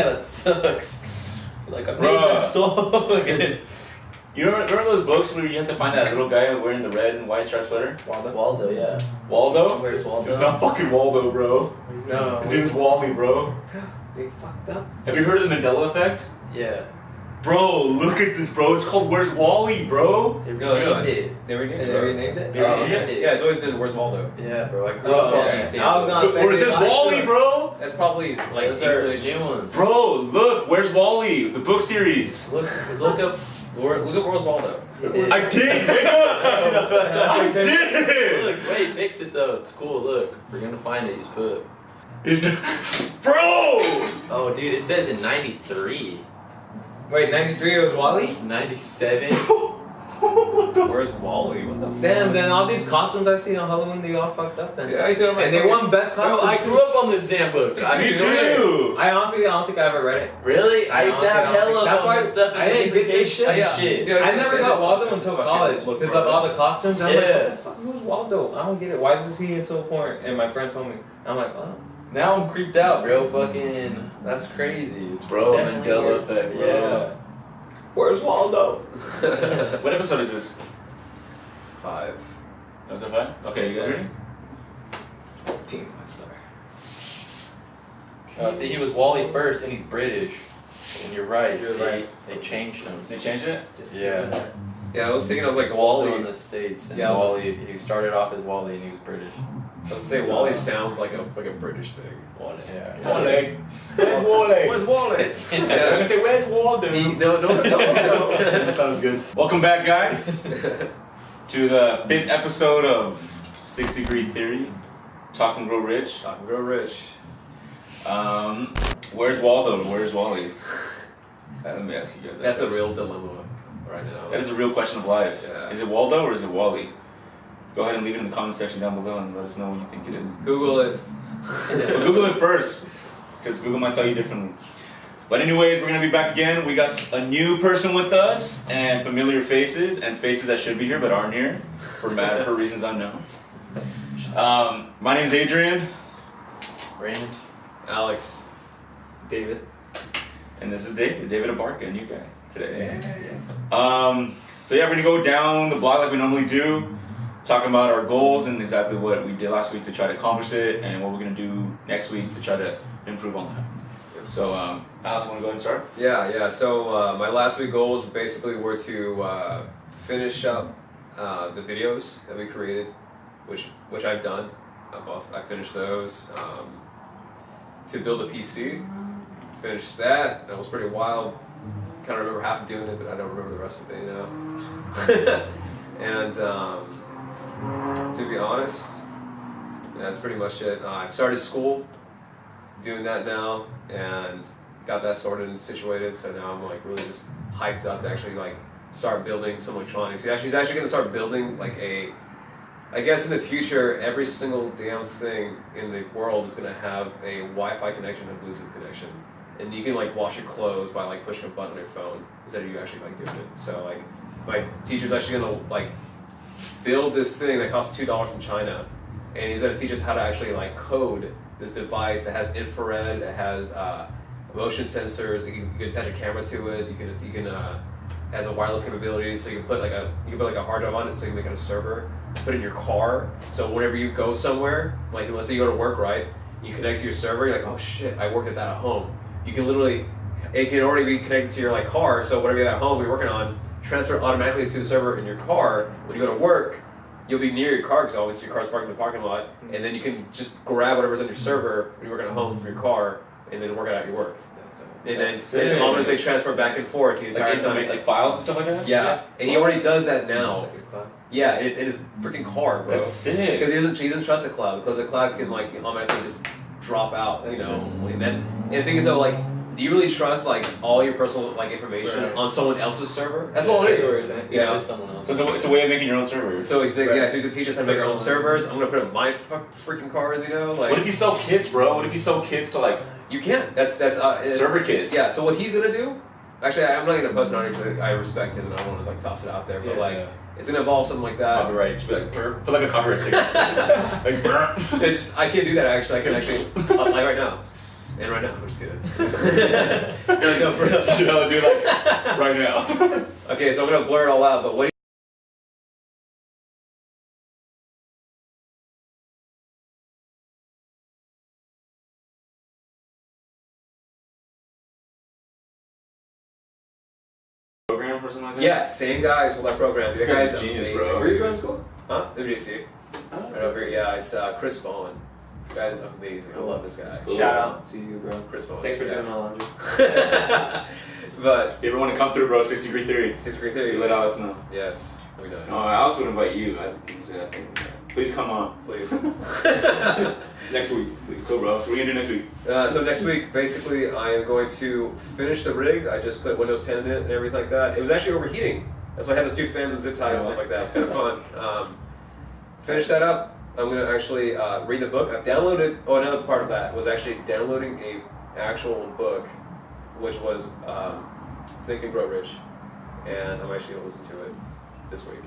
that sucks. Like I made Bruh. that song. You remember those books where you have to find that little guy wearing the red and white striped sweater? Waldo, yeah. Waldo? Where's Waldo? It's not fucking Waldo, bro. No. His name's Wally, bro. They fucked up. Have you heard of the Mandela effect? Yeah. Bro, look at this, bro. It's called Where's Wally, bro? They No, renamed it. They renamed They it. renamed it? They Oh, renamed it? Yeah, it's always been Where's Waldo. Yeah, bro. I grew Oh, up on okay. these damn I was gonna books. say- Where's this Wally, bro? That's probably like Those are English. new ones. Bro, look, Where's Wally? The book series. Look up. Look up Where's Waldo. He did. I did! I did! Look, wait, fix it though. It's cool. Look, we're gonna find it. He's put. Bro! Oh, dude, it says in '93, Wait, 93 it was Wally? '97. Where's Wally? What the Damn, then all these costumes I see on Halloween, they all fucked up then. Dude, I see it on my And they fucking- won best Bro, costume. I grew up on this damn book. Me I swear. too! I honestly, I don't think I ever read it. Really? I used to have Honestly, I don't hella think- that's fun why and stuff. I didn't get this shit. and shit. Dude, I never got Waldo this until fucking college look because for of all the costumes. I'm like, Yeah. what the fuck? Who's Waldo? I don't get it. Why is he so important? And my friend told me. I'm like, oh. Now I'm creeped out, bro. Fucking, that's crazy. It's Bro, definitely Mandela weird. effect, bro. Yeah. Where's Waldo? What episode is this? 5. Episode 5? Okay, you guys ready? Team 5-star. See, he was Wally first, and he's British. And you're right. You're see, right. They changed him. They changed it? Yeah. Yeah, I was thinking, I was like, Wally in Wally. the States, and Yeah, I was- Wally. He started off as Wally, and he was British. I was saying Wally sounds like a British thing. Wally. Yeah. Wally. Where's Wally? Where's Wally? I'm gonna say, where's Waldo? No. That sounds good. Welcome back, guys, to the 5th episode of 6 Degree Theory, Talk and Grow Rich. Talk and Grow Rich. Where's Waldo? Where's Wally? Let me ask you guys that That's the question. real dilemma right now. That is the real question of life. Yeah. Is it Waldo or is it Wally? Go ahead and leave it in the comment section down below and let us know what you think it is. Google it. But Google it first, because Google might tell you differently. But anyways, we're going to be back again. We got a new person with us, and familiar faces, and faces that should be here but aren't here, for reasons unknown. My name is Adrian, Raymond. Alex. David. and this is David Abarca, a new guy today. So yeah, we're going to go down the block like we normally do, talking about our goals and exactly what we did last week to try to accomplish it, and what we're going to do next week to try to improve on that. So, Alex, want to go ahead and start? Yeah. So my last week goals basically were to finish up the videos that we created, which I've done. I finished those. To build a PC, finished that. That was pretty wild. Kind of remember half of doing it, but I don't remember the rest of it, you know. And to be honest, that's pretty much it. I've started school, doing that now, and got that sorted and situated. So now I'm like really just hyped up to actually like start building some electronics. He's actually going to start building like I guess in the future, every single damn thing in the world is going to have a Wi-Fi connection and a Bluetooth connection. And you can like wash your clothes by like pushing a button on your phone instead of you actually like doing it. So like my teacher's actually going to like build this thing that costs $2 from China, and he's going to teach us how to actually like code this device that has infrared, it has motion sensors, you can attach a camera to it, you can has a wireless capability, so you can put like a hard drive on it, so you can make it a server, put it in your car, so whenever you go somewhere, like let's say you go to work, right, you connect to your server, you're like, oh shit, I worked at that at home. You can literally, it can already be connected to your like car, so whatever you have at home you're working on, transfer it automatically to the server in your car. When you go to work, you'll be near your car because obviously your car's parked in the parking lot, and then you can just grab whatever's on your server when you're working at home from your car, and then work it out your work. And then automatically transfer back and forth the entire time. Make like files and stuff like that? Yeah, and he already does that now. Yeah, it's in his freaking car, bro. That's sick. Because he doesn't trust the cloud, because the cloud can like automatically just drop out, you know. And the thing is though, like, do you really trust like all your personal like information on someone else's server? That's all it is. Yeah. Someone else. So it's a way of making your own server. So he's so he's gonna teach us how to make our own servers. I'm gonna put up my freaking cars, you know. Like, What if you sell kits, bro? What if you sell kits to like you can. That's server kits? Yeah. So what he's gonna do? Actually, I'm not gonna post it on here because I respect it and I don't want to like toss it out there. But it's gonna involve something like that. Copyright. Just be like, put like a copyright sticker. Like, I can't do that actually. I can actually like right now. And right now, I'm just kidding. No, for real. You should do like right now. Okay, so I'm gonna blur it all out. But what? Program or something like that? Yeah, same guys with that program. This The guy's guy's a genius, amazing. bro. Where are you going to school? Huh? WC. Oh, Right over here. Yeah, it's Chris Bowen. The guy's amazing. I love this guy. Cool. Shout out to you, bro. Chris Bowen. Thanks for yeah. doing my laundry. But If you ever want to come through, bro, 6 degree theory. 6 degree You theory. let Alex know. Yes, very nice. No, Alex would invite you. I think. Please come on. Please. Next week. Please. Cool, bro. What are we gonna do next week? So next week, basically, I am going to finish the rig. I just put Windows 10 in it and everything like that. It was actually overheating. That's why I had those 2 fans and zip ties and stuff like that. It's kind of fun. Finish that up. I'm going to actually read the book. I've downloaded. Oh, another part of that was actually downloading a actual book, which was Think and Grow Rich, and I'm actually going to listen to it this week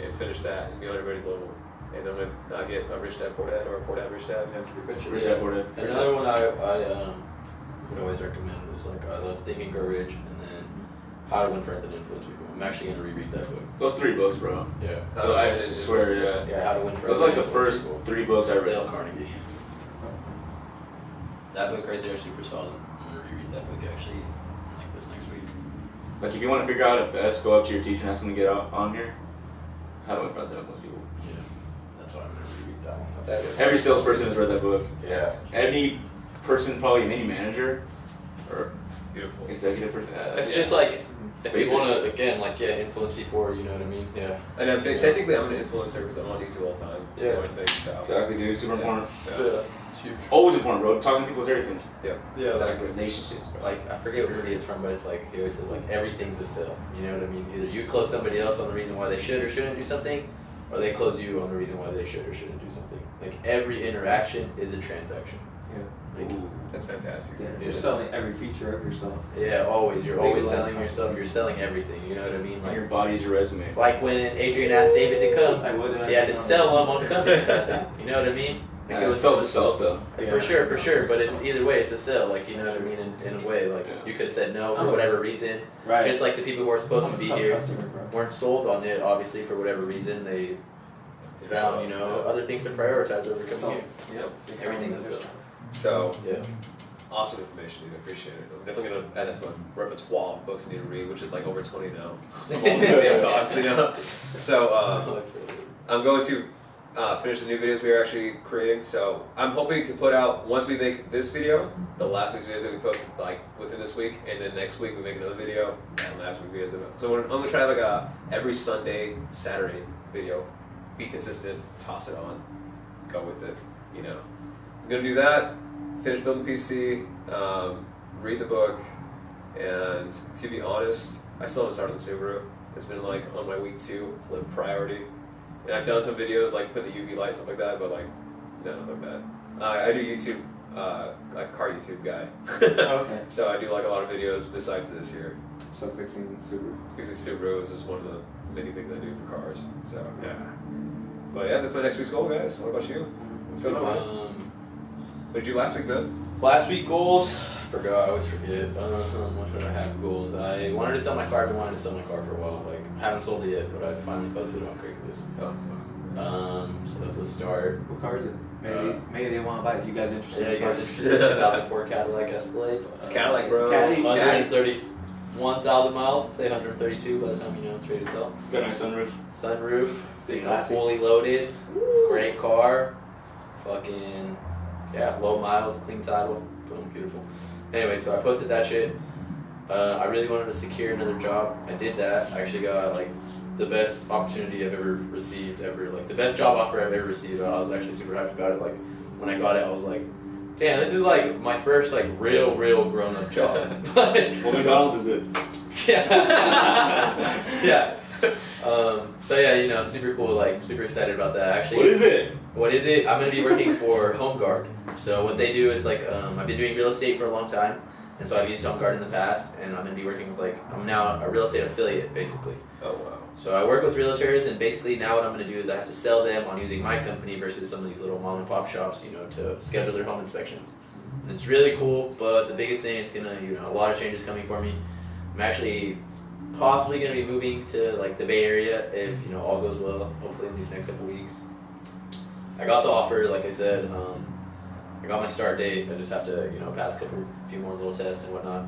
and finish that and be on everybody's level. And I'm gonna get a Rich Dad Poor Dad or a Poor Dad Rich Dad. That's a good picture. Rich Dad Poor Dad. Another one I would always recommend was like I love Think and Grow Rich and then How to Win Friends and Influence People. I'm actually gonna reread that book. Those 3 books, bro. Yeah. How to I Win swear, yeah. Yeah, How to Win Friends. Those are like and the Influence first People. 3 books I read. Dale Carnegie. That book right there is super solid. I'm gonna reread that book actually like this next week. Like, if you want to figure out how to best, go up to your teacher and ask them to get on here. How to Win Friends and Influence People. Yeah. That's why I'm gonna reread that one. That's- good. Every salesperson has read that book. Yeah. Any person, probably any manager or Beautiful. executive person. It's yeah. just like if Basics. you want to again like influence people, or you know what I mean. Yeah. And technically, I'm an influencer because I'm on YouTube all the time. Yeah. Doing things. So. Exactly, dude. Super important. Yeah. It's huge. Always important, bro. Talking to people is everything. Yeah. Exactly. Relationships, bro. Like I forget where he is from, but it's like he always says like everything's a sell. You know what I mean? Either you close somebody else on the reason why they should or shouldn't do something, or they close you on the reason why they should or shouldn't do something. Like every interaction is a transaction. Yeah. Like, That's fantastic. Yeah, you're selling every feature of yourself. yeah, always. You're Maybe always last selling time. yourself. You're selling everything. You know what I mean? Like, your Like, body's your resume. like when Adrian asked David to come, I would. he had to sell him on the company type thing. You know what I mean? Like Yeah, sell to self, though. For sure. But it's either way, it's a sell. Like you know what I mean? In a way, like Yeah. you could have said no for whatever reason. Right. Just like the people who are supposed to be Tough here customer, bro. weren't sold on it. Obviously, for whatever reason, they found other things to prioritize over coming here. Yep. Everything's a sell. So Yeah. awesome information, dude. I appreciate it. I'm definitely gonna add that to my repertoire of books I need to read, which is like over 20 now. From all these damn talks, you know. So I'm going to finish the new videos we are actually creating. So I'm hoping to put out, once we make this video, the last week's videos that we post like within this week, and then next week we make another video, and last week videos. So I'm gonna try to have like a every Sunday, Saturday video. Be consistent, toss it on, go with it. You know, I'm gonna do that. Finish building PC, read the book, and to be honest, I still haven't started the Subaru. It's been like on my week 2 like priority. And I've done some videos like put the UV light stuff like that, but like no, nothing like that. I do YouTube, like a car YouTube guy. Okay. So I do like a lot of videos besides this here. So fixing Subaru. Fixing Subarus is one of the many things I do for cars. So yeah. But yeah, that's my next week's goal, guys. What about you? What's going on, man? What did you do last week, man? Last week goals. Forgot. I always forget. What did I have goals? I wanted to sell my car. I've been wanting to sell my car for a while. Like haven't sold it yet, but I finally posted it on Craigslist. Oh. So that's a start. What car is it? Maybe they want to buy it. You guys interested? Yeah, in you guys. cars? It's a 2004 Cadillac Escalade. It's Cadillac, bro. It's Caddy. 131,000 miles. Let's say 132 by the time it's ready to sell. It's got a nice sunroof. Sunroof. Stay classy. Fully loaded. Great car. Fucking low miles, clean title. Boom, beautiful. Anyway, so I posted that shit. I really wanted to secure another job. I did that. I actually got like the best opportunity I've ever received ever. Like the best job offer I've ever received. I was actually super hyped about it. Like when I got it, I was like, damn, this is like my first like real grown up job. What McDonald's is it? Yeah. So yeah, super cool. Like super excited about that. Actually, What is it? What is it? I'm going to be working for Home Guard. So what they do is like, I've been doing real estate for a long time, and so I've used Home Guard in the past, and I'm going to be working with I'm now a real estate affiliate basically. Oh wow. So I work with realtors, and basically now what I'm going to do is I have to sell them on using my company versus some of these little mom and pop shops, to schedule their home inspections. and it's really cool. But the biggest thing is gonna, you know, a lot of changes coming for me. I'm actually possibly gonna be moving to like the Bay Area if, you know, all goes well. Hopefully in these next couple weeks. I got the offer, like I said. I got my start date. I just have to, you know, pass a few more little tests and whatnot,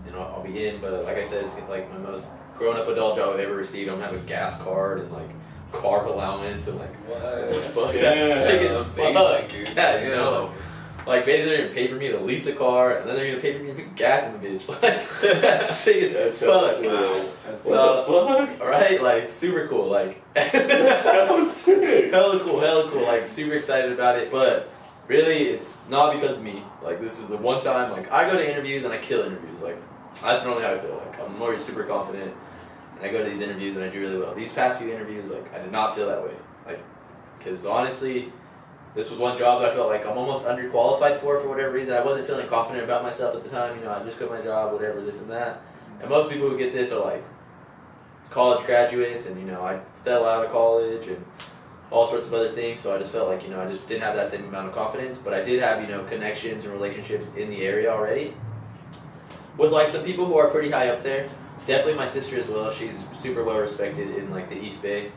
and I'll be in. But like I said, it's like my most grown-up adult job I've ever received. I'm gonna have a gas card and like car allowance and like What? the fuck? Yeah, That's sick as amazing, fuck. dude. Yeah, you know, like basically they're gonna pay for me to lease a car, and then they're gonna pay for me to put gas in the bitch. Like that's sick as fuck. What So, the fuck? Alright, like super cool, like That sounds sick. hella cool, like super excited about it, but really it's not because of me. Like this is the one time, like I go to interviews and I kill interviews, like that's normally how I feel. Like I'm always super confident and I go to these interviews and I do really well. These past few interviews, like I did not feel that way, like because honestly this was one job that I felt like I'm almost underqualified for whatever reason. I wasn't feeling confident about myself at the time, you know, I just quit my job, whatever, this and that. And most people who get this are like college graduates, and you know, I fell out of college and all sorts of other things, so I just felt like, you know, I just didn't have that same amount of confidence, but I did have, you know, connections and relationships in the area already with like some people who are pretty high up there. Definitely my sister as well. She's super well respected in like the East Bay,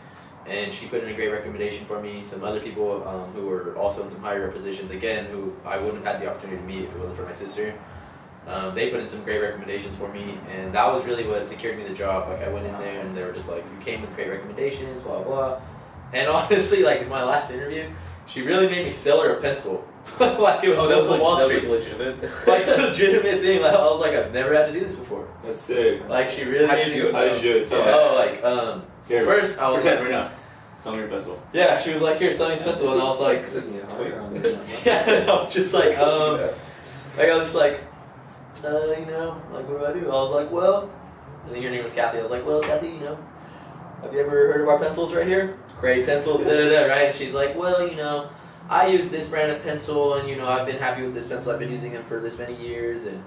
and she put in a great recommendation for me. Some other people who were also in some higher up positions, again, who I wouldn't have had the opportunity to meet if it wasn't for my sister. They put in some great recommendations for me, and that was really what secured me the job. Like I went in there and they were just like, you came with great recommendations, blah blah. And honestly, like in my last interview, she really made me sell her a pencil. Like it was That was Wall like Street. legitimate. Like a legitimate thing. Like I was like, I've never had to do this before. That's sick. Like she really How'd made you me do it? How did you do it? Tell us. Oh, like Here, first I was pretend like, right now. Sell me your pencil. yeah, she was like, here, sell me this pencil, and I was like, yeah, and I was just like, I was just like, you know, like what do I do? I was like, well, I think her name was Kathy. I was like, well, Kathy, you know, have you ever heard of our pencils right here? Great pencils, da da da, right? And she's like, well, you know, I use this brand of pencil, and you know, I've been happy with this pencil. I've been using them for this many years, and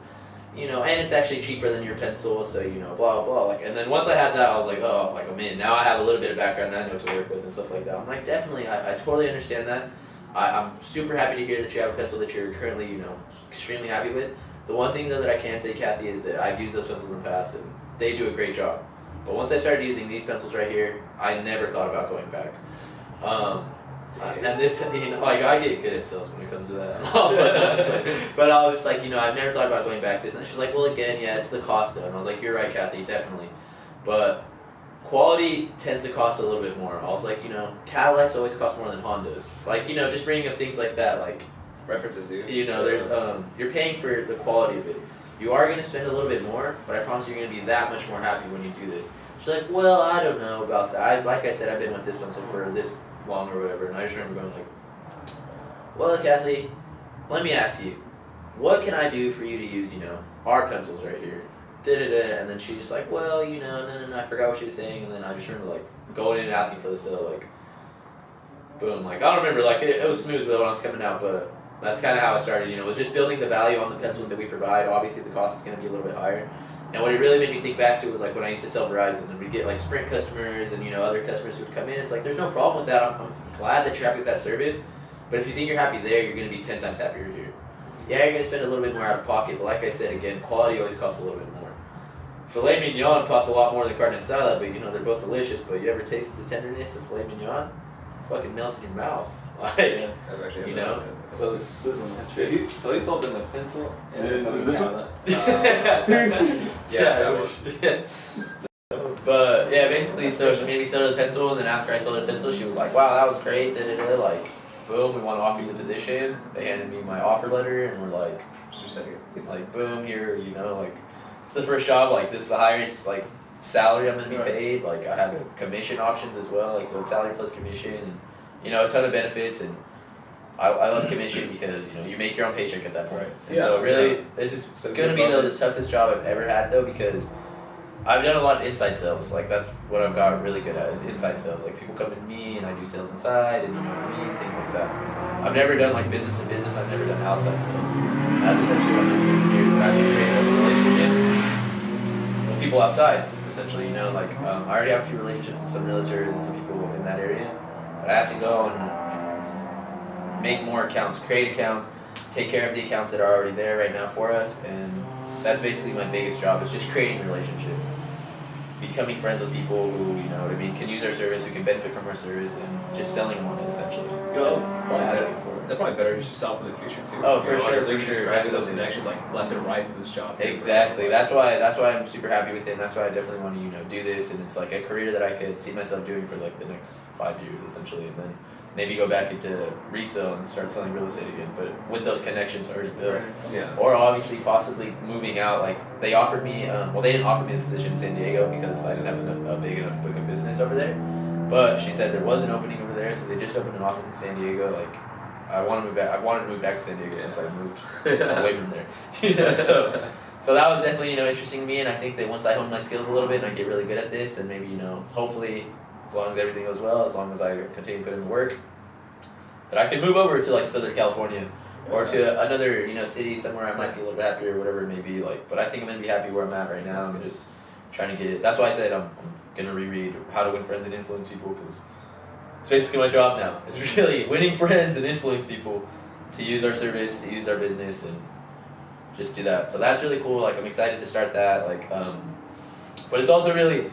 you know, and it's actually cheaper than your pencil, so you know, blah blah. Like, and then once I had that, I was like, oh, like I'm in. Now I have a little bit of background, and I know what to work with and stuff like that. I'm like, definitely, I totally understand that. I'm super happy to hear that you have a pencil that you're currently, you know, extremely happy with. The one thing though that I can say, Kathy, is that I've used those pencils in the past, and they do a great job. But once I started using these pencils right here, I never thought about going back. And this, you know, like I get good at sales when it comes to that. Also, but I was just like, you know, I've never thought about going back this. And she's like, well, again, yeah, it's the cost though. And I was like, you're right, Kathy, definitely. But quality tends to cost a little bit more. I was like, you know, Cadillacs always cost more than Hondas. Like, you know, just bringing up things like that, like, References, dude. you know, there's you're paying for the quality of it. You are going to spend a little bit more, but I promise you're going to be that much more happy when you do this. She's like, well, I don't know about that. Like I said, I've been with this pencil for this long or whatever, and I just remember going like, well, Kathy, let me ask you, what can I do for you to use, you know, our pencils right here? Da-da-da. And then she was like, well, you know, no, I forgot what she was saying, and then I just remember like going in and asking for the sale, like, boom, like I don't remember, like it was smooth though when I was coming out, but that's kind of how it started, you know, was just building the value on the pencils that we provide. Obviously the cost is going to be a little bit higher. And what it really made me think back to was like when I used to sell Verizon, and we'd get like Sprint customers and, you know, other customers who would come in. It's like, there's no problem with that. I'm glad that you're happy with that service. But if you think you're happy there, you're going to be 10 times happier here. Yeah, you're going to spend a little bit more out of pocket, but like I said, again, quality always costs a little bit more. Filet mignon costs a lot more than carne asada, but you know, they're both delicious. But you ever tasted the tenderness of filet mignon? It fucking melts in your mouth. Like, I've actually you never know? done that. So this is so he sold them the pencil and Is the this tablet. Yeah, so yeah. But yeah, basically, so she made me sell her the pencil, and then after I sold her the pencil, she was like, "Wow, that was great." Da-da-da. Like, boom, we want to offer you the position. They handed me my offer letter, and we're like, it's like, boom, here, you know, like, it's the first job. Like, this is the highest like salary I'm gonna be paid. Like, I have commission options as well. Like, so it's salary plus commission, and you know, a ton of benefits. And I love commission because, you know, you make your own paycheck at that point. And so really, this is going to be the toughest job I've ever had though, because I've done a lot of inside sales. Like, that's what I've got really good at, is inside sales. Like, people come to me and I do sales inside, and you know what I mean, things like that. I've never done like business to business. I've never done outside sales. And that's essentially what I'm doing here, is that I can create those relationships with people outside. Essentially, you know, like I already have a few relationships with some realtors and some people in that area, but I have to go and make more accounts, create accounts, take care of the accounts that are already there right now for us, and that's basically my biggest job. Is just creating relationships, becoming friends with people who, you know what I mean, can use our service, who can benefit from our service, and just selling them on it essentially. Just asking for it. They'll probably better yourself in the future too. Oh, To be for honest, sure, like, for just sure. grabbing those Definitely. connections like left and right for this job. Exactly. That's why I'm super happy with it. And that's why I definitely want to, you know, do this, and it's like a career that I could see myself doing for like the next 5 years essentially, and then maybe go back into resale and start selling real estate again, but with those connections already built. Yeah. Or obviously possibly moving out. Like they offered me, well, they didn't offer me a position in San Diego because I didn't have a big enough book of business over there. But she said there was an opening over there, so they just opened an office in San Diego. Like I want to move back. I wanted to move back to San Diego since I moved away from there. You know, so that was definitely, you know, interesting to me. And I think that once I hone my skills a little bit and I get really good at this, then maybe, you know, hopefully, as long as everything goes well, as long as I continue to put in the work, that I can move over to like Southern California or to another, you know, city somewhere I might be a little bit happier or whatever it may be. Like, but I think I'm gonna be happy where I'm at right now. I'm just trying to get it. That's why I said I'm gonna reread How to Win Friends and Influence People, because it's basically my job now. It's really winning friends and influence people to use our service, to use our business, and just do that. So that's really cool. Like I'm excited to start that. Like, but it's also really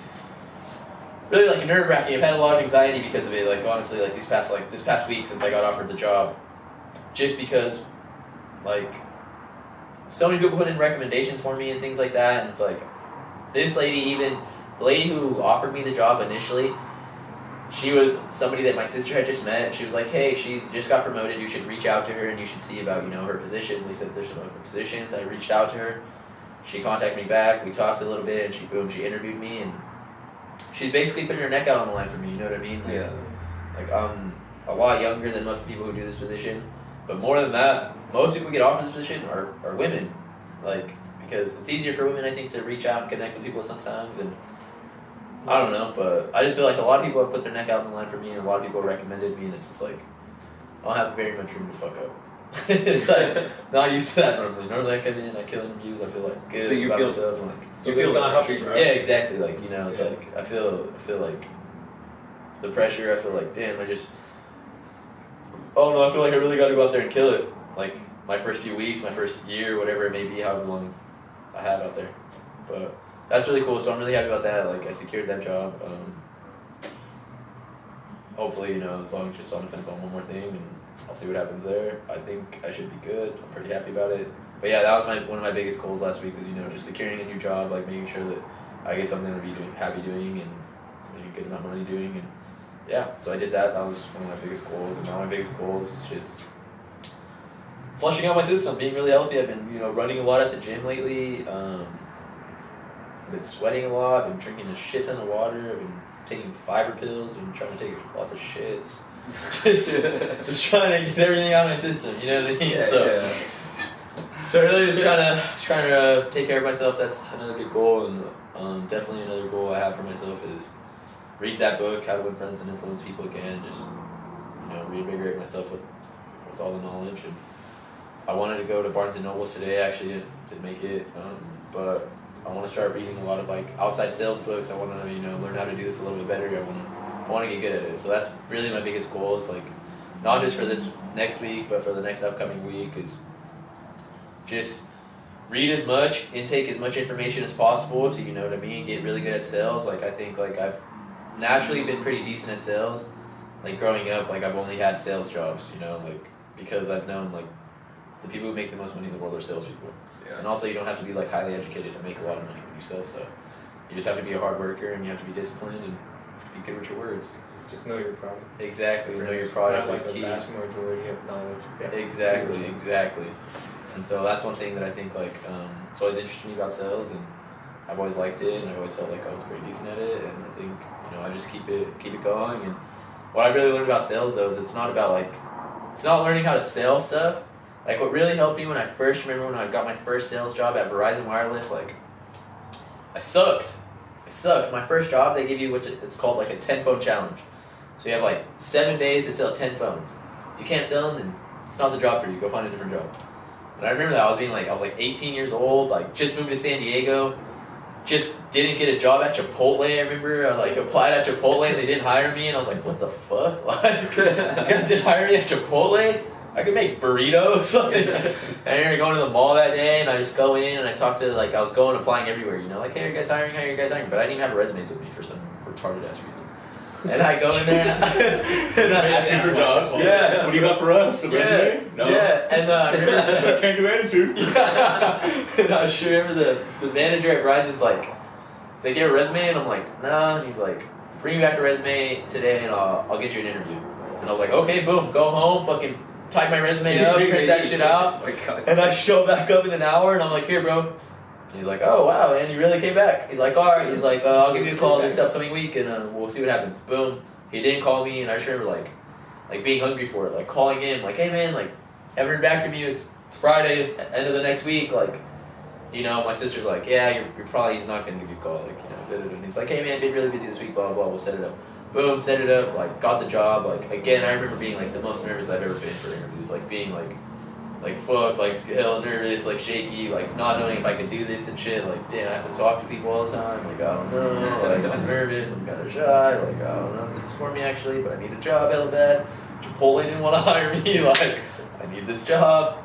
like nerve wracking. I've had a lot of anxiety because of it. Like honestly, like this past week since I got offered the job, just because like so many people put in recommendations for me and things like that, and it's like this lady, even the lady who offered me the job initially, she was somebody that my sister had just met. She was like, hey, she's just got promoted, you should reach out to her and you should see about, you know, her position. They said there's some open positions. I reached out to her, she contacted me back, we talked a little bit, and she interviewed me, and she's basically putting her neck out on the line for me, you know what I mean? Like, Yeah. Like I'm a lot younger than most people who do this position, but more than that, most people who get offered this position are women. Like, because it's easier for women, I think, to reach out and connect with people sometimes, and I don't know, but I just feel like a lot of people have put their neck out on the line for me, and a lot of people recommended me, and it's just like, I don't have very much room to fuck up. It's like, not used to that normally. Normally I come in, I kill interviews, I feel like good So you about feel- myself, and like, So you feel like like happy, right? yeah, exactly. Like, you know, it's Yeah. like I feel like the pressure. I feel like, damn, I don't know. I feel like I really got to go out there and kill it. Like my first few weeks, my first year, whatever it may be, however long I have out there. But that's really cool. So I'm really happy about that. Like I secured that job. Hopefully, you know, as long as just all depends on one more thing, and I'll see what happens there. I think I should be good. I'm pretty happy about it. But yeah, that was one of my biggest goals last week was, you know, just securing a new job, like making sure that I get something to be happy doing, and making a good amount of money doing, and yeah, so I did that. That was one of my biggest goals, and now my biggest goals is just flushing out my system, being really healthy. I've been, you know, running a lot at the gym lately. I've been sweating a lot. I've been drinking a shit ton of water. I've been taking fiber pills. I've been trying to take lots of shits. just trying to get everything out of my system. You know what I mean? Yeah, So really just trying to take care of myself. That's another big goal, and definitely another goal I have for myself is read that book, How to Win Friends and Influence People again. Just, you know, reinvigorate myself with all the knowledge. And I wanted to go to Barnes and Nobles today. I actually didn't make it, but I want to start reading a lot of like outside sales books. I want to, you know, learn how to do this a little bit better. I want to get good at it. So that's really my biggest goal. Is like not just for this next week, but for the next upcoming week is just read as much, intake as much information as possible to, you know what I mean, get really good at sales. Like I think like I've naturally been pretty decent at sales. Like growing up, like I've only had sales jobs, you know, like because I've known like the people who make the most money in the world are salespeople. Yeah. And also you don't have to be like highly educated to make a lot of money when you sell stuff. You just have to be a hard worker, and you have to be disciplined and be good with your words. Just know your product. Exactly, know your product Not is like key. the vast majority of knowledge. Yeah. Exactly. And so that's one thing that I think like it's always interested me about sales, and I've always liked it, and I've always felt like I was pretty decent at it, and I think, you know, I just keep it going. And what I really learned about sales though is it's not learning how to sell stuff. Like what really helped me when I got my first sales job at Verizon Wireless, like I sucked. My first job, they give you it's called like a 10-phone challenge. So you have like 7 days to sell 10 phones. If you can't sell them, then it's not the job for you. Go find a different job. And I remember that I was like 18 years old, like just moved to San Diego, just didn't get a job at Chipotle. I remember I like applied at Chipotle and they didn't hire me, and I was like, what the fuck? Like, these guys didn't hire me at Chipotle? I could make burritos. And you're going to the mall that day, and I just go in and I talk to, like, I was going applying everywhere, you know, like, hey, are you guys hiring? How are you guys hiring? But I didn't even have resumes with me for some retarded ass reason. And I go in there and I asking for jobs. Yeah. What do you got for us? A resume? No. Yeah. And I remember, Can't do attitude. and I just remember the manager at Verizon's like, he's like, you have a resume? And I'm like, nah. And he's like, bring me back a resume today and I'll get you an interview. And I was like, okay, boom, go home, fucking type my resume up, print that shit out. Oh my God. And I show back up in an hour and I'm like, here, bro. And he's like, oh, wow, and he really came back. He's like, all right. He's like, I'll give you a call this upcoming week and we'll see what happens. Boom. He didn't call me, and I just remember, like being hungry for it, like calling in, like, hey, man, like, haven't heard back from you. It's Friday, end of the next week. Like, you know, my sister's like, yeah, you're probably, he's not going to give you a call. Like, you know, and he's like, hey, man, been really busy this week, blah, blah, blah. We'll set it up. Boom, set it up, like, got the job. Like, again, I remember being, like, the most nervous I've ever been for interviews. Like, being, like fuck, like, hell nervous, like, shaky, like, not knowing if I could do this and shit. Like, damn, I have to talk to people all the time. Like, I don't know. Like, I'm nervous. I'm kind of shy. Like, I don't know if this is for me, actually, but I need a job hella bad. Chipotle didn't want to hire me. Like, I need this job.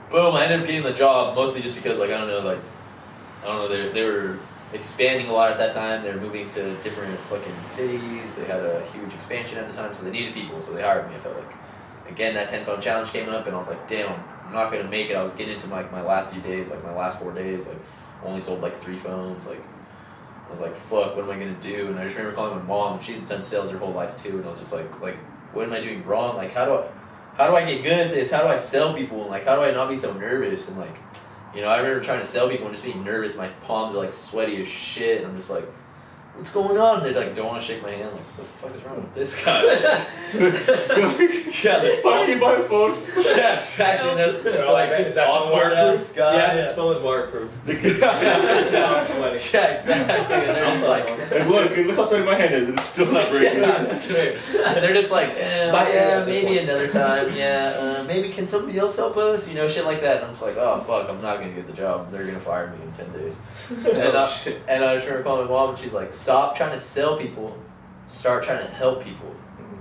Boom, I ended up getting the job, mostly just because, like, I don't know, they were expanding a lot at that time. They were moving to different fucking cities. They had a huge expansion at the time, so they needed people, so they hired me, I felt like. Again, that 10-phone challenge came up, and I was like, damn, I'm not going to make it. I was getting into my last few days, like my last 4 days, like only sold like 3 phones. Like, I was like, fuck, what am I going to do? And I just remember calling my mom. She's done sales her whole life too, and I was just like, what am I doing wrong? Like, how do I get good at this? How do I sell people? And like, how do I not be so nervous? And like, you know, I remember trying to sell people and just being nervous. My palms are like sweaty as shit. And I'm just like, what's going on? And they like don't want to shake my hand. Like, what the fuck is wrong with this guy? Yeah, this fucking my phone. Yeah, exactly. They're like this awkward ass guy. Yeah, this phone is waterproof. Yeah, exactly. And they're just like, look how sweaty my hand is, and it's still not breaking. yeah, that's true. And they're just like, yeah, maybe another time. Yeah, maybe can somebody else help us? You know, shit like that. And I'm just like, oh fuck, I'm not gonna get the job. They're gonna fire me in 10 days. And I just remember calling my mom, and she's like, stop trying to sell people, start trying to help people.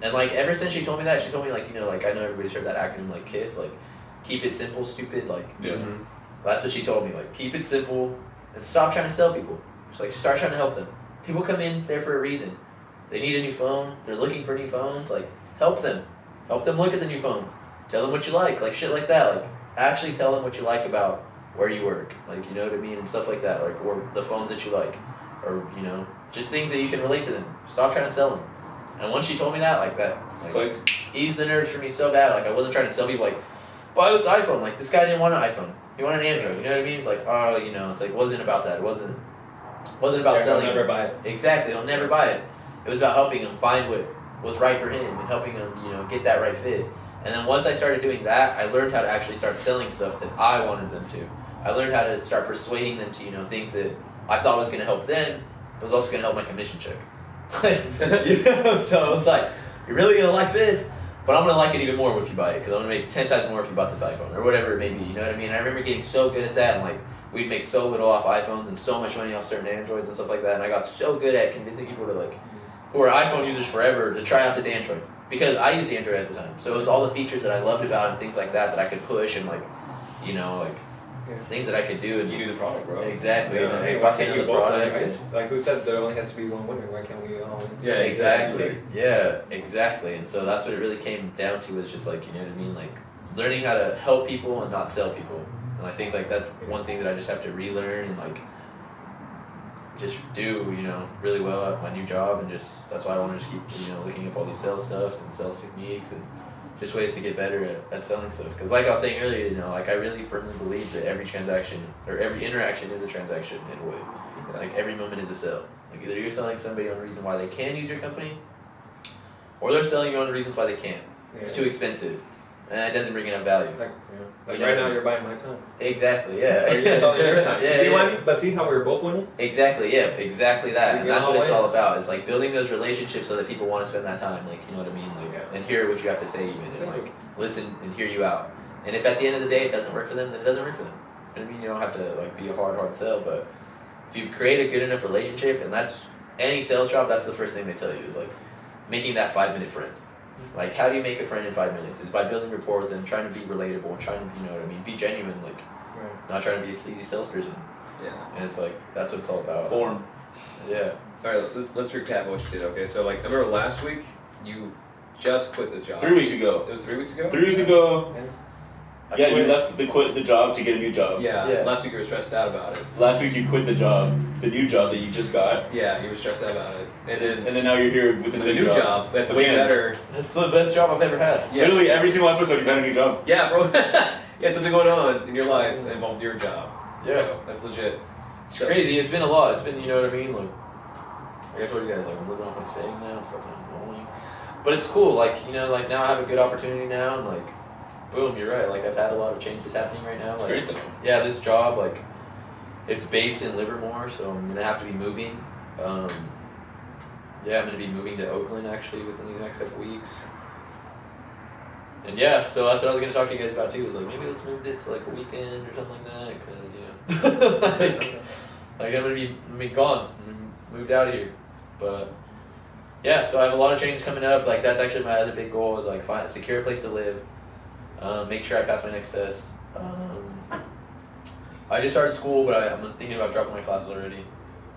And like ever since she told me that, she told me like, you know, like I know everybody's heard that acronym like KISS, like keep it simple, stupid, like that's what she told me, like keep it simple and stop trying to sell people. Just like start trying to help them. People come in there for a reason. They need a new phone, they're looking for new phones, like help them. Help them look at the new phones. Tell them what you like shit like that. Like actually tell them what you like about where you work, like, you know what I mean, and stuff like that, like, or the phones that you like, or, you know, just things that you can relate to them. Stop trying to sell them. And once she told me that, like, that like, eased the nerves for me so bad. Like, I wasn't trying to sell people, like, buy this iPhone. Like, this guy didn't want an iPhone. He wanted an Android. You know what I mean? It's like, oh, you know, it's like, it wasn't about that. It wasn't about selling. They'll never buy it. Exactly. They'll never buy it. It was about helping him find what was right for him and helping him, you know, get that right fit. And then once I started doing that, I learned how to actually start selling stuff that I wanted them to. I learned how to start persuading them to, you know, things that I thought was going to help them, but was also going to help my commission check. You know, so it's like, you're really going to like this, but I'm going to like it even more if you buy it, because I'm going to make 10 times more if you bought this iPhone, or whatever it may be, you know what I mean? I remember getting so good at that, and like, we'd make so little off iPhones and so much money off certain Androids and stuff like that, and I got so good at convincing people to like, who are iPhone users forever, to try out this Android. Because I used Android at the time, so it was all the features that I loved about it and things like that I could push and like, you know, like, things that I could do, and you do the product, bro. Exactly. Yeah, And why can't the you both product. win, right? Like who said there only has to be one winner? Why can't we all win? Yeah, exactly. Yeah, exactly. And so that's what it really came down to, was just like, you know what I mean, like learning how to help people and not sell people. And I think like that's one thing that I just have to relearn and like just do, you know, really well at my new job, and just that's why I want to just keep, you know, looking up all these sales stuffs and sales techniques and just ways to get better at selling stuff. Because like I was saying earlier, you know, like I really firmly believe that every transaction or every interaction is a transaction in a way. Like every moment is a sale. Like either you're selling somebody on a reason why they can use your company, or they're selling you on reasons why they can't. Yeah. It's too expensive, and it doesn't bring enough value. Like You right know- now you're buying my time. Exactly, yeah. Or you're selling your time. Yeah, You yeah. want me? But see how we're both winning? Exactly, yeah, exactly that. And You're that's what all it's in. all about. It's like building those relationships so that people want to spend that time, like, you know what I mean? Like, and hear what you have to say even, and Exactly. like listen and hear you out. And if at the end of the day it doesn't work for them, then it doesn't work for them. You know what I mean? You don't have to like be a hard sell, but if you create a good enough relationship, and that's any sales job, that's the first thing they tell you is like making that 5-minute friend. Like, how do you make a friend in 5 minutes? Is by building rapport with them, trying to be relatable, and trying to, you know what I mean, be genuine, like, not trying to be a sleazy salesperson. Yeah. And it's like, that's what it's all about. Form. Yeah. Alright, let's recap what you did, okay? So, like, I remember last week, you just quit the job. 3 weeks ago. It was 3 weeks ago? 3 weeks ago. Yeah, you quit. quit the job to get a new job. Yeah, last week you were stressed out about it. Last week you quit the job, the new job that you just got. Yeah, you were stressed out about it. And then now you're here with a the new job. That's way Again. better. That's the best job I've ever had. Yeah. Literally every single episode you've had a new job. Yeah, bro. You had something going on in your life that involved your job. Yeah. So, that's legit. It's crazy. It's been a lot. It's been, you know what I mean? Like I told you guys, like, I'm living off my saying now. It's fucking annoying. But it's cool. Like, you know, like, now I have a good opportunity now, and, like, boom, you're right. Like, I've had a lot of changes happening right now. Like, Great though. yeah, this job, like, it's based in Livermore, so I'm gonna have to be moving. Yeah, I'm gonna be moving to Oakland actually within these next couple weeks. And yeah, so that's what I was gonna talk to you guys about too. Is like, maybe let's move this to like a weekend or something like that. Cause like I'm gonna be gone, moved out of here. But yeah, so I have a lot of changes coming up. Like, that's actually my other big goal, is like secure a place to live. Make sure I pass my next test. I just started school, but I'm thinking about dropping my classes already.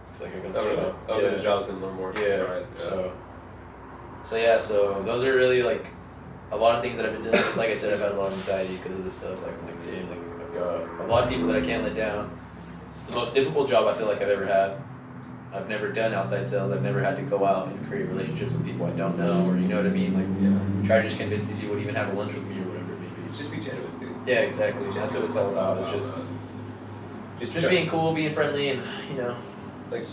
It's like I got because the job's in Livermore. Yeah. That's right. Yeah. So those are really like a lot of things that I've been dealing with. Like I said, I've had a lot of anxiety because of this stuff. Like, I'm like, damn, like, I've got a lot of people that I can't let down. It's the most difficult job I feel like I've ever had. I've never done outside sales. I've never had to go out and create relationships with people I don't know, or, you know what I mean? Like, try to just convince these people to even have a lunch with me or whatever it may be. Just be genuine, dude. Yeah, exactly. That's what it's all about. It's just being cool, being friendly, and, you know, like,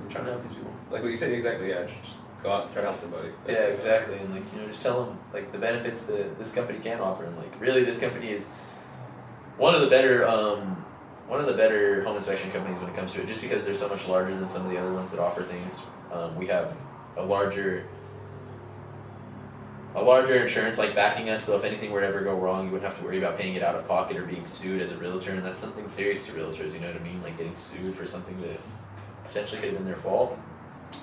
trying to help these people. like what you said, exactly. Yeah, just go out and try to help somebody. That's Yeah, it. exactly. And, like, you know, just tell them, like, the benefits that this company can offer. And, like, really, this company is one of the better home inspection companies when it comes to it, just because they're so much larger than some of the other ones that offer things. We have a larger insurance, like, backing us, so if anything were to ever go wrong, you wouldn't have to worry about paying it out of pocket or being sued as a realtor, and that's something serious to realtors, you know what I mean? Like, getting sued for something that potentially could have been their fault.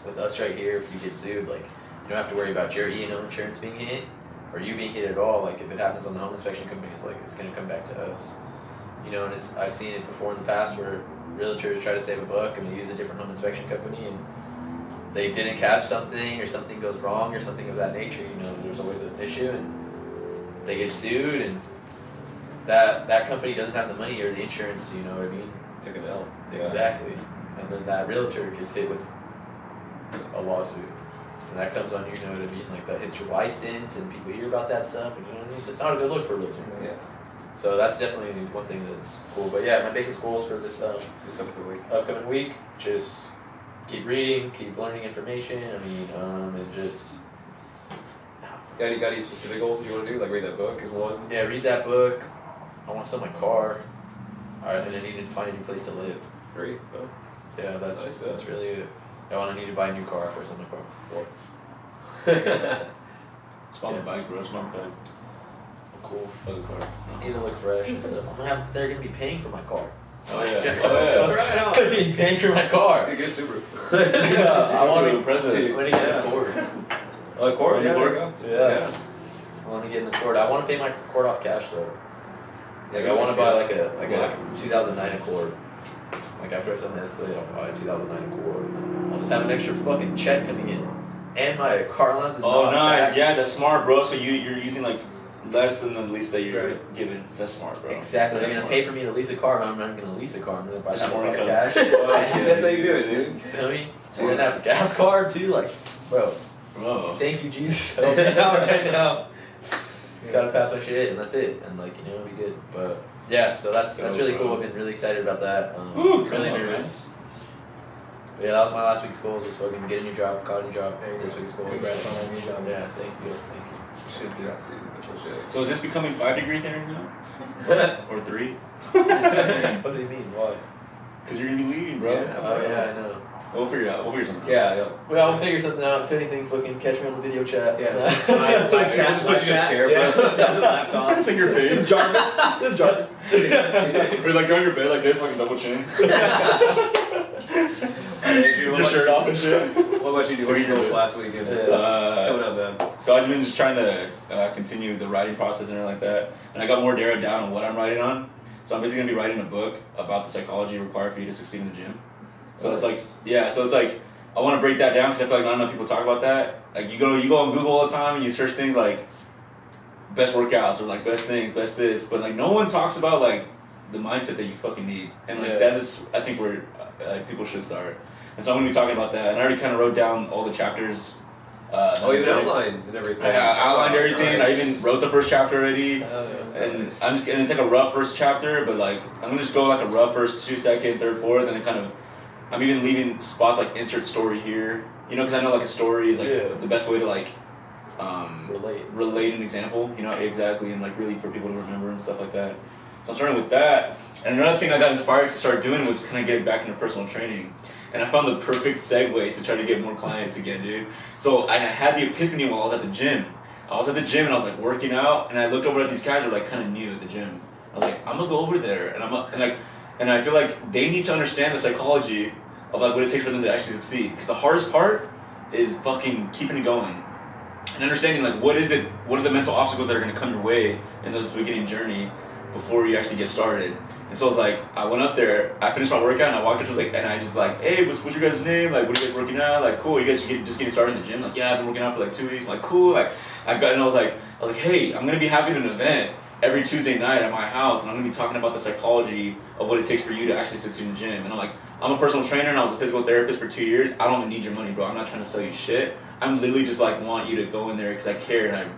With us right here, if you get sued, like, you don't have to worry about your E&O insurance being hit, or you being hit at all. Like, if it happens on the home inspection company, it's like, it's gonna come back to us. You know, and I've seen it before in the past where realtors try to save a buck and they use a different home inspection company, and they didn't catch something, or something goes wrong, or something of that nature. You know, there's always an issue, and they get sued, and that company doesn't have the money or the insurance. You know what I mean? Took an L. Yeah. Exactly. And then that realtor gets hit with a lawsuit, and that comes on you. You know what I mean? Like, that hits your license, and people hear about that stuff, and, you know what I mean? It's not a good look for a realtor. Yeah. So that's definitely one thing that's cool. But yeah, my biggest goals for this This upcoming week, just keep reading, keep learning information. I mean, and just Got any specific goals you want to do? Like read that book is one. yeah, read that book. I want to sell my car. And I need to find a new place to live. 3. Oh. Yeah, that's Nice, that's really it. I need to buy a new car after I sell my car. 4. Smart bike, bro. Smart bike. Cool. Fucking car. I need to look fresh and stuff. They're gonna be paying for my car. Oh yeah. That's That's right. They're gonna be paying for my car. It's a good Subaru. Yeah, I want to impress I want to get in the court. Oh, Accord. Yeah, there you go. Yeah. I want to get in the court. I want to pay my court off cash though. Like, I want to buy like a 2009 Accord. Like, after I sell my Escalade, I'll buy a 2009 Accord. And I'll just have an extra fucking check coming in, and my car allowance is Oh, not nice. taxed. Yeah, that's smart, bro. So you're using like less than the lease that you're given. That's smart, bro. Exactly. They're That's gonna pay for me to lease a car, but I'm not gonna lease a car. I'm gonna buy That's some more car income. cash. That's how you do it, dude. You feel me? So then I have a gas card too. Like, bro, Bro. thank you, Jesus. Help me out right now. Just gotta pass my shit, and that's it. And, like, you know, it'll be good. But yeah, so that's really cool. I've been really excited about that. Ooh, really come on, nervous. But yeah, that was my last week's goal. Just fucking get a new job, got a new job. This week's goal. Congrats on that new job. Yeah, thank you. Yes, thank you. Should be that seat. That's legit. So is this becoming 5-degree thinner now? Or 3? What do you mean? Why? Because you're gonna be leaving, bro. Yeah. Oh yeah, I know. We'll figure something out. Yeah, yeah. Well, I'll figure something out. If anything, fucking catch me on the video chat. Yeah. Live Just chat. put you in a chair, bro. Laptop. Finger This face. is Jarvis. This is Jarvis. Or like you're on your bed like this, like a double chin. Andrew, your shirt off and shit. What about you? Do what you did last weekend? What's going on, man? So I've been just trying to continue the writing process and everything like that, and I got more narrowed down on what I'm writing on. So I'm basically gonna be writing a book about the psychology required for you to succeed in the gym. So it's like, yeah, so it's like I want to break that down because I feel like not enough people talk about that. Like you go on Google all the time and you search things like best workouts or like best things, best this, but like no one talks about like the mindset that you fucking need, and like that is I think where people should start. And so I'm gonna be talking about that, and I already kind of wrote down all the chapters. You have an outline and everything. I outlined everything. Nice. I even wrote the first chapter already, and nice. I'm just gonna take a rough first chapter, but like I'm gonna just go like a rough first, 2, 2nd, 3rd, 4th, and then kind of I'm even leaving spots like insert story here, you know, because I know like a story is like the best way to like relate an example, you know, exactly, and like really for people to remember and stuff like that. So I'm starting with that, and another thing I got inspired to start doing was kind of getting back into personal training. And I found the perfect segue to try to get more clients again, dude. So I had the epiphany while I was at the gym. I was at the gym and I was like working out, and I looked over at these guys who were like kind of new at the gym. I was like, I'm gonna go over there, and and I feel like they need to understand the psychology of like what it takes for them to actually succeed. Because the hardest part is fucking keeping it going and understanding like what are the mental obstacles that are gonna come your way in this beginning journey before you actually get started. And so I was like, I went up there, I finished my workout, and I walked up to like, and I just like, hey, what's your guys' name? Like, what are you guys working out? Like, cool, you guys just getting started in the gym? Like, yeah, I've been working out for like 2 weeks. I'm like, cool. Like, I was like, hey, I'm gonna be having an event every Tuesday night at my house, and I'm gonna be talking about the psychology of what it takes for you to actually succeed in the gym. And I'm like, I'm a personal trainer, and I was a physical therapist for 2 years. I don't even need your money, bro. I'm not trying to sell you shit. I'm literally just like want you to go in there because I care, and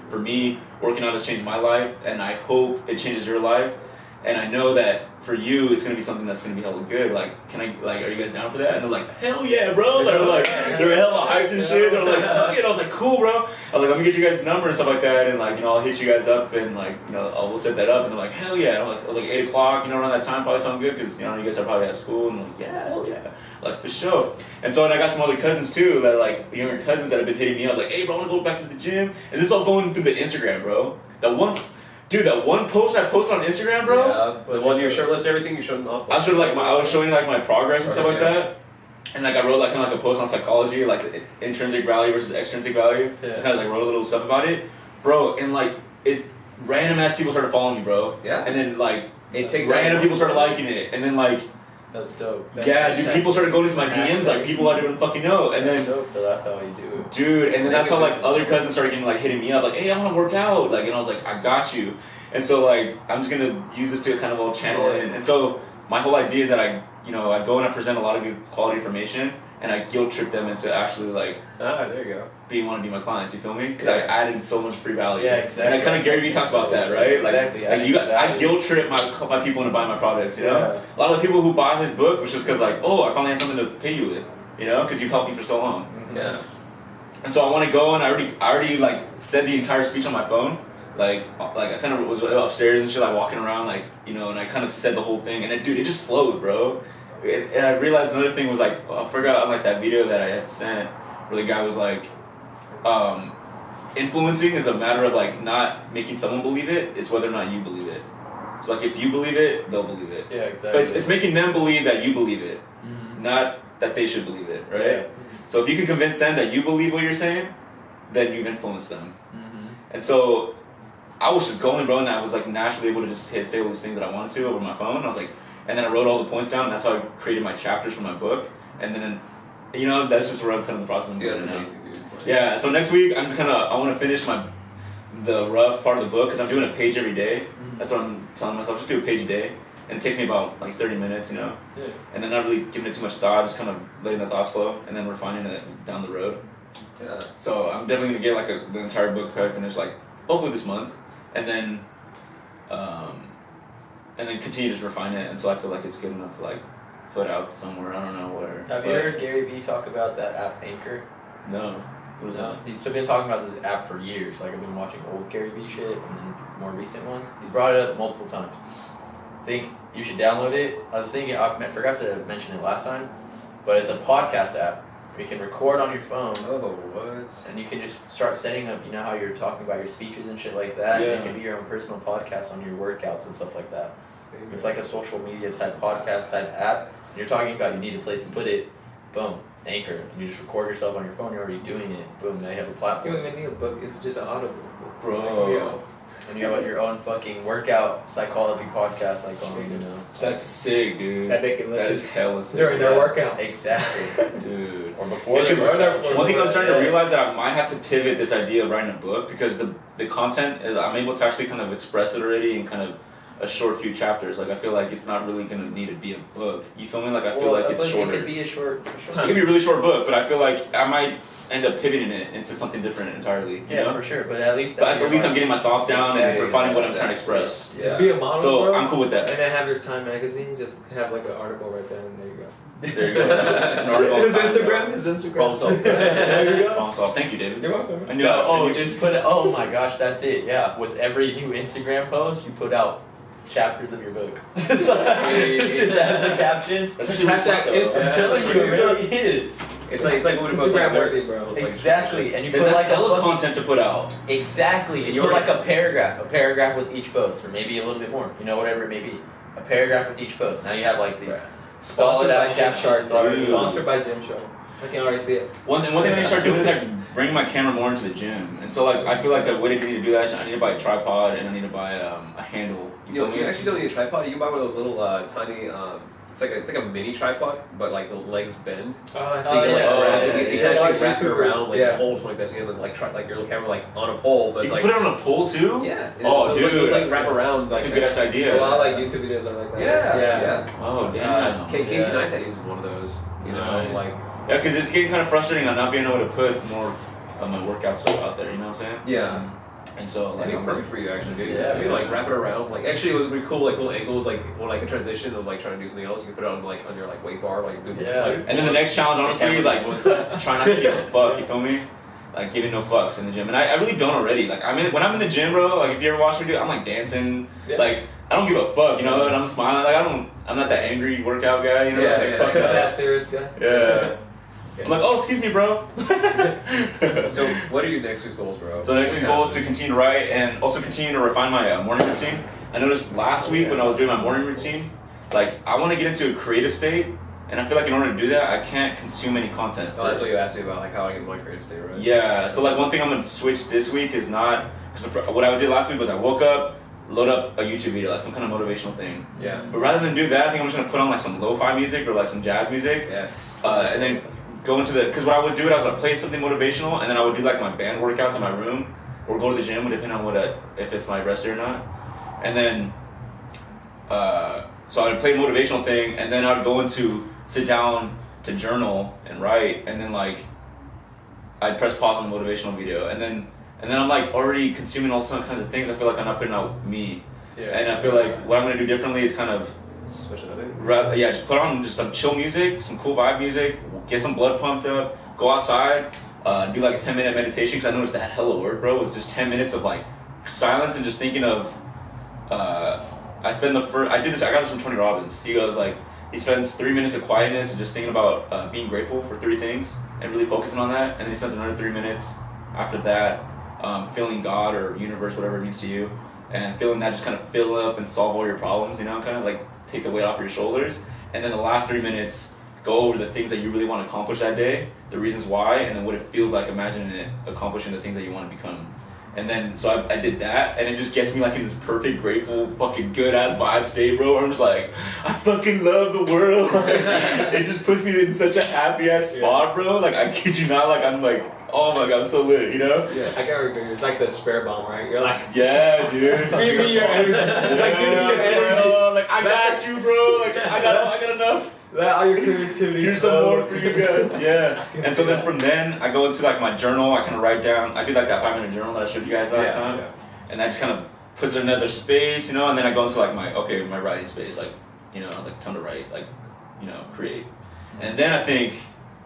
for me, working out has changed my life, and I hope it changes your life. And I know that for you, it's gonna be something that's gonna be hella good. Like, are you guys down for that? And they're like, hell yeah, bro. They're hella hyped and shit. They're like, hell yeah. And I was like, cool, bro. I was like, let me get you guys a number and stuff like that. And like, you know, I'll hit you guys up and like, you know, we'll set that up. And they're like, hell yeah. And I was like 8 o'clock, you know, around that time probably sound good because, you know, you guys are probably at school. And I'm like, yeah, hell yeah. Like, for sure. And so, and I got some other cousins too that like, younger cousins that have been hitting me up like, hey, bro, I wanna go back to the gym. And this is all going through the Instagram, bro. That one post I posted on Instagram, bro. Yeah, the one you're shirtless, everything you showed them off. I was showing like my progress and stuff like that, and like I wrote like kind of like a post on psychology, like intrinsic value versus extrinsic value. Yeah. Kind of like wrote a little stuff about it, bro. And like random ass people started following me, bro. Yeah. And then like it takes random people started liking it, and then like. That's dope. Dude, people started going into my DMs, like people I didn't fucking know, and then dope, so that's how you do it. Dude, and then that's how like other cousins started getting like hitting me up, like, hey, I want to work out, like, and I was like, I got you. And so like I'm just gonna use this to kind of all channel in. And so my whole idea is that I go and I present a lot of good quality information, and I guilt trip them into actually like there you go. want to be my clients. You feel me? Because I added so much free value. Yeah, exactly. And kind of Gary Vee talks about that, right? Exactly. I guilt trip my people into buying my products. You know, a lot of the people who buy his book was just because like, oh, I finally have something to pay you with. You know, because you've helped me for so long. Mm-hmm. Yeah. And so I want to go, and I already like said the entire speech on my phone. Like I kind of was upstairs and shit, like walking around, like, you know, and I kind of said the whole thing, and it just flowed, bro. And I realized another thing was like, I forgot on like that video that I had sent, where the guy was like, influencing is a matter of like not making someone believe it, it's whether or not you believe it. So like if you believe it, they'll believe it. Yeah, exactly. But it's making them believe that you believe it, mm-hmm. not that they should believe it, right? Yeah. So if you can convince them that you believe what you're saying, then you've influenced them. Mm-hmm. And so I was just going, bro, and I was like naturally able to just say all these things that I wanted to over my phone. And I was like, and then I wrote all the points down, and that's how I created my chapters for my book. And then, you know, that's just where I'm kind of in the process of doing it now. Amazing, dude. Yeah, so next week I'm just I want to finish the rough part of the book because I'm doing a page every day. Mm-hmm. That's what I'm telling myself, just do a page a day. And it takes me about like 30 minutes, you know? Yeah. And then not really giving it too much thought, just kind of letting the thoughts flow, and then refining it down the road. Yeah. So I'm definitely going to get like the entire book probably finished like hopefully this month. And then continue to just refine it until I feel like it's good enough to like put out somewhere. I don't know where. Have you heard Gary Vee talk about that app Anchor? No. What is that? He's been talking about this app for years. Like I've been watching old Gary Vee shit and then more recent ones. He's brought it up multiple times. I think you should download it. I was thinking, I forgot to mention it last time, but it's a podcast app. You can record on your phone. Oh, what? And you can just start setting up, you know how you're talking about your speeches and shit like that? Yeah. And it can be your own personal podcast on your workouts and stuff like that. It's like a social media type podcast type app. And you're talking about you need a place to put it. Boom. Anchor, and you just record yourself on your phone. You're already doing it. Boom, now you have a You platform. don't even need a book. It's just an audible book. Bro. Yeah. And you have your own fucking workout psychology podcast, like on, you know. That's sick, dude. That they can That listen is hella sick. during their workout. Exactly. Dude. Or before Because the workout. one thing I'm starting to Yeah. realize that I might have to pivot this idea of writing a book because the content is I'm able to actually kind of express it already in kind of a short few chapters. Like I feel like it's not really gonna need to be a book. You feel me? Like I feel like it's shorter. It could be a short. It could be a really short book, but I feel like I might end up pivoting it into something different entirely. You Yeah, know? for sure. But at least. But at least I'm getting my thoughts down Exactly. and refining what I'm trying to express. Yeah. Just be a model, So bro. I'm cool with that. And then have your Time magazine. Just have like an article right there, and there you go. There you go. Just an article on His time, Instagram. bro. His Instagram. Problem solved. There you go. Problem solved. Thank you, David. You're welcome. I knew. No, I knew- just put it. Oh my gosh, that's it. Yeah, with every new Instagram post, you put out chapters of your book. Just as the captions. That's actually really smart, though. Hashtag I'm telling you, it really is. It's like when we post like Instagram worthy, notes, bro. like, Exactly, and you Then put that's like a hella fucking, content to put out. exactly. And You you're put like a paragraph with each post, or maybe a little bit more. You know, whatever it may be. A paragraph with each post. Now you have like these solid Sponsored by ass Gymshark, captions. dog. Dude. Sponsored by Gymshark. I can already see it. One thing I need to start doing is like bring my camera more into the gym, and so like I feel like a way to do that is I need to buy a tripod and I need to buy a handle. You feel me? You actually don't need a tripod. You can buy one of those little tiny. It's like a mini tripod, but like the legs bend. Oh, I see. Oh, You can, yeah. like, you can actually Like wrap it YouTubers, around, like yeah. hold like this, you know, like like your little camera like on a pole, but You it's can like put it on a pole too. yeah. Oh, those, dude. those like wrap around. Like That's a good ass idea. A lot of like YouTube videos are like that. Yeah. Oh damn. Casey Yeah. Neistat uses one of those. You know, Nice. like Yeah, because it's getting kind of frustrating on not being able to put more of my workout stuff out there. You know what I'm saying? yeah. And so I like think I'm perfect for you actually, dude. Yeah, I mean, like yeah. wrap it around. Like actually, it was pretty cool. Like cool angles. Like when like a transition of like trying to do something else, you can put it on like on your like weight bar, like do Yeah. like, And then the next challenge, honestly, is like trying not to give a fuck. You feel me? Like giving no fucks in the gym, and I really don't already. Like when I'm in the gym, bro. Like if you ever watch me do, it, I'm like dancing. Yeah. Like I don't give a fuck, you know. And I'm smiling. Like I'm not that angry workout guy, you know. Yeah, like, yeah, fuck Not no. that serious guy. Yeah. I'm like, oh, excuse me, bro. So what are your next week's goals, bro? So the next week's goal is to continue to write and also continue to refine my morning routine. I noticed last week when I was doing my morning routine, like I want to get into a creative state, and I feel like in order to do that, I can't consume any content Oh, that's first. what you asked me about, like how I get my creative state, right? Yeah. So like one thing I'm gonna switch this week is not because what I did last week was I woke up, load up a YouTube video, like some kind of motivational thing. Yeah. But rather than do that, I think I'm just gonna put on like some lo-fi music or like some jazz music, Yes. and then go into because what I would do, I was like play something motivational, and then I would do like my band workouts in my room, or go to the gym, depending on if it's my rest day or not. And then, so I would play a motivational thing, and then I would go into sit down to journal and write, and then like I'd press pause on the motivational video, and then I'm like already consuming all some kinds of things. I feel like I'm not putting out me, and I feel like what I'm gonna do differently is kind of. Switch it up. Yeah, just put on just some chill music, some cool vibe music, get some blood pumped up, go outside, do like a 10-minute meditation, because I noticed that hella work, bro. It was just 10 minutes of like silence and just thinking of, I got this from Tony Robbins. He goes like, he spends 3 minutes of quietness and just thinking about being grateful for 3 things and really focusing on that, and then he spends another 3 minutes after that feeling God or universe, whatever it means to you, and feeling that just kind of fill up and solve all your problems, you know, kind of like take the weight off your shoulders. And then the last 3 minutes, go over the things that you really want to accomplish that day, the reasons why, and then what it feels like imagining it accomplishing the things that you want to become. And then, so I did that, and it just gets me like in this perfect, grateful, fucking good-ass vibe state, bro, where I'm just like, I fucking love the world. Like, it just puts me in such a happy-ass spot, bro. Like, I kid you not, like, I'm like, oh my god, I'm so lit, you know? Yeah, I got remember. It's like the spare bomb, right? You're like, Yeah, dude. give me your energy. It's like, give me your energy. Bro, like, I got you, bro. Like, I got enough. Let all your creativity. Here's some flow. more for you guys. Yeah. And so then from then, I go into like my journal. I kind of write down. I did like that 5-minute journal that I showed you guys last time. Yeah. And that just kind of puts it in another space, you know. And then I go into like my writing space, like, you know, like time to write, like, you know, create. And then I think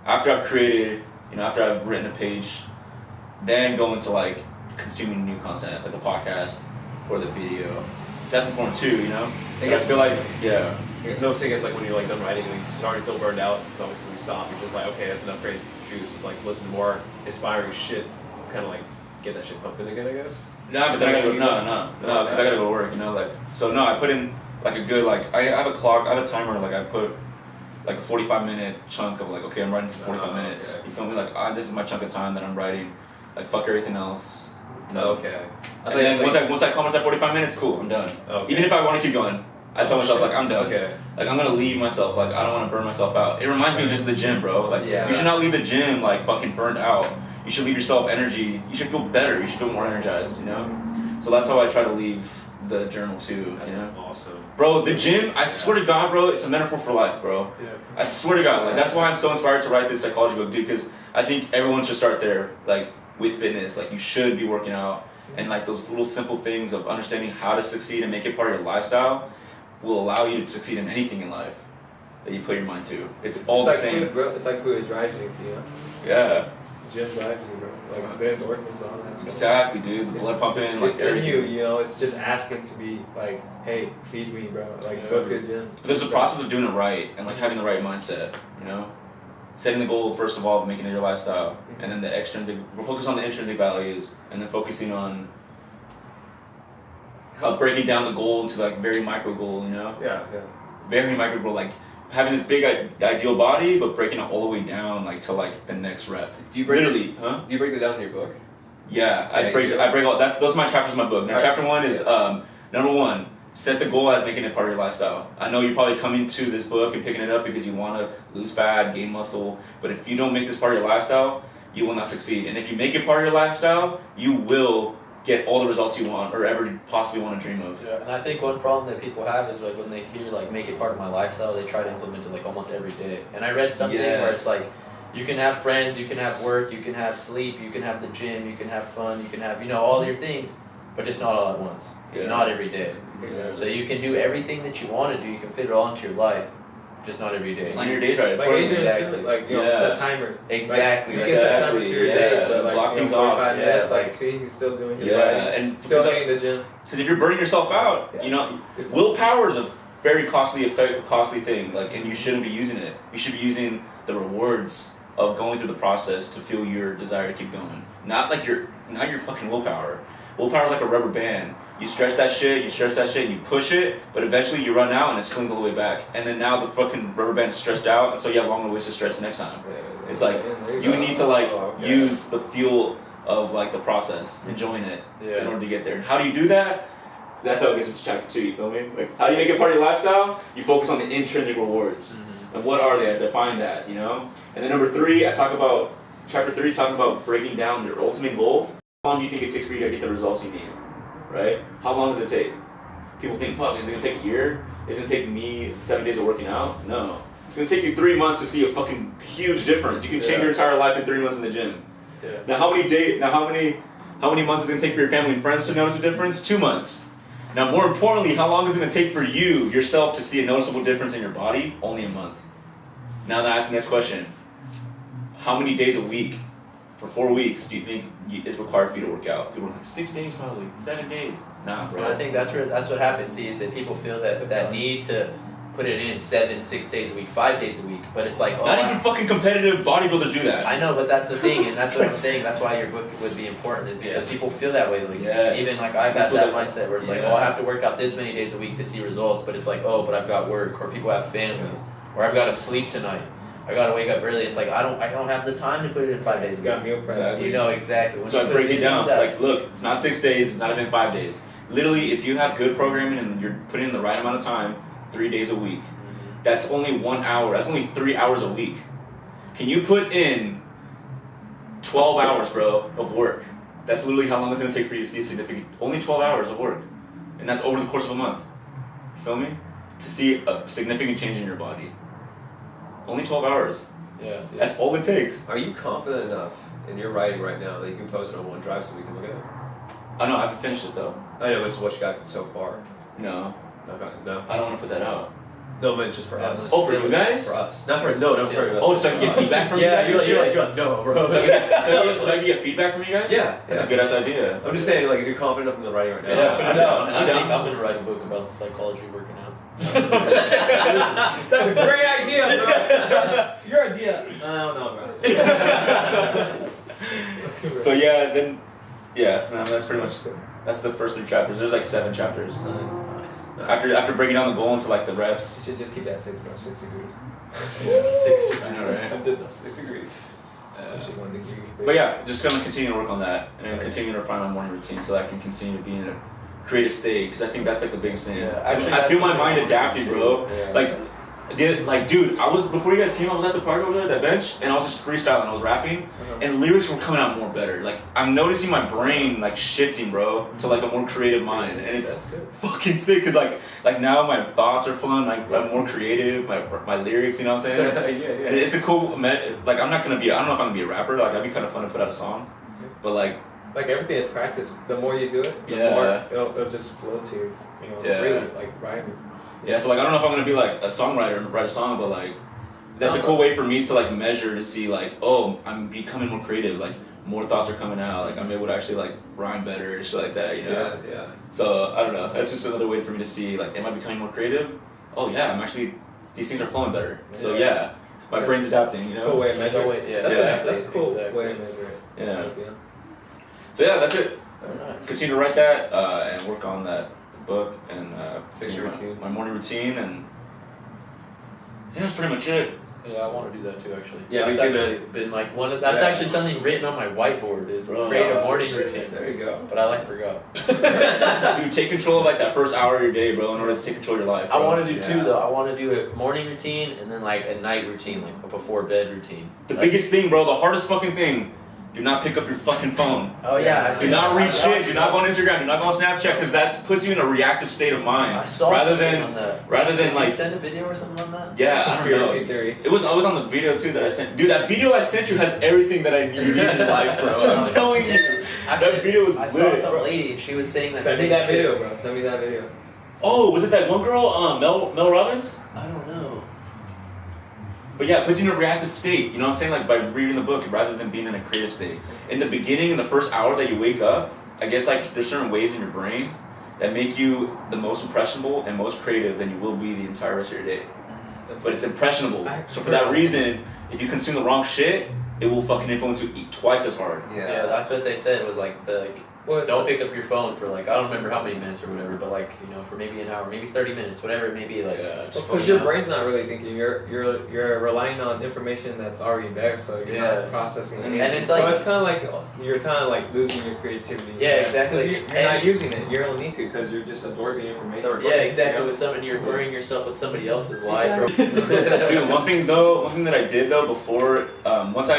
after I've created, you know, after I've written a page, then go into like consuming new content, like the podcast or the video. That's important too, you know. Like, I feel like, yeah. No, I'm saying it's like when you're like done writing and you starting to feel burned out, because obviously when you stop, you're just like, okay, that's enough creative juice. It's like listen to more inspiring shit, kind of like get that shit pumping again, I guess. No, but then I gotta go, no, because I gotta go to work, you know, like, so no, I put in like a good, like, I have a clock, I have a timer, like I put like a 45-minute chunk of like, okay, I'm writing for 45 minutes. Okay. You feel me? Like, this is my chunk of time that I'm writing. Like, fuck everything else. No. Okay. And then once I accomplish that 45 minutes, cool, I'm done. Okay. Even if I want to keep going, I tell myself like, I'm done. Okay. Like, I'm gonna leave myself. Like, I don't want to burn myself out. It reminds me of just the gym, bro. Like, Yeah. you should not leave the gym like fucking burned out. You should leave yourself energy. You should feel better. You should feel more energized. You know. So that's how I try to leave the journal too. That's you know. awesome. Bro, the gym, I swear to God, bro, it's a metaphor for life, bro. Yeah. I swear to God, like that's why I'm so inspired to write this psychology book, dude, because I think everyone should start there, like with fitness. Like you should be working out, and like those little simple things of understanding how to succeed and make it part of your lifestyle will allow you to succeed in anything in life that you put your mind to. It's all the like same. Food, bro. It's like food. It drives you, you know? Yeah, Gym drives you, bro. Like the endorphins, all that stuff. exactly, dude. The blood pumping, It's like in you, everything. you know? It's just asking to be like, hey, feed me, bro. Like, go to a gym. But there's a process of doing it right and like having the right mindset, you know? Setting the goal first of all of making it your lifestyle, and then the extrinsic. We're focused on the intrinsic values, and then focusing on breaking down the goal into like very micro goal, you know? Yeah, yeah. Very micro goal, like having this big ideal body, but breaking it all the way down like to like the next rep. Do you break Literally, huh? Do you break it down in your book? Yeah, Yeah, you do. I break all. Those are my chapters in my book. Now, Alright. chapter 1 is number 1. Set the goal as making it part of your lifestyle. I know you're probably coming to this book and picking it up because you want to lose fat, gain muscle, but if you don't make this part of your lifestyle, you will not succeed. And if you make it part of your lifestyle, you will get all the results you want or ever possibly want to dream of. Yeah, and I think one problem that people have is like when they hear like make it part of my lifestyle, they try to implement it like almost every day. And I read something where it's like you can have friends, you can have work, you can have sleep, you can have the gym, you can have fun, you can have all your things, but just not all at once. Yeah. Not every day. Yeah. So you can do everything that you want to do, you can fit it all into your life, just not every day. Plan your days right. Like, accordingly. Exactly. like, you know, Yeah. set timers. Exactly. Like, you can set timers to your day, Yeah. but like, Block things 45 off. minutes, Yeah, like, like- see, he's still doing his Yeah, writing. and Still because hitting the gym. if you're burning yourself out, Yeah. you know, willpower is a very costly thing. Like, and you shouldn't be using it. You should be using the rewards of going through the process to feel your desire to keep going. Not your fucking willpower. Willpower is like a rubber band. You stretch that shit, and you push it, but eventually you run out and it slings all the way back. And then now the fucking rubber band is stretched out, and so you have longer ways to stretch the next time. It's like you need to like use the fuel of like the process, enjoying it in order to get there. How do you do that? That's how it gets into chapter 2. You feel me? Like, how do you make it part of your lifestyle? You focus on the intrinsic rewards, and what are they? I define that, you know. And then number 3, chapter 3 is talking about breaking down your ultimate goal. How long do you think it takes for you to get the results you need? Right? How long does it take? People think, fuck, is it gonna take a year? Is it gonna take me 7 days of working out? No. It's gonna take you 3 months to see a fucking huge difference. You can change your entire life in 3 months in the gym. Yeah. Now how many months is it gonna take for your family and friends to notice a difference? 2 months. Now more importantly, how long is it gonna take for you, yourself, to see a noticeable difference in your body? Only a month. Now I ask the next question. How many days a week, for 4 weeks, do you think is required for you to work out? People are like, 6 days probably, 7 days. Nah, bro. And I think that's what happens. See, is that people feel that need to put it in 6 days a week, 5 days a week, but it's like Not even fucking competitive bodybuilders do that. I know, but that's the thing, and that's what I'm saying. That's why your book would be important, is because people feel that way. Like even like I've That's had that what mindset where it's like, oh, I have to work out this many days a week to see results, but it's like, oh, but I've got work, or people have families, or I've got to sleep tonight. I gotta wake up early. It's like I don't have the time to put it in 5 days a Got week. meal prep. Exactly. You know exactly. When So you I put break it in down. that- Like, look, it's not 6 days, it's not even 5 days. Literally, if you have good programming and you're putting in the right amount of time, 3 days a week, that's only 1 hour. That's only 3 hours a week. Can you put in 12 hours, bro, of work? That's literally how long it's gonna take for you to see a significant. Only 12 hours of work, and that's over the course of a month. You feel me? To see a significant change in your body. Only 12 hours. Yes, That's all it takes. Are you confident enough in your writing right now that you can post it on OneDrive so we can look at it? I know I haven't finished it though. I know, but it's what you got so far. No, Okay, no, I don't want to put that out. no, man, just for us. Oh, for you guys? For us, not for not for us. Oh, so I can get feedback from you Yeah, guys? you're like, no, bro. So I can get feedback from you guys? Yeah, That's yeah. a good ass idea. I'm just saying, like, if you're confident enough in the writing right now. Yeah, I know. I think I'm gonna write a book about the psychology of working out. That's a great idea, bro. Your idea. I don't know, bro. So yeah, then, yeah, no, that's pretty much, that's the first 3 chapters. There's like 7 chapters. Nice. After breaking down the goal into like the reps. You should just keep that 6, bro. 6 degrees. 6 degrees. I know, right? I did that. 6 degrees. Actually 1 degree. But yeah, just gonna continue to work on that and continue to refine my morning routine so that I can continue to be in a creative state because I think that's like the biggest thing. Yeah, I feel my mind adapting, bro. Yeah. Like, dude, I was before you guys came. I was at the park over there, that bench, and I was just freestyling. I was rapping, and the lyrics were coming out more better. Like, I'm noticing my brain like shifting, bro, to like a more creative mind, and it's fucking sick. Cause like now my thoughts are flowing. Like I'm more creative. My lyrics, you know what I'm saying? Yeah. And it's a cool. Like I'm not gonna be. I don't know if I'm gonna be a rapper. Like that'd be kind of fun to put out a song, but like everything is practice. The more you do it, the more it'll just flow to you. You know, it's really like rhyming. Yeah, so like I don't know if I'm gonna be like a songwriter and write a song, but like that's a cool way for me to like measure to see like, oh, I'm becoming more creative, like more thoughts are coming out, like I'm able to actually like rhyme better and shit like that, you know? Yeah. So I don't know, that's just another way for me to see like, am I becoming more creative? Oh yeah, I'm actually, these things are flowing better. So yeah, my brain's adapting, you know? Cool way to measure it. Yeah, That's a cool way to measure it. Yeah. So yeah, that's it. Continue to write that and work on that book and Fix your routine. my morning routine and yeah, that's pretty much it. Yeah, I want to do that too, actually. Yeah, that's me too, actually been like one of. That's actually something written on my whiteboard. Is create a morning routine. There you go. But I like forgot. Dude, take control of like that first hour of your day, bro, in order to take control of your life. I Bro. want to do two though. I want to do a morning routine and then like a night routine, like a before bed routine. The biggest thing, bro, the hardest fucking thing. Do not pick up your fucking phone. Oh yeah. Do not read shit. Do not go on Instagram. Do not go on Snapchat because that puts you in a reactive state of mind. I saw something on that. Rather than Did like you send a video or something on that? yeah, I don't know. Conspiracy theory. It was on the video too that I sent. Dude, that video I sent you has everything that I need in life, bro. I'm telling you. Actually, That video was I lit, saw some bro. lady and she was saying that. Send me same that shit. video, bro. Send me that video. Oh, was it that one girl, Mel Robbins? I don't know. But yeah, it puts you in a reactive state. You know what I'm saying? Like by reading the book rather than being in a creative state. In the beginning, in the first hour that you wake up, I guess like there's certain waves in your brain that make you the most impressionable and most creative than you will be the entire rest of your day. But it's impressionable. So for that reason, if you consume the wrong shit, it will fucking influence you twice as hard. Yeah, that's what they said was like don't pick up your phone for like I don't remember how many minutes or whatever, but like for maybe an hour, maybe 30 minutes, whatever it may be. Like because your brain's not really thinking. You're relying on information that's already there, so you're not processing it. And it's so like it's kind of like you're kind of like losing your creativity. Yeah, exactly. You're not using it. You don't need to because you're just absorbing information. So, yeah, exactly. With something you're worrying yourself with somebody else's life. Dude, one thing that I did though before once I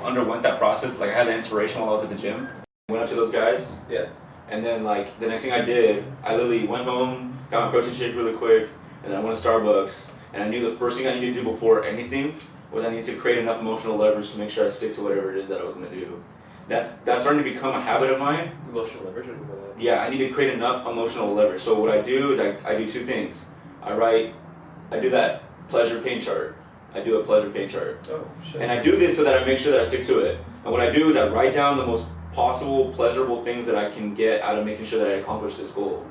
underwent that process, like I had the inspiration while I was at the gym. Went up to those guys. Yeah. And then like the next thing I did, I literally went home, got my protein shake really quick, and then I went to Starbucks. And I knew the first thing I needed to do before anything was I need to create enough emotional leverage to make sure I stick to whatever it is that I was gonna do. That's starting to become a habit of mine. Emotional leverage. Yeah, I need to create enough emotional leverage. So what I do is I do two things. I do that pleasure pain chart. I do a pleasure pain chart. Oh shit. And I do this so that I make sure that I stick to it. And what I do is I write down the most possible pleasurable things that I can get out of making sure that I accomplish this goal,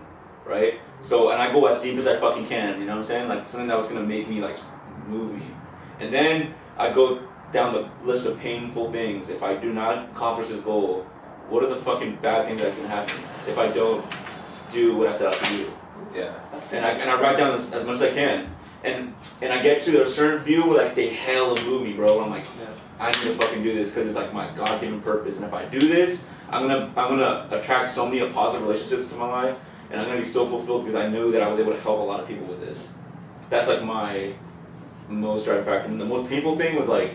right? So, and I go as deep as I fucking can, you know what I'm saying? Like something that was gonna make me like move me. And then I go down the list of painful things. If I do not accomplish this goal, what are the fucking bad things that can happen if I don't do what I set out to do? Yeah. And I write down as much as I can. And I get to a certain view where like they hella move me, bro. I'm like, I need to fucking do this because it's like my God-given purpose. And if I do this, I'm gonna attract so many positive relationships to my life, and I'm gonna be so fulfilled because I knew that I was able to help a lot of people with this. That's like my most driving factor. And the most painful thing was like,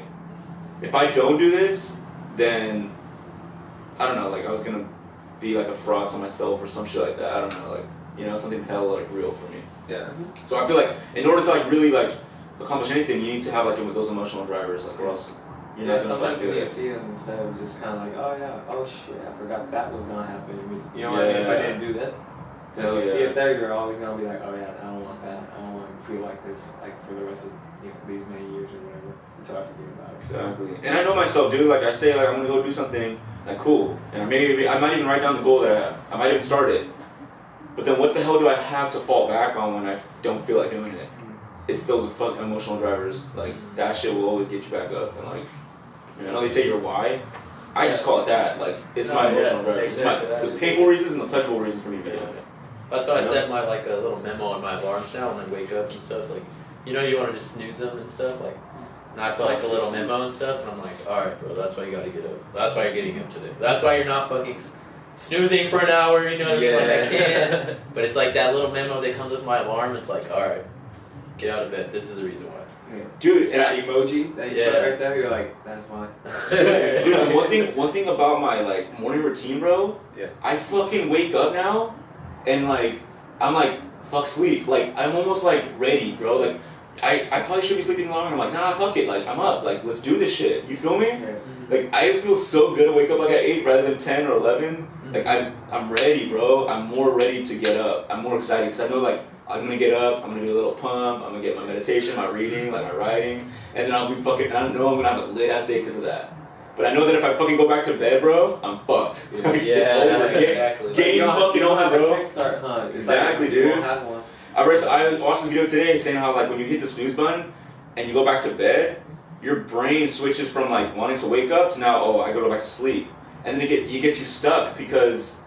if I don't do this, then I don't know. Like I was gonna be like a fraud to myself or some shit like that. I don't know. Like something hella like real for me. Yeah. So I feel like in order to like really like accomplish anything, you need to have like those emotional drivers, like or else. You're not gonna sometimes you do need it. to see them instead of just kind of like, oh yeah, oh shit, I forgot that was gonna happen. You know what I mean? If I didn't do this, Hell if you yeah. see it there, you're always gonna be like, oh yeah, I don't want that. I don't want to feel like this, like for the rest of these many years or whatever, until I forget about it. Exactly. And I know myself, dude. Like I say, like I'm gonna go do something. Like cool. And I might even write down the goal that I have. I might even start it. But then what the hell do I have to fall back on when I don't feel like doing it? It's those fucking emotional drivers. Like that shit will always get you back up. And like. I know they say your why. I just call it that. Like it's my emotional driver. Exactly. It's the painful reasons and the pleasurable reasons for me to do it. That's why I set my like a little memo on my alarms now when I wake up and stuff. Like, you know, you want to just snooze them and stuff. Like, and I put like a little memo and stuff, and I'm like, all right, bro, that's why you got to get up. That's why you're getting up today. That's why you're not fucking snoozing for an hour. You know what I mean? Like I can't. But it's like that little memo that comes with my alarm. It's like, all right, get out of bed. This is the reason why. Dude, and that emoji that you put right there, you're like, that's why. Dude, one thing about my like morning routine, bro. Yeah. I fucking wake up now, and like I'm like fuck sleep. Like I'm almost like ready, bro. Like I probably should be sleeping longer. I'm like nah, fuck it. Like I'm up. Like let's do this shit. You feel me? Yeah. Like I feel so good to wake up like at 8 rather than 10 or 11. Like I'm ready, bro. I'm more ready to get up. I'm more excited because I know like. I'm gonna get up, I'm gonna do a little pump, I'm gonna get my meditation, my reading, like my writing, and then I'll be fucking, I know I'm gonna have a lit ass day because of that. But I know that if I fucking go back to bed, bro, I'm fucked. Yeah. Like, it's over. Exactly. Game fucking over, bro. Kickstart, huh? Exactly, like, dude. You don't have one. I watched this video today saying how like when you hit the snooze button and you go back to bed, your brain switches from like wanting to wake up to now, oh, I go back to sleep. And then you get you stuck because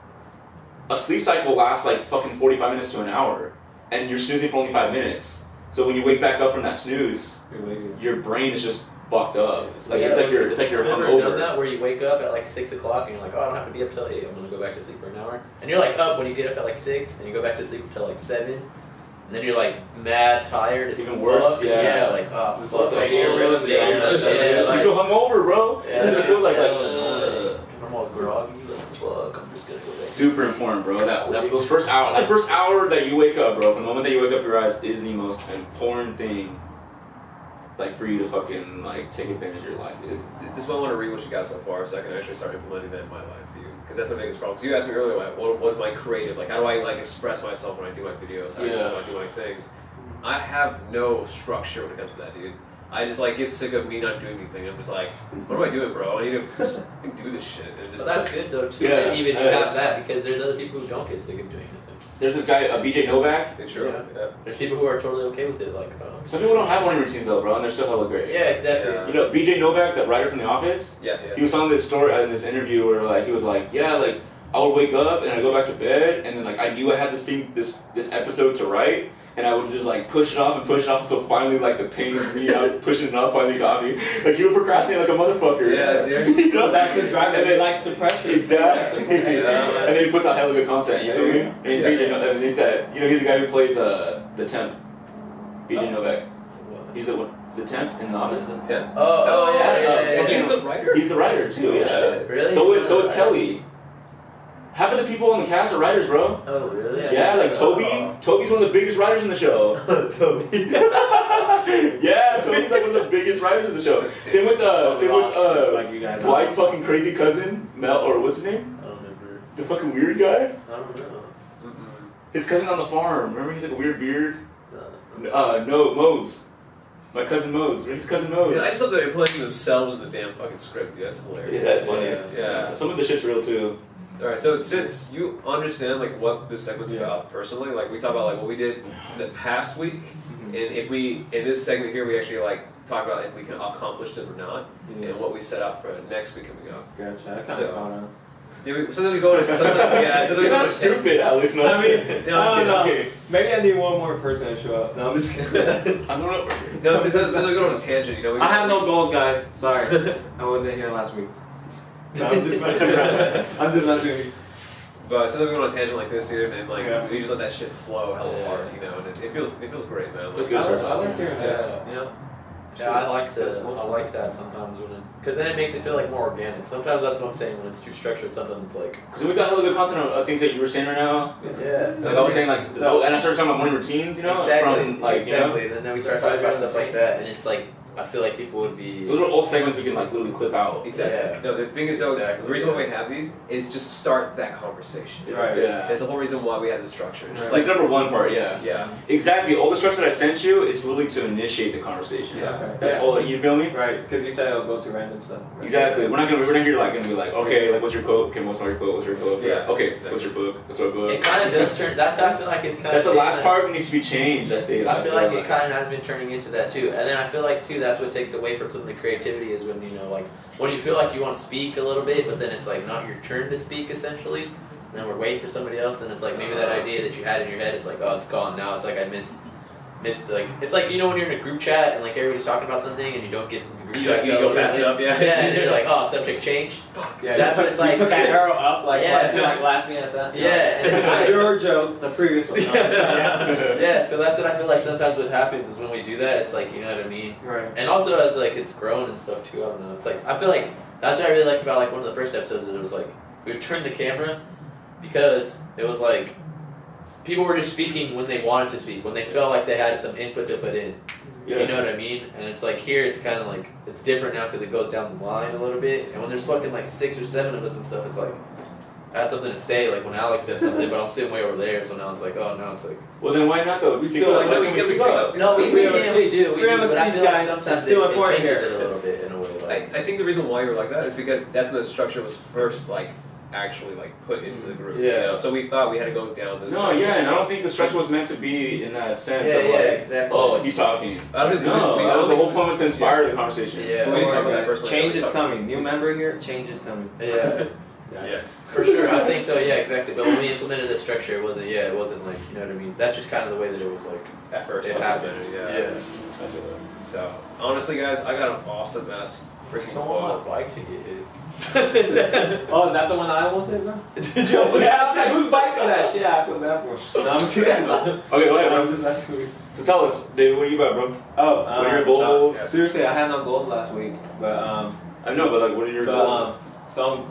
a sleep cycle lasts like fucking 45 minutes to an hour. And you're snoozing for only 5 minutes. So when you wake back up from that snooze, You're lazy. your brain is just fucked up. Like Yeah, it's like you're Ever done hungover. that where you wake up at like 6 o'clock and you're like, oh, I don't have to be up till 8. I'm gonna go back to sleep for an hour. And you're like up when you get up at like 6, and you go back to sleep until like 7. And then you're like mad tired. It's Even worse, fuck. yeah. Like oh It's fuck, like I you're really yeah, You feel hungover, bro. Yeah, It feels like I'm all groggy. Like fuck, I'm just gonna go back. super important, bro. That those first hour, that first hour that you wake up, bro. From the moment that you wake up your eyes is the most important thing. Like for you to fucking like take advantage of your life, dude. This is why I want to read what you got so far, so I can actually start implementing that in my life, dude. Because that's my biggest problem. Because you asked me earlier, like, what is my creative? Like, how do I like express myself when I do my videos? How do I do my things? I have no structure when it comes to that, dude. I just like get sick of me not doing anything. I'm just like, what am I doing, bro? I need to just do this shit. And just But that's good though too. Yeah, that even you yeah. have that because there's other people who don't get sick of doing anything. There's this guy, BJ Novak. Sure. Yeah. Yeah. There's people who are totally okay with it. Like Some people don't have morning routines though, bro, and they're still hella great. yeah, exactly. Yeah. You know, BJ Novak, that writer from The Office. Yeah. He was telling this story in this interview where like he was like, yeah, like I would wake up and I go back to bed and then like I knew I had this episode to write and I would just like push it off until finally like the pain of me out pushing it off finally got me. Like he would procrastinate like a motherfucker. Yeah, dude. You know? That's his drive. And then- He likes the pressure. Exactly. Yeah. And then he puts out hella good content. You feel me? Yeah. And he's BJ Novak. And he's that. You know, he's the guy who plays the temp. BJ Novak. He's the temp in The Office. Yeah. Oh, yeah. He's the writer? He's the writer too. Yeah. Shit, really? So is Kelly. Half of the people on the cast are writers, bro. Oh, really? Yeah, like Toby. Toby's one of the biggest writers in the show. Toby. Yeah, Toby's like one of the biggest writers in the show. Same with like you guys. Dwight's fucking crazy cousin, Mel, or what's his name? I don't remember. The fucking weird guy. I don't know. His cousin on the farm. Remember he's like a weird beard. No. No, Mose. My cousin Mose. His cousin Mose. Yeah, I just love that they're playing themselves in the damn fucking script, dude. That's hilarious. Yeah, that's funny. Yeah. Some of the shit's real too. All right, so since you understand like what this segment's about personally, like we talk about like what we did the past week, and if we in this segment here we actually like talk about if we can accomplish it or not, and what we set out for next week coming up. Gotcha. I kind So- of caught on. Yeah, sometimes we go into sometimes we You're go not into stupid, Alex. No, I mean, No, I don't know. Okay. Maybe I need one more person to show up. No, I'm just kidding. I'm going up for you. No, sometimes we go on a tangent. You know, we I have no goals, guys. Sorry. I wasn't here last week. No, I'm just messing around. I'm just messing with you. But sometimes we go on a tangent like this, dude, and like Yeah. we just let that shit flow hella Yeah. hard, you know, and it feels great, man. Feels Like, good. I like hearing this. Yeah. Yeah, I like that sometimes when it's because then it makes it feel like more organic. Sometimes that's what I'm saying when it's too structured. Sometimes it's like Because we got hella good content of things that you were saying right now. yeah, Like I was saying, like, and I started talking about morning routines, you know, exactly, from like, exactly. And then we start talking about stuff like that, and it's like I feel like people would be. you know, those are all segments we can like literally clip out. exactly. Yeah. No, the thing is, though, Exactly, the reason why yeah. we have these is just start that conversation. Right. Yeah. That's the whole reason why we have the structure. It's just Like like, number one part, yeah. yeah, Exactly. All the structure that I sent you is literally to initiate the conversation. Yeah. Okay. That's all. You feel me? Right, because you said I'll go to random stuff. Right? Exactly. We're not here like gonna be like, okay, like what's your quote? Okay, what's your quote? What's your quote? Yeah, Okay, exactly. what's your book? What's our book? It kind of does turn. That's I feel like it's kind of. That's the last part that needs to be changed. I think. I feel like it kind of has been turning into that too, and then I feel like too that's what takes away from some of the creativity is when you know like when you feel like you want to speak a little bit, but then it's like not your turn to speak essentially. and then we're waiting for somebody else, then it's like maybe that idea that you had in your head, it's like, oh, it's gone now. It's like I missed like, it's like, you know, when you're in a group chat and like everybody's talking about something and you don't get the group chat. You go fast enough, yeah. Yeah, and you're like, oh, subject change. Yeah, That's what it's like. Put that arrow up, like, Yeah. like laughing at that. Yeah, and it's like, Your joke, the previous one. yeah, so that's what I feel like sometimes what happens is when we do that, it's like, you know what I mean? Right. And also as like it's grown and stuff too, I don't know. It's like, I feel like that's what I really liked about like one of the first episodes is it was like, we would turn the camera because it was like, people were just speaking when they wanted to speak, when they felt like they had some input to put in. Yeah. You know what I mean? And it's like here, it's kind of like, it's different now because it goes down the line a little bit. And when there's fucking like 6 or 7 of us and stuff, it's like, I had something to say, like when Alex said something, but I'm sitting way over there, so now it's like, oh, now it's like. Well, then why not though? We Speak still up. like, Why can't we speak up? No, we Freedom of can, speech. we do, Freedom of but I speech, feel like guys. sometimes It's still it important changes here. it a little bit in a way. Like, I think the reason why you were like that is because that's when the structure was first like actually like put into the group. Yeah. You know? So we thought we had to go down this. No, yeah, and I don't think the structure was meant to be in that sense Yeah, of yeah, like, exactly. oh, he's talking. I don't think No, we- that was the whole we- point was to inspire the conversation. Yeah. We didn't talk Don't worry, about that guys. personally. Change We is talked- coming. New member here, change is coming. yeah. Yes. For sure, I think though, yeah, exactly. But when we implemented the structure, it wasn't like, you know what I mean? That's just kind of the way that it was like, At first, it like, happened. yeah. I feel that. So honestly, guys, I got an awesome ass freaking Don't want quote. my bike to get hit. Oh, is that the one I almost hit, bro? Did you almost Yeah, I was like, whose bike is that? Shit, I feel bad for him. No, I'm kidding. Okay, go ahead, I'm bro. just messing with you. So tell us, David, what are you about, bro? Oh, What are your goals? yes. Seriously, I had no goals last week, but I know, but like, what are your goals? so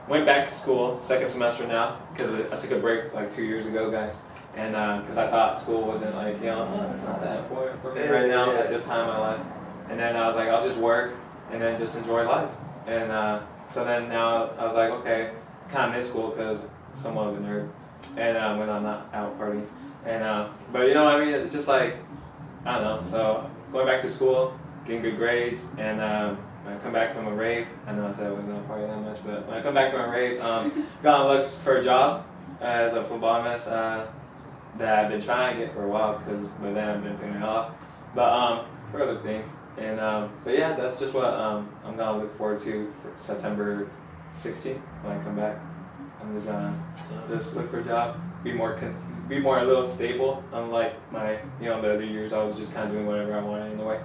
went back to school, second semester now, because I took a break like 2 years ago, guys, and because I thought school wasn't like, you know, oh, it's not that important for me right now at this time in my life, and then I was like, I'll just work and then just enjoy life, and so then now I was like, okay, kind of miss school because somewhat of a nerd, and when I'm not out partying, and but you know what I mean, it's just like, I don't know, so going back to school, getting good grades, and when I come back from a rave, I know I said I wasn't going to party that much, but when I come back from a rave, gonna look for a job as a football mess that I've been trying to get for a while, but then I've been putting it off. But for other things, and but yeah, that's just what I'm gonna look forward to for September 16th when I come back. I'm just gonna just look for a job, be more a little stable, unlike my the other years I was just kind of doing whatever I wanted anyway.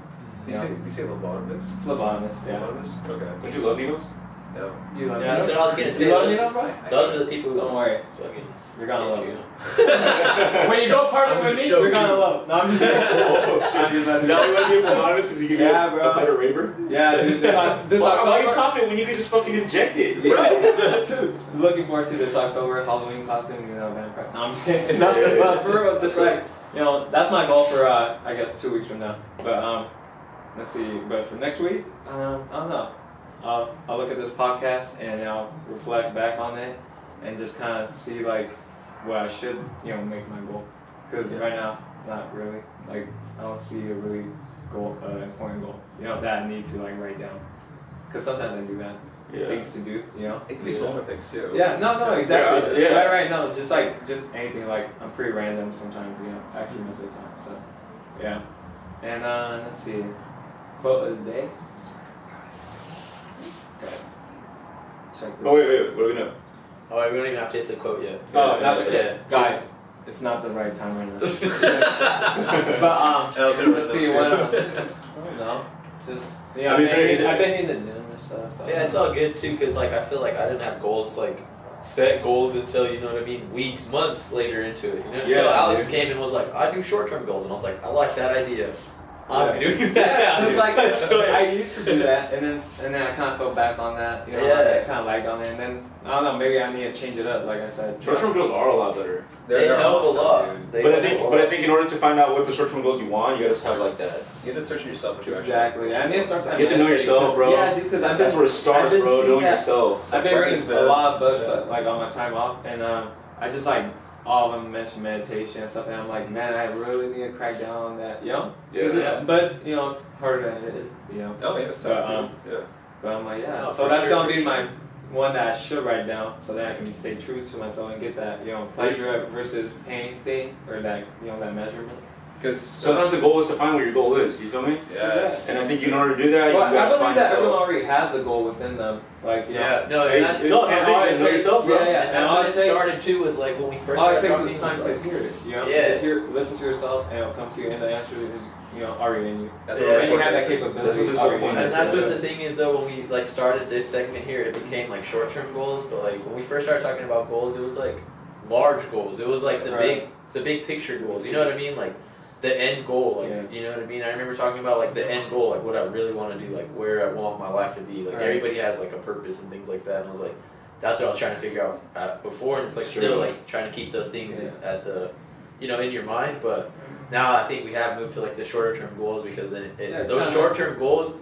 You say lobotomist? Phlebotomist, yeah. Lobotomist? Okay. Don't you love needles? No. You love Yeah, that's what I was gonna say. You love needles, bro? Those are the people who Don't worry, fucking. you're gonna love you. it. When you go party I'm with gonna me, show you're gonna you. love it. No, I'm just kidding. Oh, shit. I'm just Is that what you want to be a phlebotomist? Because you can Yeah, be bro. a better raver? Yeah, dude, this Why are you October. confident when you can just fucking inject it? Dude, looking forward to this October Halloween costume, vampire. No, I'm just kidding. No, but for real, just like, that's my goal for, I guess 2 weeks from now. But, let's see, but for next week, I don't know. I'll look at this podcast and I'll reflect back on it and just kind of see, like, what I should, make my goal. Because right now, not really. Like, I don't see a really important goal, that I need to, like, write down. Because sometimes I do that. Things to do, It can be smaller things too. Yeah, no, exactly. Yeah. Right, no, just anything, like, I'm pretty random sometimes, actually most of the time, so, yeah. And, let's see, quote of the day. Okay. Check this. Oh, wait, what do we know? Oh, wait, we don't even have to hit the quote yet. Oh, not the, Yeah. guys, it's not the right time right now. But, I was gonna let's see, what else? I don't know, just, I've been in the gym and stuff, so. Yeah, it's all good too, cause like I feel like I didn't have goals like set goals until weeks, months later into it. Yeah, so Alex dude. came and was like, I do short-term goals, and I was like, I like that idea. I'm doing that. Yeah, so it's like So, I used to do that, and then I kind of fell back on that. I kind of lagged on it, and then I don't know, maybe I need to change it up. Like I said, Short-term goals are a lot better. they help a lot. They But I help a lot. think in order to find out what the short-term goals you want, you gotta have like that. You have to search in yourself what you exactly. I need to start that. You have to know yourself, bro. Yeah, dude, because That's where it starts, bro. Knowing yourself. I've been Awareness, reading a man. lot of books Yeah. like on my time off, and I just like all of them mention meditation and stuff, and I'm like, man, I really need to crack down on that, Yeah. But it's it's harder than it is, Oh yeah, it's So, tough too. Yeah. But I'm like, yeah. Oh, so for that's sure, gonna for be sure. my one that I should write down, so that I can stay true to myself and get that pleasure versus pain thing, or that that measurement. Because Sometimes the goal is to find what your goal is. You feel me? yes. And I think in order to do that, Well, you I gotta believe find that everyone yourself. already has a goal within them. Like, you know, Yeah, no, and It's that's, no, and it's all like, it know takes- yourself, bro. Yeah, yeah. and that's all when it it takes- started too. Was like when we first all it started takes talking. is time it was to like, hear it. You know, Yeah. just listen to yourself, and it'll come to you. And the answer is, you know, already in you. That's Yeah, what And you have that capability. That's what this whole already point in And you. that's So, what the thing is though, when we like started this segment here, it became like short-term goals, but like when we first started talking about goals, it was like large goals. It was like the big picture goals. You know what I mean? Like the end goal. Like you know what I mean? I remember talking about like the end goal, like what I really want to do, like where I want my life to be. Like everybody has like a purpose and things like that. And I was like, that's what I was trying to figure out before, and it's like still like trying to keep those things at the, you know, in your mind, but. Now I think we have moved to like the shorter term goals because then those short term goals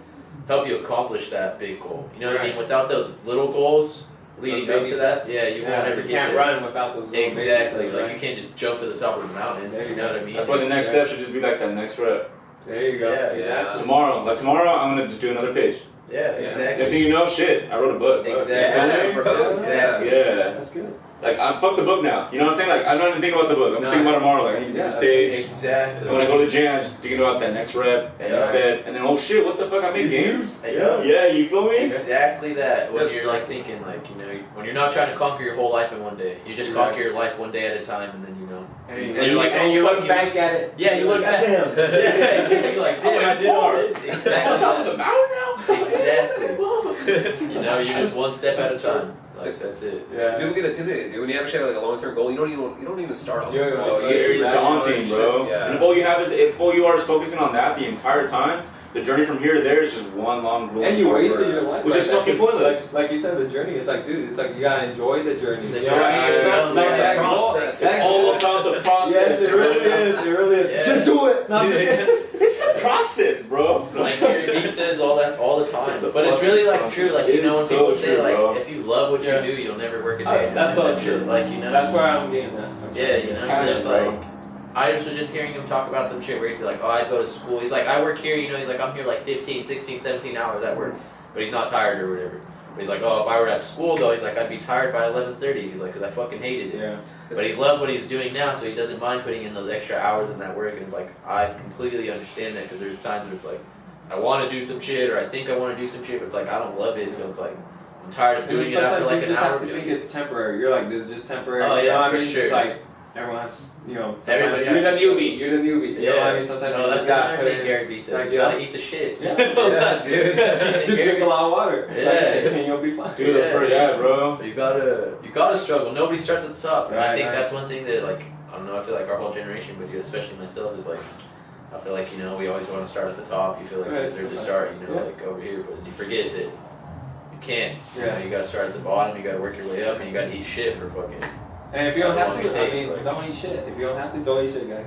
help you accomplish that big goal. You know what I mean? Without those little goals leading up to that, you won't ever you get can't there. run without those little baby Exactly. steps, Like right? you can't just jump to the top of the mountain. There you You know go. what I mean? That's why the next step should just be like that next rep. There you go. Yeah, exactly. Tomorrow, I'm gonna just do another page. Yeah, exactly. Next thing you know, shit, I wrote a book. Exactly. You feel me? Bro, exactly. Yeah. That's good. Like, I'm fuck the book now. You know what I'm saying? Like, I'm not even thinking about the book. I'm just thinking about tomorrow. Like, I need to do this page. Exactly. And when I go to the gym, I'm just thinking about that next rep, and I said, and then, oh shit, what the fuck, I made gains? Yeah. Yeah, you feel me? Exactly that. When you're like thinking like, you know, when you're not trying to conquer your whole life in one day. You just conquer your life one day at a time, and then you know. And you're like, and oh, you fuck look back at it. Yeah, you look back. Damn. Yeah, you're like, damn, I did all this. On Exactly. top of the mountain now? Exactly. You know, you're just one step at a time. Like that's it. Yeah. People get intimidated, dude. When you actually have like a long-term goal, you don't even start on it. Yeah, Well, It's daunting, bro. Yeah. And if all you are is focusing on that the entire time, the journey from here to there is just one long road. And you wasted your life. Which is fucking pointless. Like you said, the journey. It's like, dude, it's like you gotta enjoy the journey. The You know what I mean? It's not journey, like that the goal. process. It's all about the process. Yes, it really is. It really is. Yeah. Just do it. Not It's the process, bro. Like Gary Vee says all the time, It's a but it's really like fucking true. Like it you know when is so people say true, like bro. if you love what you Yeah. do, you'll never work a day. That's so That true. shit, like you know. That's where I'm getting at. Yeah, you know, Passion, it's bro. like I just was just hearing him talk about some shit where he'd be like, oh, I go to school. He's like, I work here, you know, he's like, I'm here like 15, 16, 17 hours at work, but he's not tired or whatever. But he's like, oh, if I were at school though, he's like, I'd be tired by 11:30. He's like, because I fucking hated it. Yeah. But he loved what he's doing now, so he doesn't mind putting in those extra hours in that work. And it's like, I completely understand that because there's times where it's like, I want to do some shit or I think I want to do some shit, but it's like, I don't love it, so it's like, I'm tired of doing it after like an you just hour. have to think it's temporary. You're like, this is just temporary. Oh, You yeah, know what for I mean? sure. It's like everyone has, you know, Everybody sometimes has you're to- the newbie. You're the newbie. You know what I mean? Sometimes no, you that's just gotta another put thing in. Gary Vee says. Like, You gotta eat the shit. Yeah. Yeah, dude. Just drink a lot of water. Yeah. Like, and you'll be fine. Dude, that's pretty bro. You gotta struggle. Nobody starts at the top. And I Right, think right. that's one thing that like I don't know, I feel like our whole generation, but you especially myself is like I feel like, you know, we always want to start at the top. You feel like Right, you deserve to sometimes. start, you know, Yeah. like over here, but you forget that you can't. You Yeah. know, you gotta start at the bottom, you gotta work your way up, and you gotta eat shit for fucking. And if you don't have How long to, it I takes, mean, like- don't eat shit. If you don't have to, don't eat shit, guys.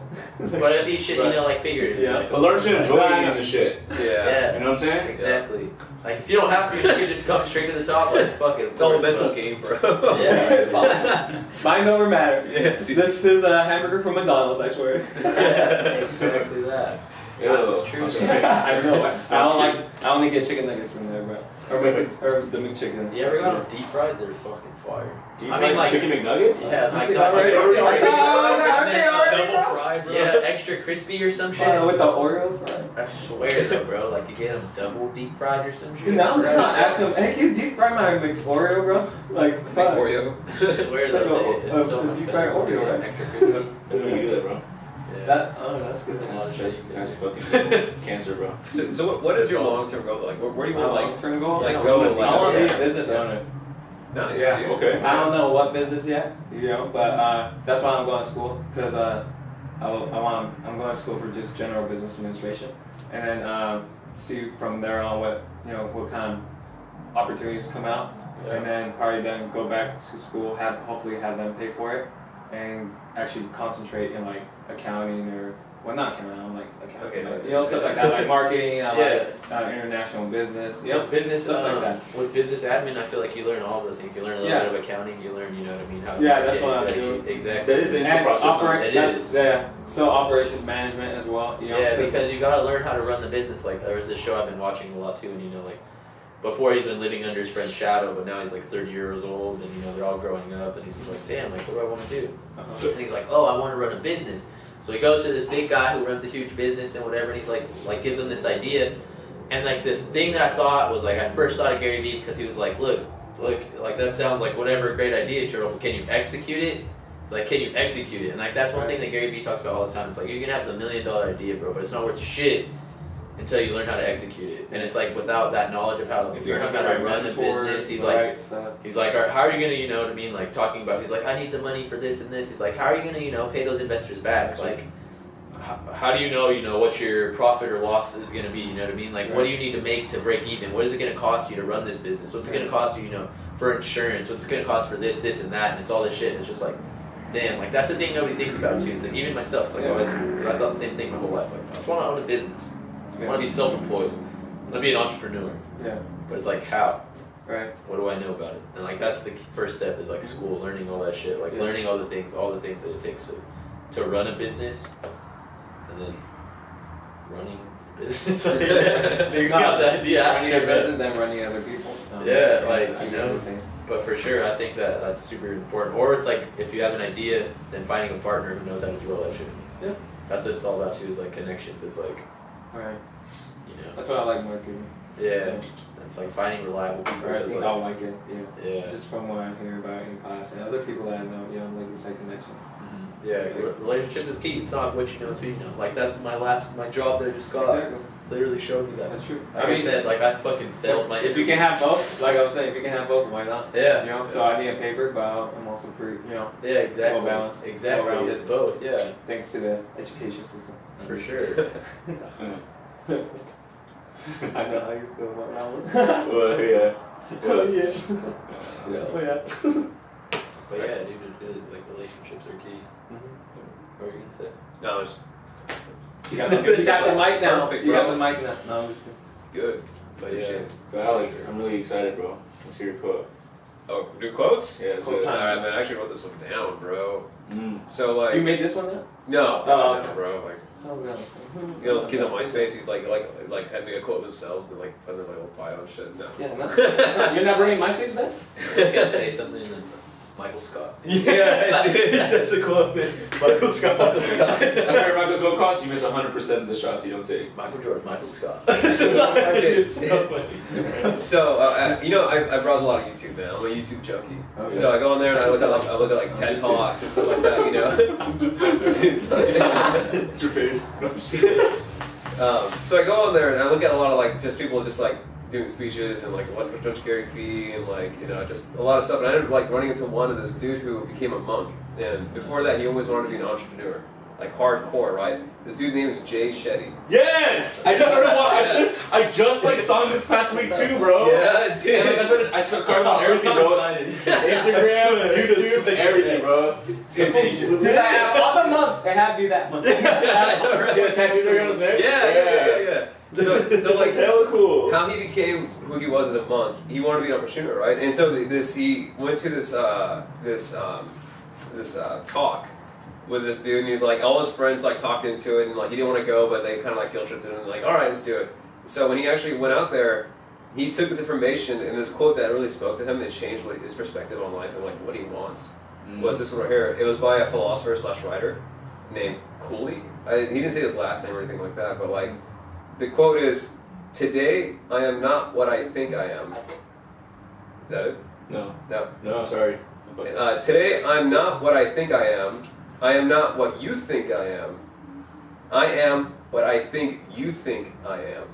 But if you eat shit, you know, like figuratively. Yeah. Like, But learn to enjoy eating the shit. yeah. You know what I'm saying? Exactly. Like if you don't have to, you can just come straight to the top. Like fuck it. It's all a of course, mental but- game, bro. Yeah. Mind over matter. Yeah. This is a hamburger from McDonald's, I swear. Exactly that. That's true. I know. I only get chicken nuggets from there, bro. Or the McChicken. You ever got them deep fried? They're fucking fire. Deep I fried mean, like- chicken McNuggets? Yeah, like Okay, not already- like already- double fried, bro. Yeah, extra crispy or some shit. With the Oreo fry. I swear though, bro. Like you get them double deep fried or some shit. Dude, now I'm just gonna ask him, hey, can you deep fry my Oreo, bro? Like, Big fuck. Oreo. I swear It's like though, a it's so deep much fried better. Oreo, Yeah, right? Extra crispy. I didn't know you do that, bro. Yeah. That's good. That's fucking cancer, bro. So what is your long-term goal? Like, where do you want, like, long-term goal? like Yeah, go? ultimate- Like, I want to be Yeah. a business owner. nice. Yeah. dude. Okay. I don't know what business yet, you know, but that's why I'm going to school because I'm going to school for just general business administration, and then see from there on what kind of opportunities come out, and then probably then go back to school, hopefully have them pay for it, and actually concentrate in like accounting or not accounting, like accounting, Okay. but, you know, stuff like that, like marketing, Yeah. like international business, With business, stuff like that. with business admin, I feel like you learn all of those things. You learn a little Yeah. bit of accounting. You learn, you know what I mean? How to Yeah, that's get what I'm ready. doing. Exactly. That is the intro And process. It that's, is. yeah. So operations management as well. You know, Yeah, because you gotta learn how to run the business. Like there was this show I've been watching a lot too, and you know, like before he's been living under his friend's shadow, but now he's like 30 years old, and you know they're all growing up, and he's just like, damn, like what do I want to do? Uh-huh. And he's like, oh, I want to run a business. So he goes to this big guy who runs a huge business and whatever, and he's like gives him this idea. And like the thing that I thought was like, I first thought of Gary Vee because he was like, look, like that sounds like whatever, great idea, Turtle, but can you execute it? It's like, can you execute it? And like that's one thing that Gary Vee talks about all the time. It's like, you can have the $1 million idea, bro, but it's not worth shit until you learn how to execute it. And it's like, without that knowledge of how, if you learn how to run a business, he's like, all right, how are you gonna, you know what I mean, like talking about, he's like, I need the money for this and this. He's like, how are you gonna, you know, pay those investors back? Like, how do you know, what your profit or loss is gonna be? You know what I mean? Like, what do you need to make to break even? What is it gonna cost you to run this business? What's it gonna cost you, for insurance? What's it gonna cost for this, and that? And it's all this shit. And it's just like, damn, like that's the thing nobody thinks about too. It's like, even myself, it's like always, because I thought the same thing my whole life. Like, I just want to own a business. I want to be self-employed. I want to be an entrepreneur. Yeah. But it's like, how? Right. What do I know about it? And like that's the first step is like school, learning all that shit, like learning all the things that it takes to run a business, and then running the business. Figuring out the idea. Running your business, then running other people. Yeah, like But for sure, I think that's super important. Or it's like, if you have an idea, then finding a partner who knows how to do all that shit. Yeah. That's what it's all about too, is like connections. It's like, right. That's what I like marketing. Yeah. It's like finding reliable people. Right, I think I'll like it, Yeah. Just from what I hear about in class and other people that I know, like you said, connections. Mm-hmm. Yeah, relationships is key. It's not what you know, it's who you know. Like that's my job that I just got. Exactly. Literally showed me that. That's true. Like I said, like I fucking failed my. If you can have both, like I was saying, if you can have both, why not? Yeah. So I need a paper, but I'm also pretty, Yeah, exactly. well balanced. Exactly. Well-rounded. It's both. Yeah. Thanks to the education system. For sure. I know how you feel about that one. Well, yeah. Oh yeah. Oh yeah. But yeah, dude, it is like relationships are key. What were you gonna say? No, it's You got the mic now. Perfect, You bro. got the mic now. No, I'm just kidding. it's good. But yeah. So Alex, I'm really excited, bro. Let's hear your quote. Oh, do quotes? Yeah, It's quote time. Alright, man, I actually wrote this one down, bro. So, You like, made this one now? no, Oh, okay. bro, like, How's that? you know those kids on MySpace who's like had me a quote themselves and like put in their like little bio and shit. No. Yeah, no. You're not bringing MySpace back? I was gonna say something that's Michael Scott. Yeah, it's a quote. Michael Scott. Michael Scott. After Michael Scott costs, you miss 100% of the shots you don't take. Michael Jordan. Michael Scott. So I browse a lot of YouTube, man. I'm a YouTube junkie. Okay. So I go on there and I look at like TED Talks and stuff like that. You know. I'm just your face. So I go on there and I look at a lot of like just people just like doing speeches and like what Judge Gary Vee and like just a lot of stuff. And I ended up like running into one of this dude who became a monk. And before that, he always wanted to be an entrepreneur, like hardcore, right? This dude's name is Jay Shetty. Yes! I just started watching. I just like saw him this past week too, bro. Yeah, it's And like, I started on everything, bro. Instagram, YouTube, everything, bro. All the months they have you that month. Yeah, tattoos are on his neck. Yeah. So like hella cool. how he became who he was as a monk, he wanted to be an entrepreneur, right? And so he went to this talk with this dude, and he like all his friends like talked into it, and like he didn't want to go, but they kind of like guilt tripped him, and like, all right, let's do it. So when he actually went out there, he took this information and this quote that really spoke to him and changed his perspective on life and like what he wants. Was this one right here? It was by a philosopher / writer named Cooley. He didn't say his last name or anything like that, but like the quote is, "Today I am not what I think I am." Is that it? No, sorry. Today I'm not what I think I am. I am not what you think I am. I am what I think you think I am.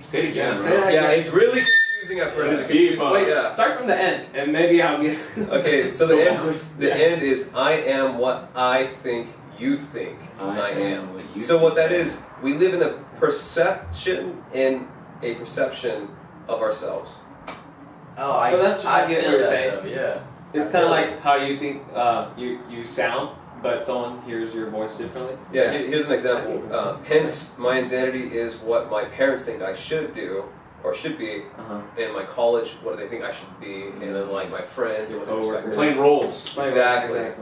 Say it again, bro. Yeah, it's really confusing at first. It's deep, huh? Wait, Yeah. start from the end, and maybe I'll get. Okay, so the end is I am what I think you think I am. So what that is, we live in a perception of ourselves. Oh, I get feel what you're that, saying. though, yeah. It's kind of like how you think you sound, but someone hears your voice differently. Yeah, here's an example. Hence, my identity is what my parents think I should do or should be, and my college, what do they think I should be, and then like my friends, what they expect. Playing roles. Exactly.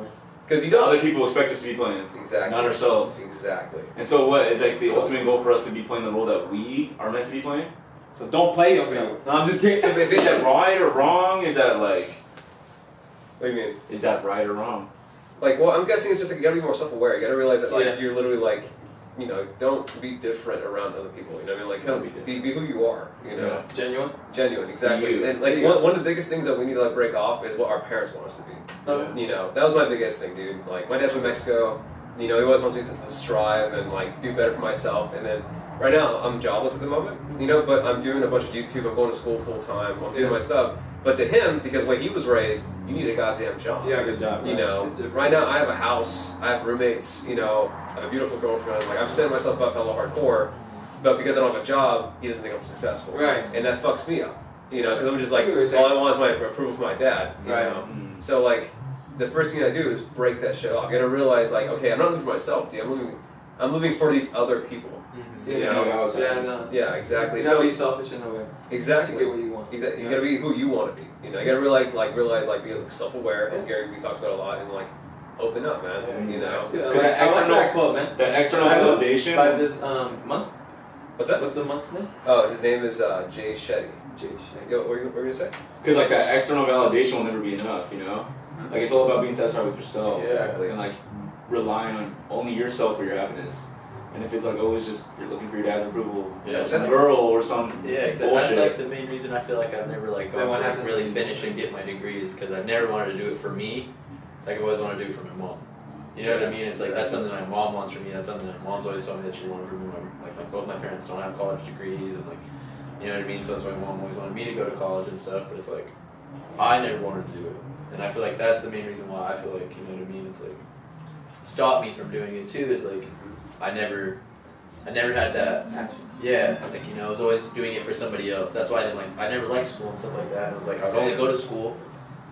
Because you don't. Other people expect us to be playing. Exactly. Not ourselves. Exactly. And so what is like the ultimate goal for us to be playing the role that we are meant to be playing? So don't play yourself. No, I'm just kidding. Is that right or wrong? Is that like? What do you mean? Is that right or wrong? Like, well, I'm guessing it's just like, you gotta be more self-aware. You gotta realize that like Yeah. you're literally like, you know, don't be different around other people. You know what I mean? Like, kind of be who you are. You know, Genuine. genuine, exactly. You. And like one of the biggest things that we need to like break off is what our parents want us to be. Oh. You know, that was my biggest thing, dude. Like, my dad's from Mexico. You know, he always wants me to strive and like do better for myself. And then right now, I'm jobless at the moment. You know, but I'm doing a bunch of YouTube. I'm going to school full time. I'm doing my stuff. But to him, because the way he was raised, you need a goddamn job. Yeah, good job. You know, right now I have a house, I have roommates, you know, I have a beautiful girlfriend. Like, I'm setting myself up hella hardcore, but because I don't have a job, he doesn't think I'm successful. Right. And that fucks me up. You know, because I'm just like, I get what you're saying. all I want is my approval from my dad. You Right. know? So like, the first thing I do is break that shit off. I gotta realize like, okay, I'm not living for myself, dude. I'm living for these other people. Yeah, You know? yeah, no. Yeah, exactly. You gotta be selfish in a way. To Exactly. get what you want. Exactly. You gotta be who you want to be. You know, you gotta really realize be self-aware. And Gary Vee talks about it a lot, and like open up, man. Yeah, you know. Yeah, That I like external- that quote, man. That external I will validation. by this month. What's that? What's the month's name? Oh, his name is Jay Shetty. Jay Shank. Yo, what were you gonna say? Because like that external validation will never be enough, you know. Like it's all about being satisfied with yourself. Exactly. And like relying on only yourself for your happiness. And if it's like always just you're looking for your dad's approval, Yeah, some girl or some Yeah, exactly. bullshit. That's like the main reason I feel like I've never like Then gone what to like, happens? really finish and get my degree is because I've never wanted to do it for me. It's like I always want to do it for my mom. You know what I mean? It's like that's something my mom wants from me. That's something my mom's always told me that she wanted from me. Like both my parents don't have college degrees and like, you know what I mean? So that's why my mom always wanted me to go to college and stuff. But it's like I never wanted to do it, and I feel like that's the main reason why I feel like, you know what I mean? It's like stopped me from doing it too. Is like I never had that. Action. Yeah, like, you know, I was always doing it for somebody else. That's why I never liked school and stuff like that. It was like I would only go to school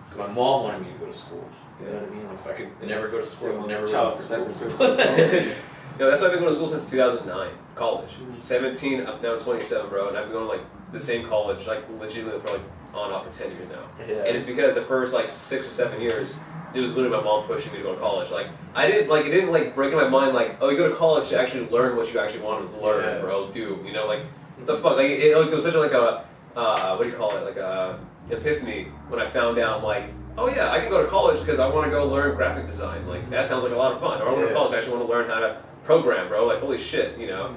because my mom wanted me to go to school. You know what I mean? Like if I could never go to school, I'd never Child go to protective school. services. No, that's why I've been going to school since 2009, college. 17, up now 27, bro, and I've been going to like the same college, like legitimately for like on and off for 10 years now. Yeah. And it's because the first like 6 or 7 years, it was literally my mom pushing me to go to college. Like it didn't like break in my mind like, oh, you go to college to actually learn what you actually wanted to learn, Yeah. bro. Do you know like what the fuck? Like it was such a, like a what do you call it? Like a epiphany when I found out like, oh yeah, I can go to college because I want to go learn graphic design. Like that sounds like a lot of fun. Or I want to go to Yeah. college. I actually want to learn how to program, bro. Like holy shit, you know.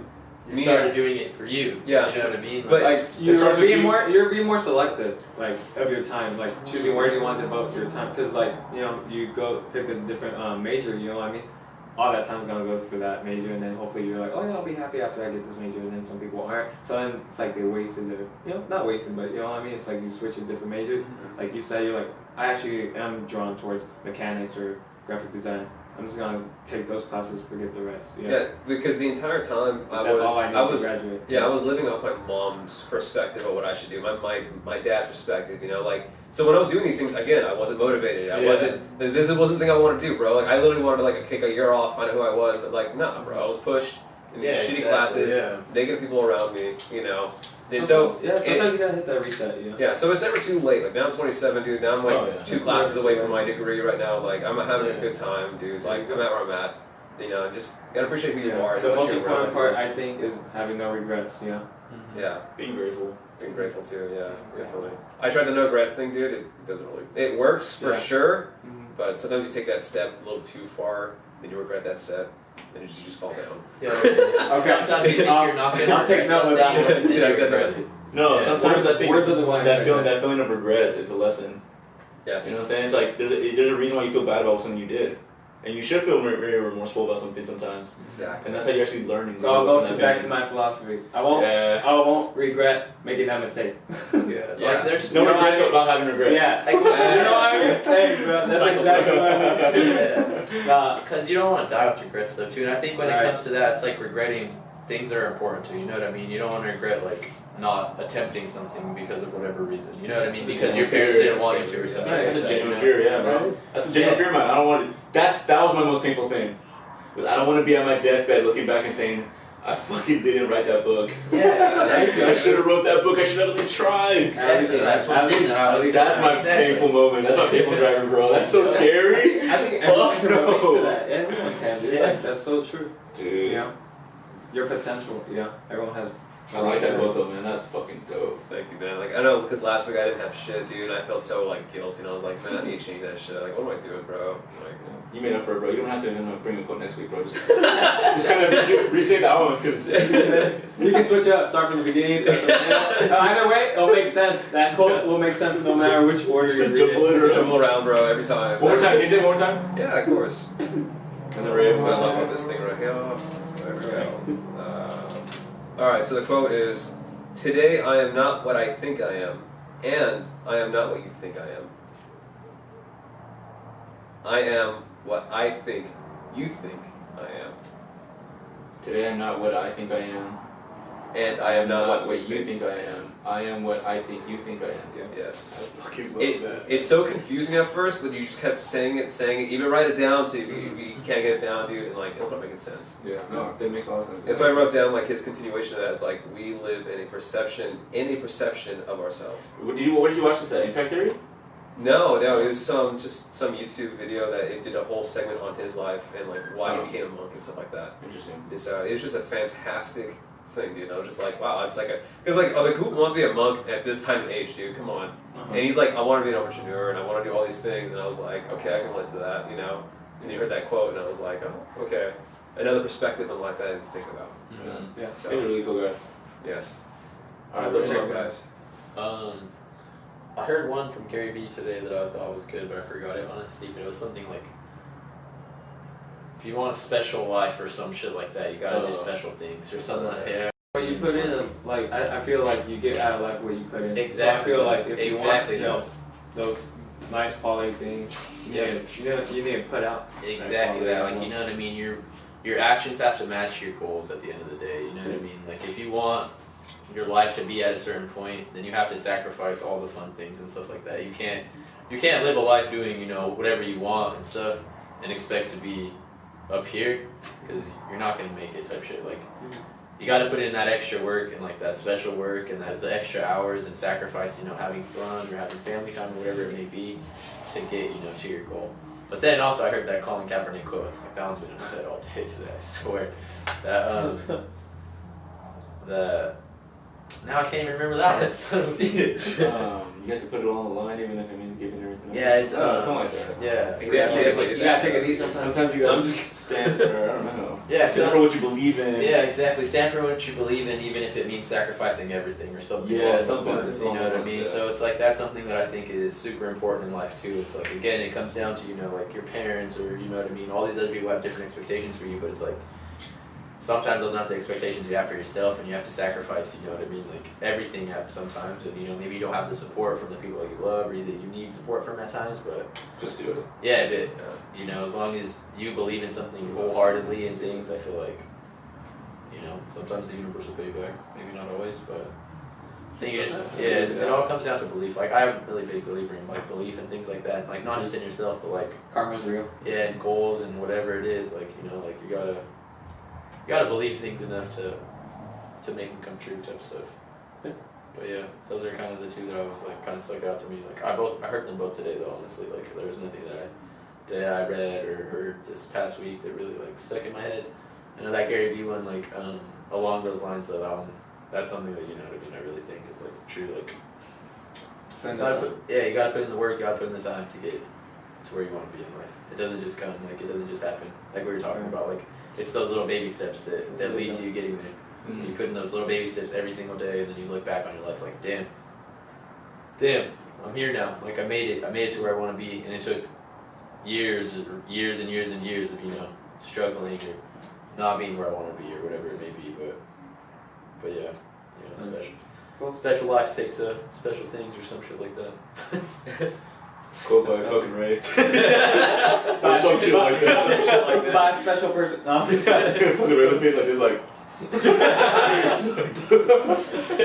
You started doing it for you. Yeah. You know what I mean? But- Like starts you're with being you. more selective, like of your time, like choosing where do you want to devote your time, because like you know you go pick a different major, you know what I mean. All that time's gonna go for that major, and then hopefully you're like, oh yeah, I'll be happy after I get this major, and then some people aren't. So then it's like they wasted their, you know, not wasted, but you know what I mean. It's like you switch a different major. Like you said, you're like, I actually am drawn towards mechanics or graphic design. I'm just gonna take those classes, forget the rest. You know? Yeah, because the entire time That's all I need to graduate. Yeah, I was living off my mom's perspective of what I should do, my dad's perspective, you know, like, so when I was doing these things, again, I wasn't motivated, this wasn't the thing I wanted to do, bro, like, I literally wanted to, like, kick a year off, find out who I was, but, like, nah, bro, I was pushed in these shitty exactly, classes, yeah. negative people around me, you know, and so, yeah, sometimes you gotta hit that reset, you know. yeah, so it's never too late. Like now I'm 27, dude. Now I'm like Oh, yeah. 2 classes away from my degree right now. Like I'm having a good time, dude. Like I'm at where I'm at. You know, just gotta appreciate who you are. and The what most you're important around. part, I think, is having no regrets. You know. Yeah, being grateful. being grateful too. Yeah, definitely. I tried the no regrets thing, dude. It doesn't really. It works for Yeah. sure, but sometimes you take that step a little too far, then you regret that step, then you just fall down. Yeah, okay. Sometimes you think you're not gonna I'll take regret note of that something, one. and then you Yeah, regret exactly. it. No, Yeah. sometimes I think Words of the wise that right feeling there. that feeling of regret is a lesson. Yes. You know what I'm saying? It's like there's a reason why you feel bad about something you did, and you should feel very remorseful about something sometimes. Exactly. And that's how you're actually learning. So I'll go from that back to pain. my philosophy. I Yeah. won't regret making that mistake. Yeah. Yeah. Like there's No You know regrets what I mean? about having regrets. Yeah. Like, You know what I mean? Hey, bro, that's exactly what I mean. Yeah. Nah, Because you don't want to die with regrets though too, and I think when Right. it comes to that, it's like regretting things that are important to you. You know what I mean? You don't want to regret like not attempting something because of whatever reason. You know what I mean? It's a Because your genuine parents fear. didn't want you to or something. Right. like That's a that, genuine you know? fear, yeah, bro. That's a genuine fear, man. I don't want. That was my most painful thing. Was I don't want to be at my deathbed looking back and saying, I fucking didn't write that book. Yeah, exactly. I should have wrote that book. I should have at least tried. Exactly. That's one thing that I was. That's my Exactly. painful moment. That's my painful driver, bro. That's so scary. I think everyone Fuck can relate no. to that. Everyone can. Dude. Yeah. Like, that's so true. Dude. You know, your potential. Yeah, everyone has. I like that book though, man. That's fucking dope. Thank you, man. Like I know because last week I didn't have shit, dude. And I felt so like guilty, and I was like, man, I need to change that shit. Like, what am I doing, bro? Like, you made up for it, bro. You don't have to bring a quote next week, bro. Just kind of restate that one because you can switch it up, start from the beginning. Either way, it'll make sense. That quote will make sense no matter which order you read it. Jumble around, bro, every time. One more time. Can you say it one more time? Yeah, of course. That's what I love about this thing right here. There we go. Alright, so the quote is, "Today I am not what I think I am, and I am not what you think I am. I am what I think you think I am. Today I'm not what I think I am. And I am not what you think I am. I am what I think you think I am." Yeah. Yes. I fucking love that. It's so confusing at first, but you just kept saying it. Even write it down so you can't get it down, dude, and like, it'll start making sense. Yeah, no, that makes a lot of sense. That's why I wrote down like his continuation of that. It's like, we live in a perception of ourselves. What did you watch this at? Impact Theory? No, it was some YouTube video that it did a whole segment on his life and like why he became a monk and stuff like that. Interesting. It was just a fantastic thing, dude. I was just like, wow, it's like because like I was like, who wants to be a monk at this time and age, dude? Come on. And he's like, I want to be an entrepreneur and I want to do all these things, and I was like, okay, I can relate to that, you know. And you heard that quote, and I was like, oh, okay, another perspective on life that I didn't think about. Mm-hmm. Yeah. So He's a really cool guy. yes. All right, Check check it out, guys. I heard one from Gary Vee today that I thought was good, but I forgot it honestly. But it was something like, if you want a special life or some shit like that, you gotta do special things or something like that. What you put in, like I feel like you get out of life what you put in. Exactly. So I feel like if you want, Exactly. those nice quality things, you need to put out. Exactly that. Like, you know what I mean? Your actions have to match your goals at the end of the day. You know what I mean? Like, if you want your life to be at a certain point, then you have to sacrifice all the fun things and stuff like that. You can't live a life doing, you know, whatever you want and stuff and expect to be up here, because you're not gonna make it type shit. Like, you got to put in that extra work and like that special work and the extra hours and sacrifice, you know, having fun or having family time or whatever it may be to get, you know, to your goal. But then also I heard that Colin Kaepernick quote, like that one's been in my head all day today, I swear. That now I can't even remember that one. Son of a bitch. You have to put it on the line even if it means giving everything up. Yeah, it's something like that. yeah. You gotta take it easy sometimes. Sometimes you gotta stand there. I don't know. Yeah, Stand for what you believe in. Yeah, exactly. Stand for what you believe in, even if it means sacrificing everything or something. Yeah, along those lines, you know what I mean? yeah. So it's like that's something that I think is super important in life too. It's like, again, it comes down to, you know, like your parents or, you know what I mean, all these other people have different expectations for you, but it's like sometimes those aren't the expectations you have for yourself, and you have to sacrifice, you know what I mean, like everything at sometimes, and you know, maybe you don't have the support from the people that you love or that you need support from at times, but Just do it. yeah, but you know, as long as you believe in something wholeheartedly and things, I feel like, you know, sometimes the universe will pay back. Maybe not always, but I think it all comes down to belief. Like, I'm a really big believer in like belief and things like that. Like, not just in yourself, but like Karma's real. yeah, and goals and whatever it is. Like, you know, like you gotta believe things enough to make them come true type stuff. Yeah. But yeah, those are kind of the two that I was like kind of stuck out to me. Like I heard them both today though. Honestly, like there was nothing that I read or heard this past week that really like stuck in my head. I know that Gary Vee one, like along those lines though, that's something that, you know what I mean, I really think is like true. Like you gotta put in the work, you gotta put in the time to get to where you want to be in life. It doesn't just come, like it doesn't just happen. Like we were talking about, like it's those little baby steps that lead to you getting there. You put in those little baby steps every single day, and then you look back on your life like, damn, I'm here now. Like I made it to where I want to be, and it took years and years and years of, you know, struggling or not being where I want to be or whatever it may be. But yeah, you know, special life takes special things or some shit like that. Quote by fucking Ray. By some shit like that. By a special person. No. Fucking Ray with face like this, like.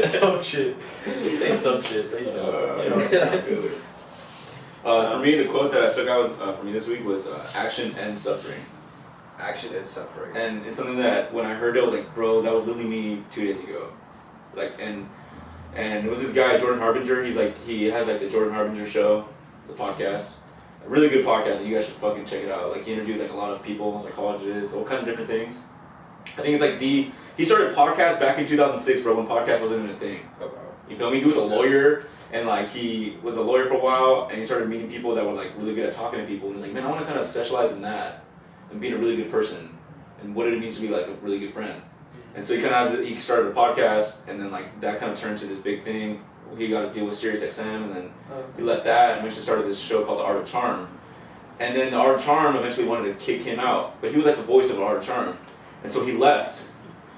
Some shit. Say some shit, but you know. I feel it. For me, the quote that stuck out for me this week was "Action and suffering." Action and suffering. And it's something that when I heard it, I was like, bro, that was literally me 2 days ago. Like, and it was this guy, Jordan Harbinger. He has like the Jordan Harbinger show, the podcast. A really good podcast, and you guys should fucking check it out. Like, he interviews like a lot of people, psychologists, all kinds of different things. I think it's like he started podcast back in 2006, bro, when podcast wasn't even a thing. You feel me? He was a lawyer, and like he was a lawyer for a while, and he started meeting people that were like really good at talking to people. And he's like, man, I want to kind of specialize in that and being a really good person and what it means to be like a really good friend. And so he started a podcast, and then like that kind of turned to this big thing. He got to deal with Sirius XM, and then he left that and eventually started this show called The Art of Charm. And then The Art of Charm eventually wanted to kick him out, but he was like the voice of The Art of Charm. And so he left.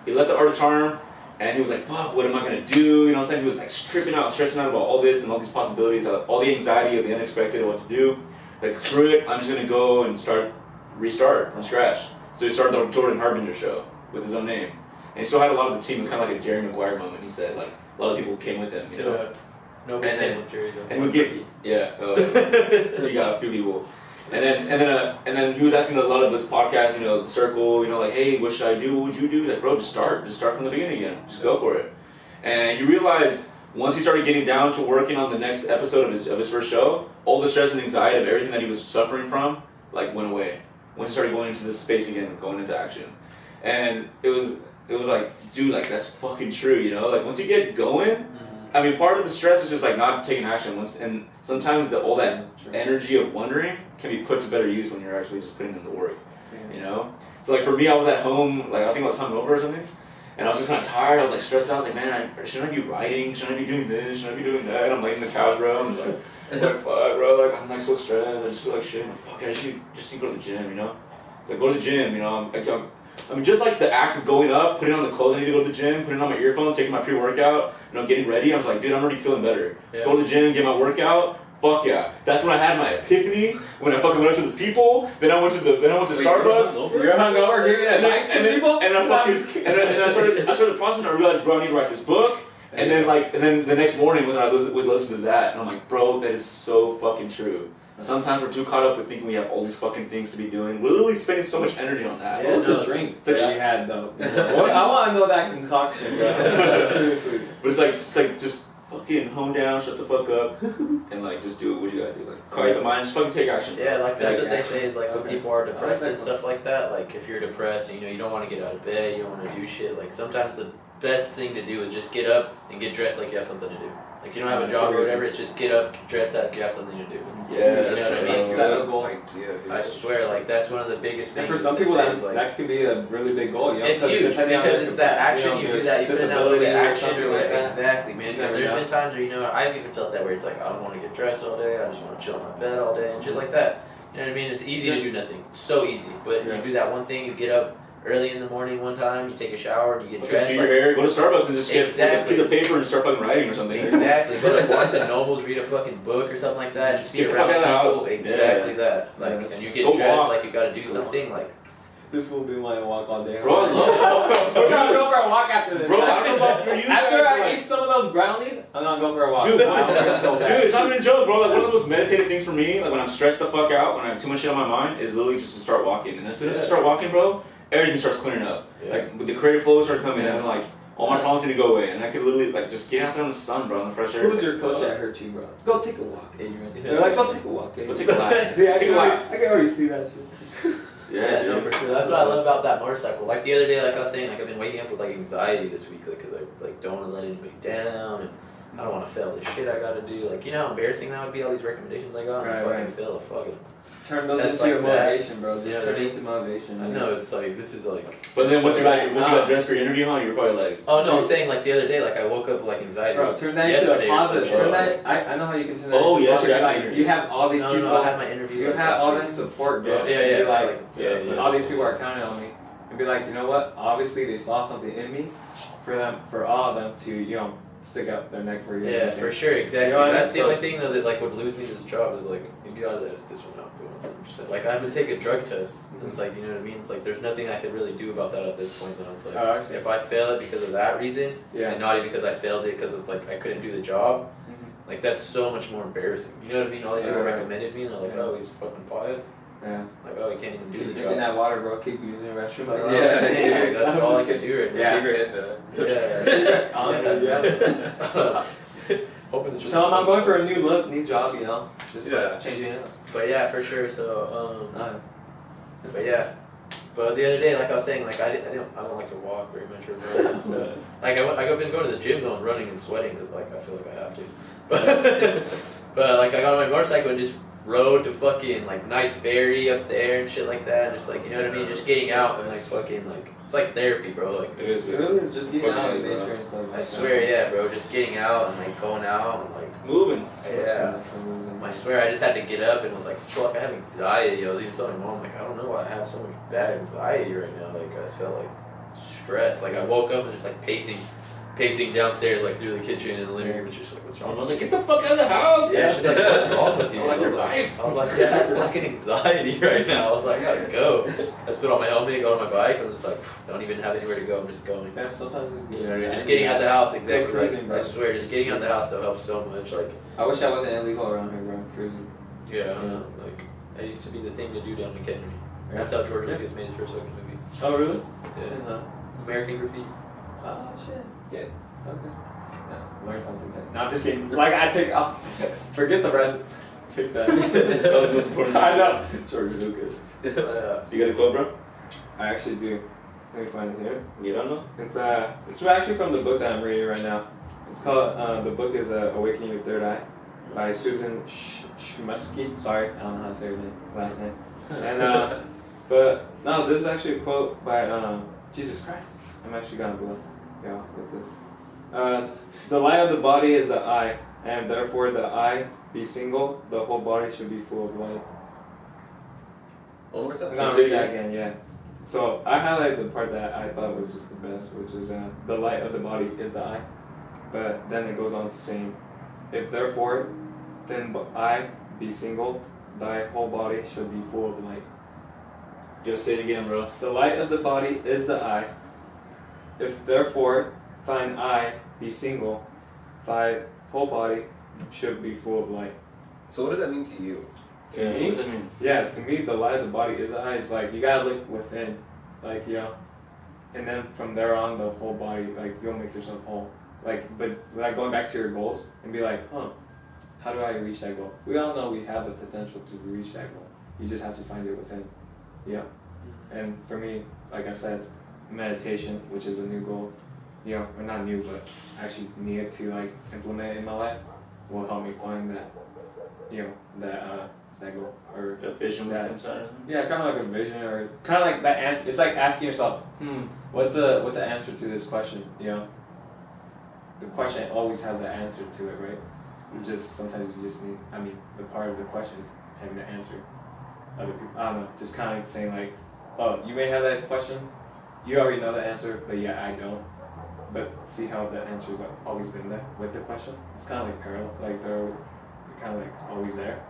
He left The Art of Charm, and he was like, fuck, what am I going to do? You know what I'm saying? He was like stressing out about all this and all these possibilities, all the anxiety of the unexpected of what to do. Like, screw it, I'm just going to go and restart from scratch. So he started the Jordan Harbinger show with his own name. And he still had a lot of the team. It was kind of like a Jerry Maguire moment. He said, like, a lot of people came with him, you know? Yeah. Nobody came with Jerry, though. And he was getting, he got a few people. And then he was asking a lot of this podcast, you know, the circle, you know, like, hey, what should I do? What would you do? He's like, bro, just start from the beginning again. Just go for it. And you realize once he started getting down to working on the next episode of his first show, all the stress and anxiety of everything that he was suffering from, like, went away. Once he started going into this space again, going into action. And it was like, dude, like, that's fucking true, you know? Like, once you get going, I mean, part of the stress is just, like, not taking action. And sometimes all that energy of wondering can be put to better use when you're actually just putting in the work, you know? So, like, for me, I was at home, like, I think I was hungover or something, and I was just kind of tired. I was, like, stressed out. Like, man, shouldn't I be writing? Shouldn't I be doing this? Shouldn't I be doing that? I'm laying in the couch, bro. I'm like, fuck, bro. Like, I'm, like, so stressed. I just feel like shit. I'm like, fuck, I just need to go to the gym, you know? It's like, go to the gym, you know? I mean, just like the act of going up, putting on the clothes I need to go to the gym, putting on my earphones, taking my pre-workout, you know, getting ready. I was like, dude, I'm already feeling better. Yeah. Go to the gym, get my workout. Fuck yeah. That's when I had my epiphany. When I fucking went up to the people. Then I went to Starbucks. You're hungover. Give me that advice to people. And I started the process. And I realized, bro, I need to write this book. And then the next morning when I would listen to that, and I'm like, bro, that is so fucking true. Sometimes we're too caught up with thinking we have all these fucking things to be doing. We're literally spending so much energy on that. What was the drink that you had though? I want to know that concoction, bro. Seriously. But it's like just fucking hone down, shut the fuck up, and like just do what you gotta do. Like quiet the mind, just fucking take action. Yeah, like that's what they say is like when people are depressed and stuff like that. Like if you're depressed and you don't want to get out of bed, you don't want to do shit. Like sometimes the best thing to do is just get up and get dressed like you have something to do. Like you don't have a job or whatever, it's just get up, get dressed up, you have something to do. Yeah, you know what I mean? Incredible idea. I swear, like that's one of the biggest things. And for some people, that could be a really big goal. You know? It's huge because it's that action. You do that, you put in that little bit of action or whatever. Exactly, man. Because there's been times where I've even felt that where it's like I don't want to get dressed all day. I just want to chill in my bed all day and shit like that. You know what I mean? It's easy to do nothing. So easy. But you do that one thing. You get up early in the morning one time, you take a shower, you get dressed. Do your hair, go to Starbucks and just get a piece of paper and start fucking writing or something. Exactly. Go to Barnes and Nobles, read a fucking book or something like that. Just get around people. Exactly that. Like, and you get dressed like you gotta do something. Like, this will be my walk all day. Bro, I love it. We're gonna go for a walk after this. Bro, I don't know about for you. After I eat some of those brownies, I'm gonna go for a walk. Dude, it's not even a joke, bro. Like one of the most meditative things for me, like when I'm stressed the fuck out, when I have too much shit on my mind, is literally just to start walking. And as soon as I start walking, bro, everything starts clearing up. Like the creative flow starts coming in, and like all my problems need to go away, and I could literally like just get out there in the sun, bro, in the fresh air. Who was your coach that hurt you, bro? Go take a walk, Adrian. They're like, go take a walk, Adrian. Go take a lap. See, I can already see that shit. Yeah, no, for sure. That's what I love about that motorcycle. Like the other day, like I was saying, like I've been waking up with like anxiety this week, like because I like don't want to let anybody down, and I don't want to fail the shit I got to do. Like you know how embarrassing that would be, all these recommendations I got, and I fucking fail a fucking. Turn those into your motivation, bro. Just turn it into motivation. I know, it's like, this is like... But then once you got dressed for your interview, huh, you were probably like... Oh, no, I'm saying like the other day, like I woke up with like anxiety. Bro, turn that into a positive. Turn that... I know how you can turn that into a positive. Like, you have all these people... No, I had my interview. You have all that support, bro. Yeah. All these people are counting on me. And be like, you know what? Obviously, they saw something in me. For all of them to, you know, stick out their neck for you. Yeah, for sure, exactly. You know that's the only thing though that like would lose me this job is like you gotta edit this one out. Like I have to take a drug test. And it's like, you know what I mean? It's like there's nothing I could really do about that at this point though. It's like if I fail it because of that reason, and not even because I failed it because of like I couldn't do the job, like that's so much more embarrassing. You know what I mean? All these people recommended me and they're like, oh, he's fucking quiet. Yeah. Like, oh, he can't even do the job. Drinking that water, bro. Keep using the restroom. Like, that's all I can do right now. Tell him I'm going for a new look, new job, you know? Just changing it up. But yeah, for sure. So, nice. But yeah, But the other day, like I was saying, like I don't like to walk very much or run and stuff. Like I've been going to the gym though and running and sweating because like I feel like I have to. But like I got on my motorcycle and just rode to fucking like Knight's Ferry up there and shit like that. And just like, you know what I mean? Just getting out and like fucking like, it's like therapy, bro. Like It is It really is just getting out in Fucking nature and stuff. I swear, yeah, bro. Just getting out and like going out and like, moving. yeah. I swear, I just had to get up and was like, fuck, I have anxiety. I was even telling my mom, like, I don't know why I have so much bad anxiety right now. Like, I just felt like stressed. Like, I woke up and just like pacing downstairs, like through the kitchen and the living room, and she's like, what's I wrong? was like, get the fuck out of the house. Yeah, she's like, what's wrong with you? I'm like, I was like, yeah, I have fucking anxiety right now. I was like, I gotta go. I just put on my helmet, go on my bike, and I was just like, don't even have anywhere to go, I'm just going. Yeah, sometimes it's good. You know, just getting out the house, exactly. Go cruising, Like, I bro. swear, just getting out the house though helps so much. Like, I wish I wasn't illegal around here, bro. Cruising. yeah, like, that used to be the thing to do down in Kennedy. That's how George Lucas made his first fucking movie. Oh, really? Yeah. American Graffiti. Oh, shit. Yeah. Okay. Yeah, learn something then. No, I'm just kidding. Like, I'll forget the rest. Take that. That was the most important. I know. George Lucas. You got a quote, bro? I actually do. Let me find it here. You don't know? It's actually from the book that I'm reading right now. It's called, the book is Awakening Your Third Eye by Susan Shmusky. Sorry, I don't know how to say her last name. And, but, no, this is actually a quote by Jesus Christ. I'm actually gonna bless y'all with this. The light of the body is the eye, and therefore the eye be single, the whole body should be full of light. One more I'm time. gonna read that again, yeah. So I highlighted the part that I thought was just the best, which is the light of the body is the eye. But then it goes on to saying, if therefore then eye be single, thy whole body should be full of light. Just say it again, bro. The light of the body is the eye. If therefore thine eye be single, thy whole body should be full of light. So what does that mean to you? To Yeah, me? what does that mean? Yeah, to me, the light of the body is the eye. It's like, you gotta look within, like, you know, and then from there on, the whole body, like, you'll make yourself whole. Like, but like going back to your goals and be like, how do I reach that goal? We all know we have the potential to reach that goal. You just have to find it within. Yeah. And for me, like I said, meditation, which is a new goal, you know, or not new, but actually needed to like implement in my life, will help me find that, you know, that goal or The vision that. inside of them? Yeah, kind of like a vision or kind of like that answer. It's like asking yourself, what's the answer to this question? You know, the question always has an answer to it, right? You just sometimes you just need. I mean, the part of the question is having to answer other people. I don't know, just kind of saying like, oh, you may have that question, you already know the answer, but yeah, I don't. But see how the answer's like always been there with the question. It's kind of like parallel, like they're kind of like always there.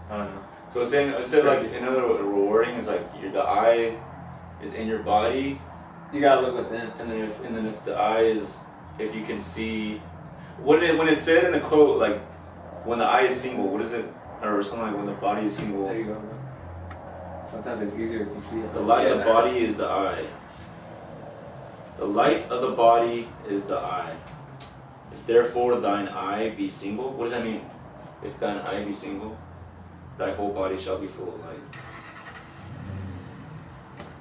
I don't know. So it's saying, instead like another rewarding is like the eye is in your body, You gotta look within. and then if the eye is, if you can see, when it said in the quote like when the eye is single, what is it, or something like when the body is single. There you go, bro. Sometimes it's easier if you see it. The light of the body is the eye. The light of the body is the eye. If therefore thine eye be single, what does that mean? If thine eye be single, thy whole body shall be full of light.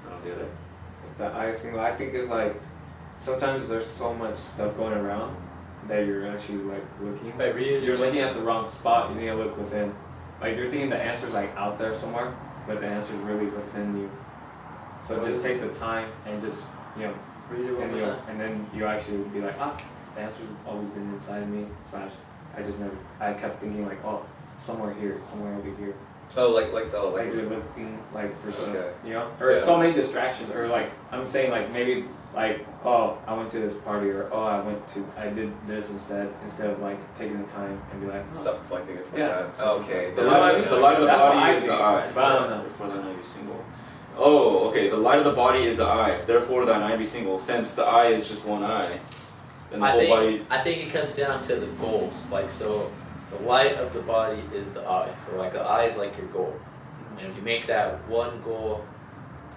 I don't get it. If the eye is single, I think it's like sometimes there's so much stuff going around that you're actually like looking. By reading, You're looking at the wrong spot. You need to look within. Like you're thinking the answer's like out there somewhere, but the answer's really within you. So just take the time and just, you know, read it one more time. and then you actually would be like, the answer's always been inside me. I kept thinking like, oh, somewhere here, somewhere over here. Oh, like Like you're looking like for stuff, Okay. you know, or Yeah. so many distractions, or like I'm saying like maybe like, oh, I went to this party, or oh, I did this instead of like taking the time and be like, stop reflecting is Yeah. that. Okay. The light of the That's what I body is the think, eye. but I don't know. Therefore thine eye be single. Oh, okay. The light of the body is the eye. If therefore thine eye be single, since the eye is just one eye, then the whole body. I think it comes down to the goals. Like, so the light of the body is the eye. So like the eye is like your goal. And if you make that one goal,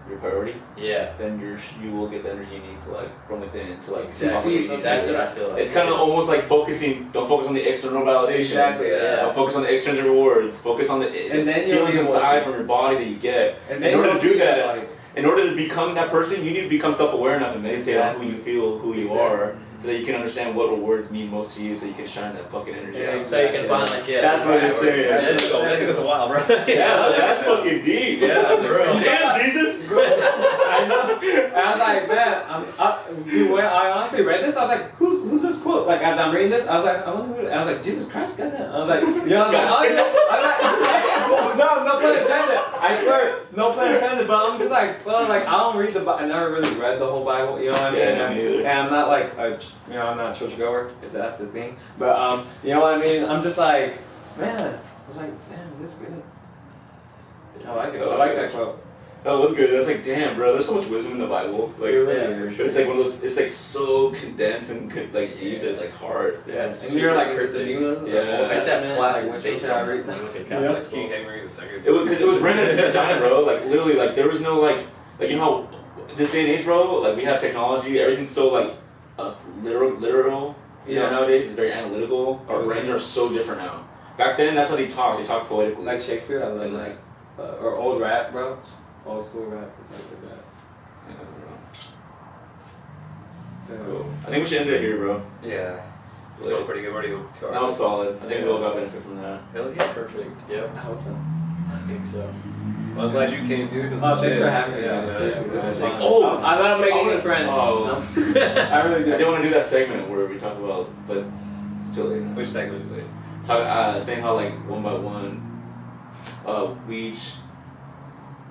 Your priority, yeah. then you will get the energy you need to like from within to like Exactly. That's what I feel like. It's kind of almost like focusing. Don't focus on the external validation. Exactly, yeah. Don't focus on the external rewards. Focus on the And then you'll feelings be able to inside see. from your body that you get. And then in order you'll to do see that, body. in order to become that person, you need to become self-aware enough and meditate on who you feel, who you are, so that you can understand what words mean most to you, so you can shine that fucking energy out. So you can find like That's what it's saying. That took us a while, bro. Yeah, that's fucking deep. Yeah, bro. Damn, Jesus. I know. And I was like, man, dude, when I honestly read this, I was like, who's this quote? Like, as I'm reading this, I was like, I wonder who. I was like, Jesus Christ, goddamn. I was like, you know, I was like, oh yeah. I'm like, no pun intended. I swear, no pun intended. But I'm just like, well, like I don't read the Bible. I never really read the whole Bible. You know what I mean? Yeah, me neither. And I'm not like I'm not a churchgoer, if that's the thing. But you know what I mean? I'm just like, man. I was like, damn, this is good. I like it. I like that quote. That was good. That's like, damn, bro. There's so much wisdom in the Bible. Like, it's like one of those. It's like so condensed and like deep that it's like hard. Yeah, it's and you're like, yeah. I just have classes like, based on it. Like Catholic school. King Henry II. It was written at a time, bro. Like literally, like there was no like you know how this day and age, bro. Like we have technology. Everything's so like literal. You know, nowadays it's very analytical. Our brains are so different now. Back then, that's how they talk. They talk poetically. Like Shakespeare, I love like or old rap, bro. Old school rap. It's like the rap. Cool. I think we should end it here, bro. Yeah. It's going pretty good. Already 2 hours. That was solid. I think we all got benefit from that. Hell yeah, perfect. Yep, I hope so. I think so. Well, I'm glad you came, dude. Oh, thanks for having me. Yeah, Seriously, this was fun. Oh, I love making new friends. Oh. I really do. I didn't want to do that segment where we talk about, but it's too late. Now. Which segment's it? Saying how like one by one, we each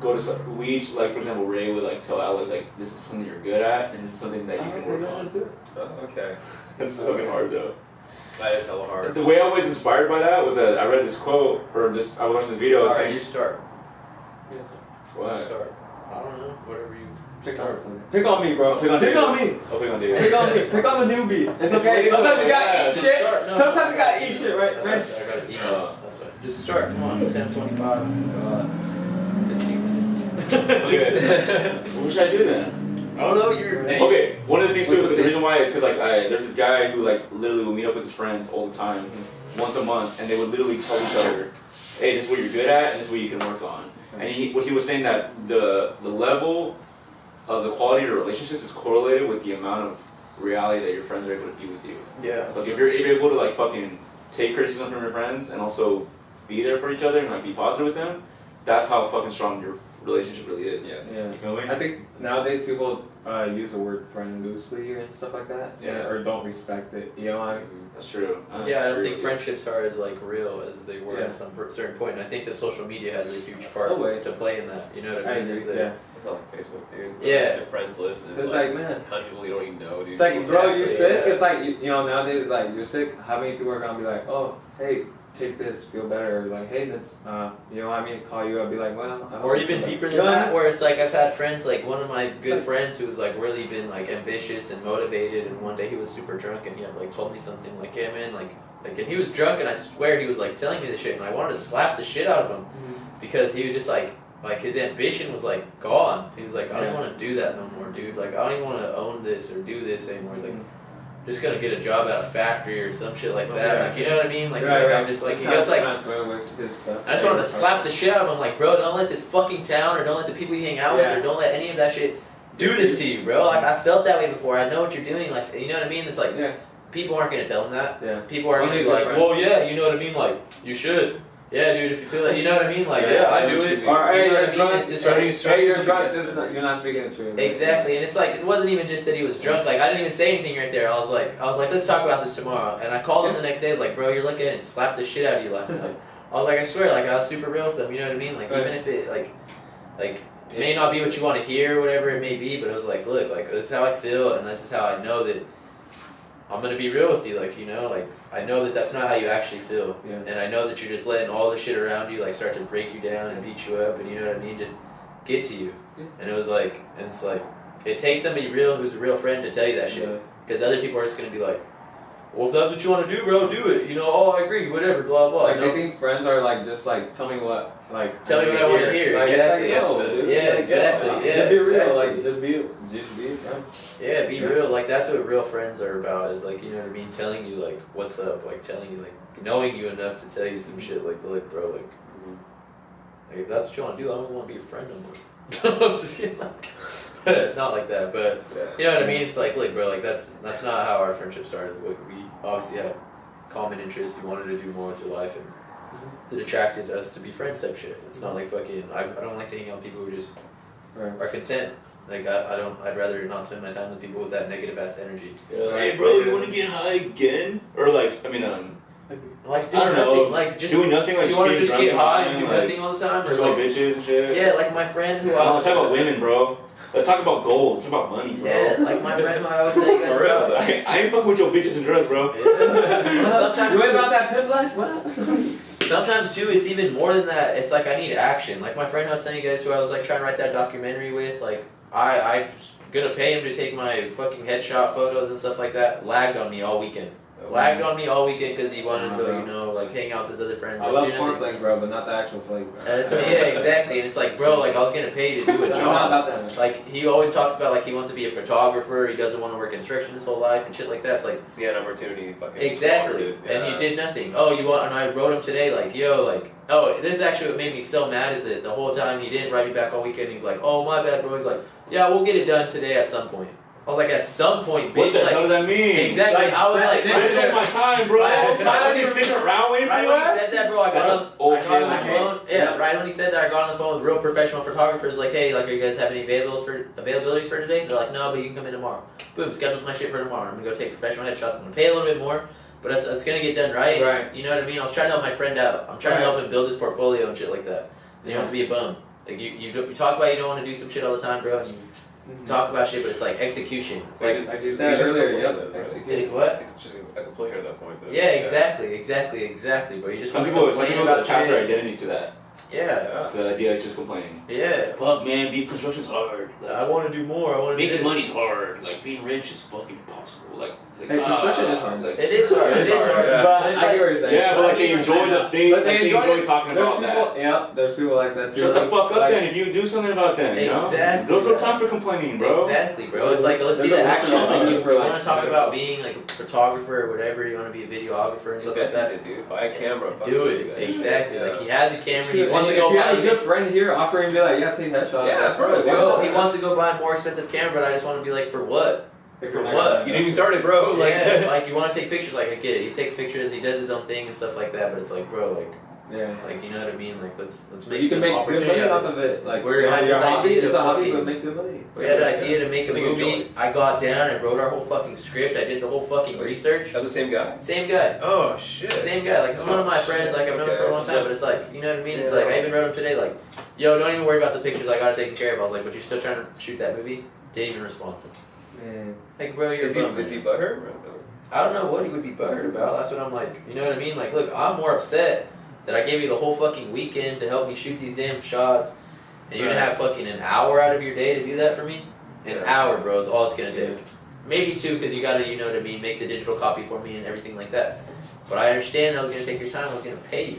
go to we each like for example Ray would like tell Alex like this is something you're good at and this is something that you can work on. Let's do it. Oh, okay. That's fucking hard though. That is hella hard. The way I was inspired by that was that I read this quote or this I was watching this video. Alright, saying, you start. What? Start. I don't know. Whatever you Pick start. Pick on me, bro. Pick on Pick David. on me. I'll pick on David. Pick on me. Pick on the newbie. It's okay. late. Sometimes you gotta Yeah, eat just shit. start. No, Sometimes no, you gotta eat shit, right? That's what I gotta eat. That's what. Just start. Come on. It's 10:25. 15 minutes. Okay. What should I do then? I don't know. You're. Okay, one of the things too, the reason why is because like there's this guy who like literally would meet up with his friends all the time, once a month, and they would literally tell each other, "Hey, this is what you're good at, and this is what you can work on." And what he was saying that the level of the quality of your relationships is correlated with the amount of reality that your friends are able to be with you. Yeah. Like if you're able to like fucking take criticism from your friends and also be there for each other and like be positive with them, that's how fucking strong your relationship really is. Yes. Yeah. You feel me? I think nowadays people use the word friend loosely and stuff like that. Yeah. Or don't respect it. You know what I mean? That's true. Yeah, I don't agree think with you. friendships are as like real as they were Yeah. at some certain point. And I think that social media has a huge part Oh, wait. to play in that. You know what I I mean? agree. Is that- Yeah. I feel like Facebook, dude. Yeah. Your friends list. And It's like, man. 100 people you don't even know, dude. It's like, bro, you're Exactly, sick. yeah. It's like, you know, nowadays, it's like, you're sick. How many people are gonna be like, oh, hey, take this, feel better? Or like, hey, this, you know what I mean? Call you up, be like, well, I hope Or you even feel deeper better. than You know what I that, mean? where it's like I've had friends, like one of my good friends who was like really been like ambitious and motivated, and one day he was super drunk and he had like told me something like, yeah man, like and he was drunk and I swear he was like telling me this shit and I wanted to slap the shit out of him because he was just like his ambition was like gone. He was like, I don't Yeah. want to do that no more, dude. Like I don't even want to own this or do this anymore. He's like, just gonna get a job at a factory or some shit like that. Yeah. Like you know what I mean? Like, Right, like right. I'm just like That's he gets like. not his stuff. I just wanted to slap the shit out of him, like, bro, don't let this fucking town or don't let the people you hang out with Yeah. or don't let any of that shit do this to you, bro. Like, I felt that way before. I know what you're doing. Like, you know what I mean? It's like, Yeah. people aren't gonna tell him that. Yeah. People are gonna Only be a good like, friend. well, yeah, you know what I mean? Like, you should. Yeah, dude, if you feel like, you know what I mean? Like, Yeah, yeah, I I do know it. what Or, hey, You know you're what I mean? drunk. It's just Hey, like, you're drunk. You're not speaking the truth. exactly, and it's like it wasn't even just that he was drunk. Like I didn't even say anything right there. I was like, let's talk about this tomorrow. And I called him the next day. I was like, bro, you're looking and slapped the shit out of you last night. I was like, I swear, like I was super real with them. You know what I mean? Like even if it like it may not be what you want to hear, whatever it may be, but it was like, look, like this is how I feel, and this is how I know that I'm gonna be real with you. Like you know, like I know that that's not how you actually feel, Yeah. and I know that you're just letting all the shit around you like start to break you down and beat you up, and you know what I mean, just get to you. Yeah. And it was like, and it's like, it takes somebody real who's a real friend to tell you that shit, Yeah. because other people are just gonna be like, well, if that's what you want to do, bro, do it. You know, oh, I agree, whatever, blah blah. Like you they know? think friends are like just like tell me what like Tell me what I want to hear. Like, Exactly. it's Yes, like, no, dude. yeah, Like, exactly. just Yeah, be real. exactly. Like just be a friend. Yeah, be Yeah. real. Like that's what real friends are about. Is like, you know what I mean, telling you like what's up, like telling you like knowing you enough to tell you some shit. Like, look, bro, like if that's what you want to do, I don't want to be a friend no more. I'm just kidding. Not like that, but you know what I mean. It's like, look, bro, like that's not how our friendship started. Like, we obviously had common interests. We wanted to do more with your life, and it attracted us to be friends type shit. It's not like fucking. I don't like to hang out with people who just are content. Like I don't. I'd rather not spend my time with people with that negative ass energy. Yeah. Hey, bro, you want to get high again? Or like, I mean, like I don't nothing, know, like just doing nothing, like you want to just get high and do like, nothing all the time, or talk like about bitches and shit. yeah, like my friend who let's talk about women, bro. Let's talk about goals. It's about money, bro. Yeah, like my friend who I always tell you guys For real, about. I ain't fucking with your bitches and drugs, bro. Yeah. Sometimes you ain't about that pimp life? What? Sometimes too, it's even more than that. It's like I need action. Like my friend I was telling you guys who I was like trying to write that documentary with. Like I gonna pay him to take my fucking headshot photos and stuff like that. Lagged on me all weekend. Lagged on me all weekend because he wanted to go, you know, like hang out with his other friends. I like, love do cornflakes, bro, but not the actual flake, bro. Yeah, exactly. And it's like, bro, like I was getting paid to do a I'm not job. about that, man. Like he always talks about like he wants to be a photographer. He doesn't want to work construction his whole life and shit like that. It's like He had an opportunity, fucking exactly, squandered it. and he did nothing. Oh, you want? And I wrote him today, like, yo, like, oh, this is actually what made me so mad is that the whole time he didn't write me back all weekend. He's like, oh, my bad, bro. He's like, yeah, we'll get it done today at some point. I was like, at some point, bitch. What the like, hell does that mean? exactly. I was like, I took my time, bro. Right, I was sitting around waiting for right you when he guys. said that, bro, I got on the phone. Yeah, right when he said that, I got on the phone with real professional photographers. Like, hey, like, are you guys having any availabilities for today? They're like, no, but you can come in tomorrow. Boom, scheduled my shit for tomorrow. I'm gonna go take professional headshots. I'm gonna pay a little bit more, but it's gonna get done right. Right. You know what I mean? I was trying to help my friend out. I'm trying to help him build his portfolio and shit like that. And he wants to be a bum. Like you talk about you don't want to do some shit all the time, bro. And you talk about shit, but it's like execution. It's like I just said earlier, yep. like, what? He's just a complainer at that point, though. Yeah, exactly. But you just Some wanna people complain attach shit. their identity to that. Yeah. It's the idea of just complaining. Yeah. Fuck, man, being construction's hard. I want to do more. I want to do Making this. money's hard. Like being rich is fucking impossible. Like Hey, construction is hard. Like, It is hard. It is hard. Yeah. But it's I like, get what you're saying. yeah, but like they enjoy the thing. But Like they enjoy talking there's about people, that. Yeah, there's people like that too. Shut the fuck up Like, then if you do something about that, you know? Exactly. There's no time for complaining, bro. Exactly, bro. It's like let's see There's the a action. lesson Like, you for, like, want to talk about being like a photographer or whatever. You want to be a videographer and stuff like Invest that. into it, dude. Buy a camera. fucking Do you it guys. exactly. Yeah. Like he has a camera. He Shoot, wants to if go you have buy. a good friend here offering me like, yeah, take headshots. Yeah, like, bro, do Bro, it. he wants to go buy a more expensive camera, but I just want to be like, for what? If For you're not what? gonna- You didn't even start it, bro. Like, Yeah, like you want to take pictures. Like I get it. He takes pictures. He does his own thing and stuff like that. But it's like, bro, Yeah. like you know what I mean? Like let's make You some can make good opportunity money out off of it. of it. Like We're having your this hobby, idea to it's a hobby, fucking- but make good money. We had an idea to make a Something you movie. enjoy. I got down and wrote our whole fucking script. I did the whole fucking research. that was the same guy. Same guy. Oh shit. Same guy. Like it's one of my friends. Like I've known him for a long time. But it's like you know what I mean. It's like I even wrote him today. Like, yo, don't even worry about the pictures. I got it taken care of. I was like, but you're still trying to shoot that movie? Didn't even respond. Man. Like, bro, you're Is a he bum, is he man. butthurt? I don't know what he would be butthurt about. That's what I'm like. You know what I mean? Like, look, I'm more upset that I gave you the whole fucking weekend to help me shoot these damn shots, and you're gonna have fucking an hour out of your day to do that for me. An hour, bro, is all it's gonna take. Maybe two, because you gotta, you know what I mean, make the digital copy for me and everything like that. But I understand I was gonna take your time. I was gonna pay you.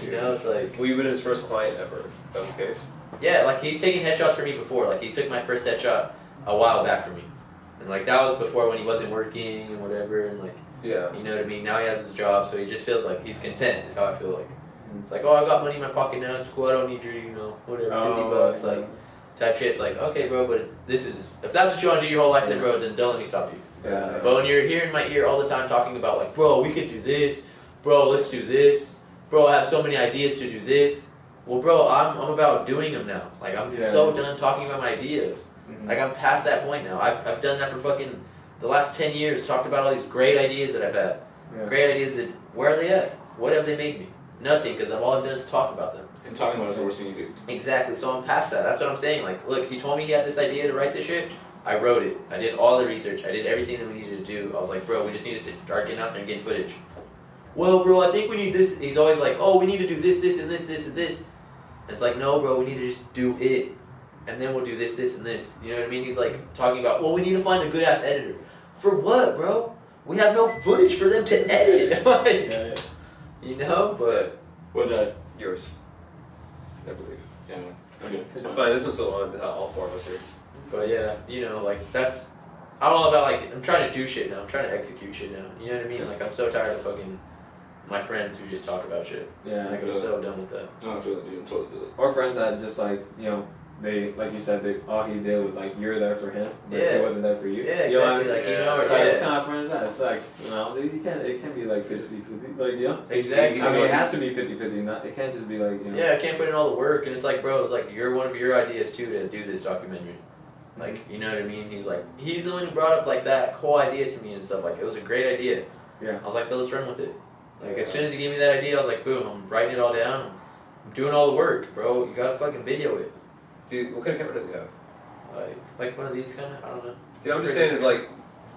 You know, it's like Well, you've been his first client ever. That was the case. yeah, like he's taken headshots for me before. Like he took my first headshot a while back for me, and like that was before when he wasn't working and whatever, and like. Yeah. You know what I mean? Now he has his job, so he just feels like he's content, is how I feel like. It's like, oh, I got money in my pocket now, it's cool, I don't need your, you know, whatever, 50 bucks, like, type shit. It's like, okay, bro, but this is, if that's what you want to do your whole life, then, bro, then don't let me stop you. Yeah. But when you're here in my ear all the time talking about, like, bro, we could do this, bro, let's do this, bro, I have so many ideas to do this. Well, bro, I'm about doing them now. Like, I'm so done talking about my ideas. Like, I'm past that point now. I've done that for fucking the last 10 years, talked about all these great ideas that I've had. Yeah. Great ideas that, where are they at? What have they made me? Nothing, because all I've done is talk about them. And talking about it is the worst thing you do. Exactly, so I'm past that. That's what I'm saying. Like, look, he told me he had this idea to write this shit. I wrote it. I did all the research. I did everything that we needed to do. I was like, bro, we just need to start getting out there and getting footage. Well, bro, I think we need this. He's always like, oh, we need to do this, this, and this, this, and this. And it's like, no, bro, we need to just do it. And then we'll do this, this, and this. You know what I mean? He's like talking about, well, we need to find a good-ass editor. For what, bro? We have no footage for them to edit. Like, you know? But What Yours. I believe. yeah, man. Okay. It's fine. This one's still on. All four of us here. But yeah, you know, like that's. I'm all about like I'm trying to do shit now. I'm trying to execute shit now. You know what I mean? Like I'm so tired of fucking my friends who just talk about shit. Yeah. Like I'm so done with that. No, I feel it, dude. I totally feel it. Or friends that just like, you know, they, like you said, all he did was like you're there for him, but Yeah. he wasn't there for you. Yeah, You know what I exactly. mean? Like, you know, It's yeah. like, what kind of friend is that? It's like, you know, you can't, it can be like 50-50. Like, yeah. Exactly. I mean, it has to be 50-50. Not, it can't just be like, you know. Yeah, I can't put in all the work, and it's like, bro, it's like you're one of your ideas too to do this documentary. Like, you know what I mean? He's the one who brought up like that whole idea to me and stuff. Like, it was a great idea. Yeah. I was like, so let's run with it. Like, as soon as he gave me that idea, I was like, boom, I'm writing it all down. I'm doing all the work, bro. You gotta fucking video it. Dude, what kind of camera does he have? Like one of these kind of, I don't know. Dude, I'm just saying, is like,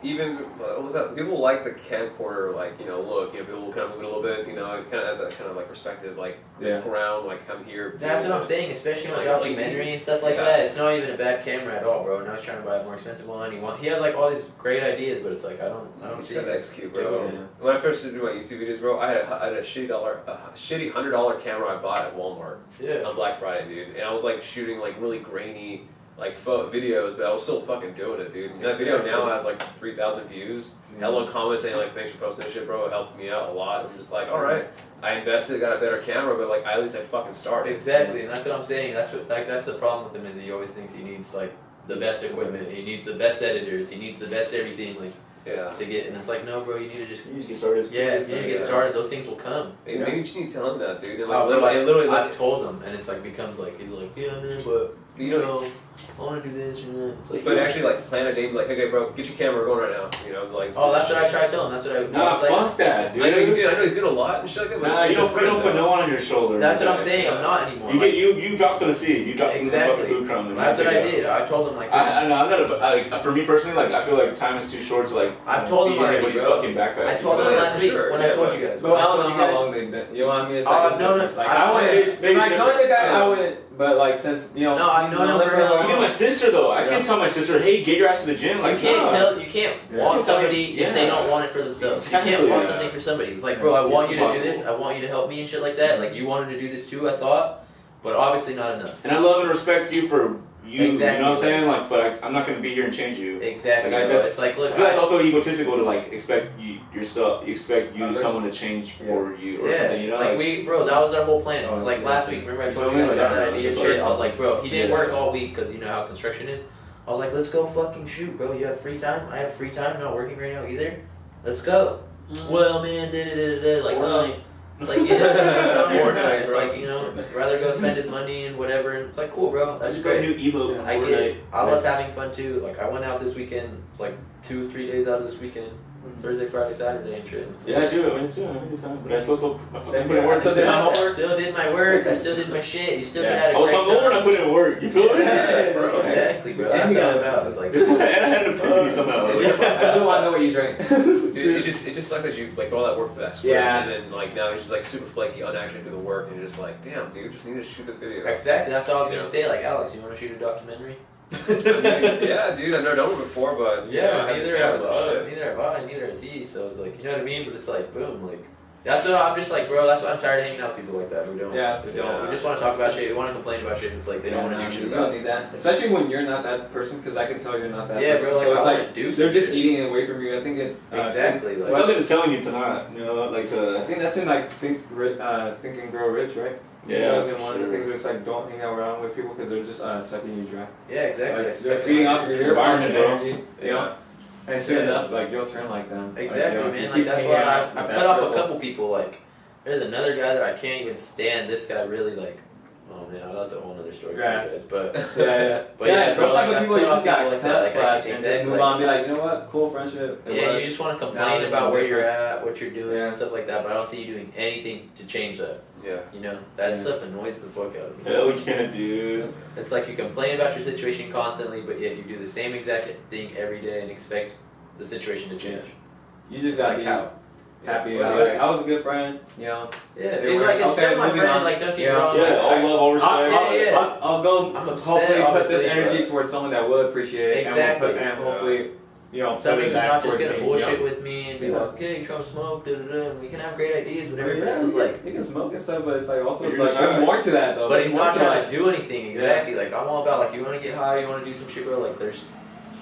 even, what was that? People like the camcorder, like, you know, look, you know, people kind of move it a little bit, you know, it kind of has that kind of like perspective, like, the ground, like, I'm here. That's what I'm saying, especially on a It's like- documentary and stuff like that. It's not even a bad camera at all, bro. Now he's trying to buy a more expensive one. He has like all these great ideas, but it's like I don't You see just gotta it. execute, bro. Yeah. When I first started doing my YouTube videos, bro, I had a shitty $100 camera I bought at Walmart Yeah. on Black Friday, dude, and I was like shooting like really grainy like videos, but I was still fucking doing it, dude. And that video now has like 3,000 views. Hella comments saying like, "Thanks for posting this shit, bro. It helped me out a lot." I'm just like, all right, I invested, got a better camera, but like at least I fucking started. Exactly, and that's what I'm saying. That's the problem with him is he always thinks he needs like the best equipment. He needs the best editors. He needs the best everything like Yeah. to get. And it's like, no, bro, you need to just get started. yeah, you need to get started. Those things will come. Maybe you just need to tell him that, dude. And like, Oh, bro, literally, I've told him, and it's like becomes like he's like, yeah, man, but you know, I want to do this and that. It's like, but actually like plan a day, be like, okay, bro, get your camera, we're going right now. You know, like. oh, that's what I try to tell him. That's what I. Nah, like, fuck that, dude. I know he's doing a lot and shit like that. But Nah, you don't put no one on your shoulder. That's what I'm saying. I'm not anymore. You dropped on the seat. You dropped on the Exactly. fucking food crumb. And That's what I picked it did. I told him like. up. I know. I'm not like for me personally. Like I feel like time is too short to like. I've told him be already, anybody's bro. fucking backpack. I told you know? him Yeah, last for week sure, when yeah, I told but- you guys. But When I don't told know you how guys- long they've been. You know what I mean? It's Oh, like, I've known different. it- Like, I've I wouldn't. It's maybe If I know the guy, different. I wouldn't. But like, since, you know. No, I've known him for how Even my sister though, I can't tell my sister, hey, get your ass to the gym. Like You can't nah. you can't Yeah. want You tell somebody you- if they yeah. don't want it for themselves. Exactly, You can't want yeah. something for somebody. It's like, bro, I want It's you to do this. impossible. I want you to help me and shit like that. Like you wanted to do this too, I thought, but obviously not enough. And I love and respect you for you. Exactly. You know what I'm saying? Like, but I'm not gonna be here and change you. Exactly. Like, bro. that's- It's like, look, I feel that's also egotistical to like expect yourself, Others. someone to change for you or something. You know, like bro, that was our whole plan. It was like Yeah. last week. Remember I You told feel you me? guys about Yeah, that idea it's and just shit. I was like, bro, he didn't Yeah. work all week because you know how construction is. I was like, let's go fucking shoot, bro. You have free time. I have free time. Not working right now either. Let's go. Well, man, like, Fortnite. it's like, yeah, not Fortnite, Fortnite. It's bro. like, you know, rather go spend his money and whatever. And it's like, cool, bro. That's Just got a great. new emote. I get it. I love having fun too. Like, I went out this weekend. It's like 2-3 days out of this weekend. Thursday, Friday, Saturday, and shit. It's Yeah, I like, do. I went too. I had a good time. But I still Same put in here. work. I still did my homework. I still did my work. I still did my shit. You still Yeah. had a I was great hungover and I time. put in work. You feel me? Yeah, bro. exactly, bro. And That's you all got- about. It's like, And I had an epiphany somehow. I still want to know what you drank. Dude, it just sucks that you like do all that work for that script, Yeah. and then like now he's just like super flaky, unactually do the work, and you're just like, damn, dude, just need to shoot the video. exactly. That's what I was Yeah. gonna say. Like, Alex, you want to shoot a documentary? Yeah, dude, I've never done it before, but Yeah, I neither have have cameras and I. shit. Neither have I. Neither has he. So it's like, you know what I mean? But it's like, boom, like. That's what I'm just like, bro. That's why I'm tired of hanging out with people like that who don't. Yeah. Who don't. Yeah. We just want to talk about shit. We want to complain about shit. It's like they don't want to do shit You about don't it. need that. Especially when you're not that person, because I can tell you're not that Yeah, person. bro. Like, So I it's want like, to do they're some just shit. eating it away from you. I think it. Exactly. Like, Something is telling you to not, you know, like I to. think that's in like Think and Grow Rich, right? Yeah, That was in one of the sure. things where it's like don't hang out around with people because they're just sucking you dry. yeah, exactly. Like, It's they're like- feeding it's- off your environment, bro. energy. You know? And soon Yeah. enough, like you'll turn like them. Like, Exactly, you know, if you man. Like keep that's hanging why out I've with cut that off a circle- couple people. Like, there's another guy that I can't even stand. This guy really like. Oh man, that's a whole other story Right. for you guys. But Yeah. But yeah, bro, those like, type of I've people you cut off just got people like cut that, like, slash and exactly, just move like- on. Be like, you know what? Cool friendship. It yeah, was. you just want to Now complain this about is where you're different. at, what you're doing, Yeah. and stuff like that. But I don't see you doing anything to change that. Yeah. You know, that Yeah. stuff annoys the fuck out of me. Hell yeah, dude. It's like you complain about your situation constantly, but yet you do the same exact thing every day and expect the situation to change. You just It's gotta like be how? happy. Yeah. Like, I was a good friend. You know. Yeah, They it's were- like it's okay, still my moving friend. on. Like don't get me Yeah. wrong. Yeah, like, all love, all respect. yeah. I'll go. I'm upset, hopefully, put obviously, this energy but- towards someone that will appreciate it. Exactly. And hopefully, you know, Somebody put who's it back not just towards gonna me, bullshit you know? with me and be Yeah. like, okay, you trying to smoke, da da da. And we can have great ideas, whatever. Yeah, but it's just like. you can smoke and stuff, but it's like also You're like just there's not- more to that though. But There's he's more not to trying that. to do anything exactly. Like I'm all about like you want to get high, you want to do some shit, bro. Like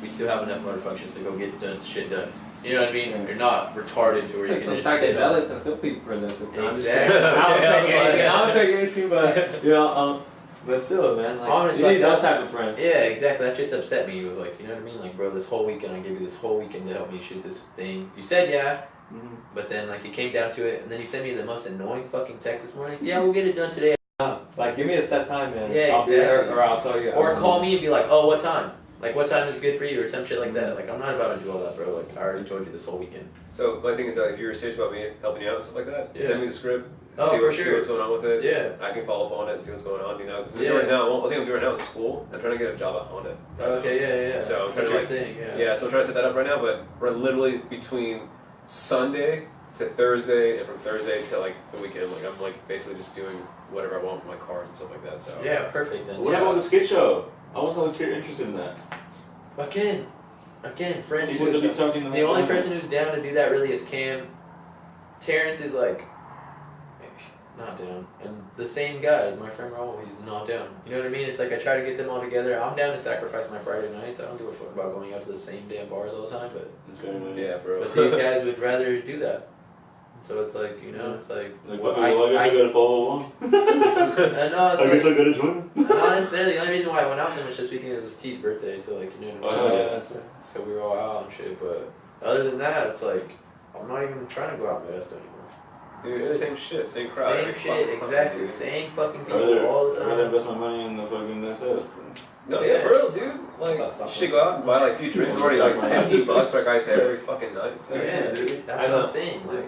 we still have enough motor functions to go get shit done. You know what I mean? Yeah. You're not retarded to where you Take can some just sit psychedelics and still be productive. I'm just Exactly. saying. I don't take Okay, anything. yeah. I don't take anything, but you know, But still, man, like, Honestly, you need those that's- type of friends. Yeah, exactly. That just upset me. He was like, you know what I mean? Like, bro, this whole weekend, I gave you this whole weekend to help me shoot this thing. You said yeah, but then, like, it came down to it, and then you sent me the most annoying fucking text this morning. Yeah, we'll get it done today. Like, give me a set time, man. Yeah, I'll be there, exactly. or I'll tell you. Or call me and be like, oh, what time? Like, what time is good for you, or some shit like that. Like, I'm not about to do all that, bro. Like, I already told you this whole weekend. So my thing is that if you're serious about me helping you out and stuff like that, Yeah. send me the script. Oh, see, for see sure. what's going on with it. Yeah. I can follow up on it and see what's going on. You know, because Yeah. right now, one thing I'm doing right now is school. I'm trying to get a job at Honda. Okay, yeah. So I'm That's trying what to you're saying, yeah. Yeah, so I'm trying to set that up right now, but we're literally between Sunday to Thursday, and from Thursday to like the weekend, like I'm like basically just doing whatever I want with my cars and stuff like that. So Yeah, perfect then. What yeah. about the skit show? I was hella interested in that. Again, friends. People could be talking The only person who's down to do that really is Cam. Terrence is like, not down. And the same guy, my friend Raul, he's not down. You know what I mean? It's like I try to get them all together. I'm down to sacrifice my Friday nights. I don't give a fuck about going out to the same damn bars all the time, but yeah, bro. But these guys would rather do that. So it's like, you know, it's like. Well, I guess I gotta follow along. no, it's I guess like, I gotta join. not necessarily. The only reason why I went out so much this weekend was T's birthday, so like, you know what I mean? Oh, yeah. that's right. So we were all out and shit, but other than that, it's like, I'm not even trying to go out Modesto anymore. Dude, it's the same shit, same crowd. Same every shit, fucking time, exactly. dude. Same fucking I'd people all the rather time. invest my money in the fucking SF. No, yeah, for real, dude. Like, That's you not should go out and buy like a few drinks. It's already like $15 like right there every fucking night. Yeah, dude, that's what I'm saying. Like,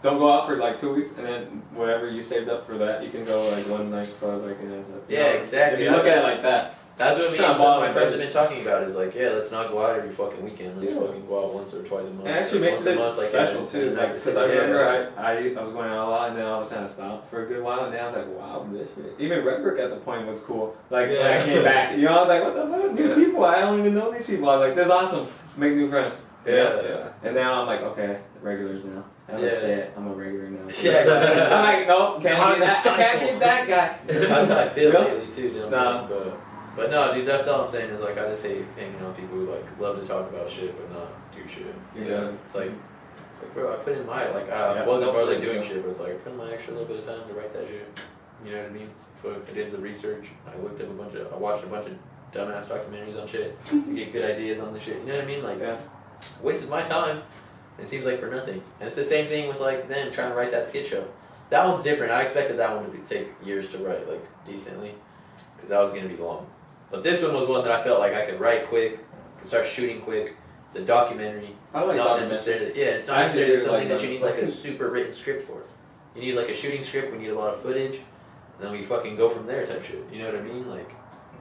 Don't go out for like 2 weeks, and then whatever you saved up for that, you can go like one nice club, like and stuff. Yeah, exactly. If you look at it like that, that's what me Kinda and some of my bottom, friends but- have been talking about. Is like, yeah, let's not go out every fucking weekend. Let's Yeah. fucking go out once or twice a month. it actually or makes once a it month, like, special yeah, too. and Like, that's because the I thing, remember yeah. I was going out a lot, and then all of a sudden I stopped for a good while, and then I was like, wow, this shit. Even Redbrook at the point was cool. Like when I came back, you know, I was like, what the fuck, new people? I don't even know these people. I was like, this is awesome. Make new friends. Yeah. And now I'm like, okay, regulars now. I'm like, Yeah. shit, I'm a regular now. Yeah, exactly. I'm like, nope, can't Caught be in the that. I can't cycle. be that guy. That's how I feel Yeah. lately too. You know what I'm Nah. saying? But no, dude, that's all I'm saying is like I just hate hanging out with people who like love to talk about shit but not do shit. You Yeah. know, it's like bro, I put in my like I Yeah, wasn't definitely, barely doing yeah. shit, but it's like I put in my extra little bit of time to write that shit. You know what I mean? So I did the research. I looked up I watched a bunch of dumbass documentaries on shit to get good ideas on the shit. You know what I mean? Like Yeah. wasted my time. It seems like for nothing. And it's the same thing with like them trying to write that skit show. That one's different. I expected that one to take years to write, like decently, because that was gonna be long. But this one was one that I felt like I could write quick, could start shooting quick. It's a documentary. I It's like not documentaries. necessarily it's not I actually necessarily do something like that you need like a them. super written script for. You need like a shooting script. We need a lot of footage, and then we fucking go from there type shit. You know what I mean? Like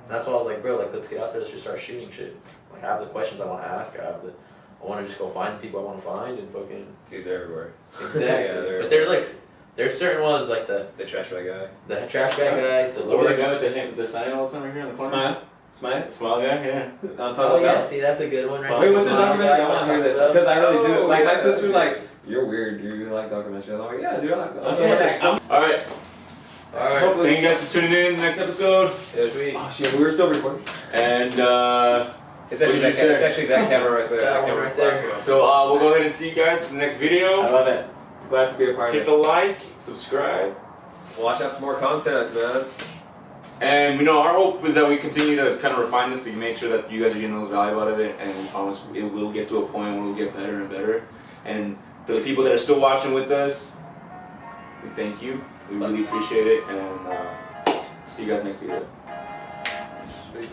that's why I was like, bro, like let's get out there. Let's just start shooting shit. Like I have the questions I want to ask. I want to just go find the people I want to find and fucking. Dude, they're everywhere. Exactly. Yeah, but there's certain ones like the trash bag guy. trash bag guy, The Dolores. guy with the sign all the time right here in the corner. Smile. Smile guy, yeah. I'm Oh talking yeah, about. see that's a good one right Wait, what's the Smile documentary? guy, I want to hear talk this about. because I really do. Oh, Like my yeah. sister's like, you're weird. You like documentaries? I'm like, yeah, dude. I like. Okay. All right. All right. Hopefully- Thank you guys for tuning in. Next episode. Sweet. Oh shit, we were still recording. And It's actually What did you it's actually that camera right there. That one camera's right there. last one. so we'll go ahead and see you guys in the next video. I love it. Glad to be a part Hit of the it. like, subscribe. Watch out for more content, man. And we know our hope is that we continue to kind of refine this to make sure that you guys are getting the most value out of it, and we promise it will get to a point where we'll get better and better. And for the people that are still watching with us, we thank you. We really appreciate it, and see you guys next video. Sweet.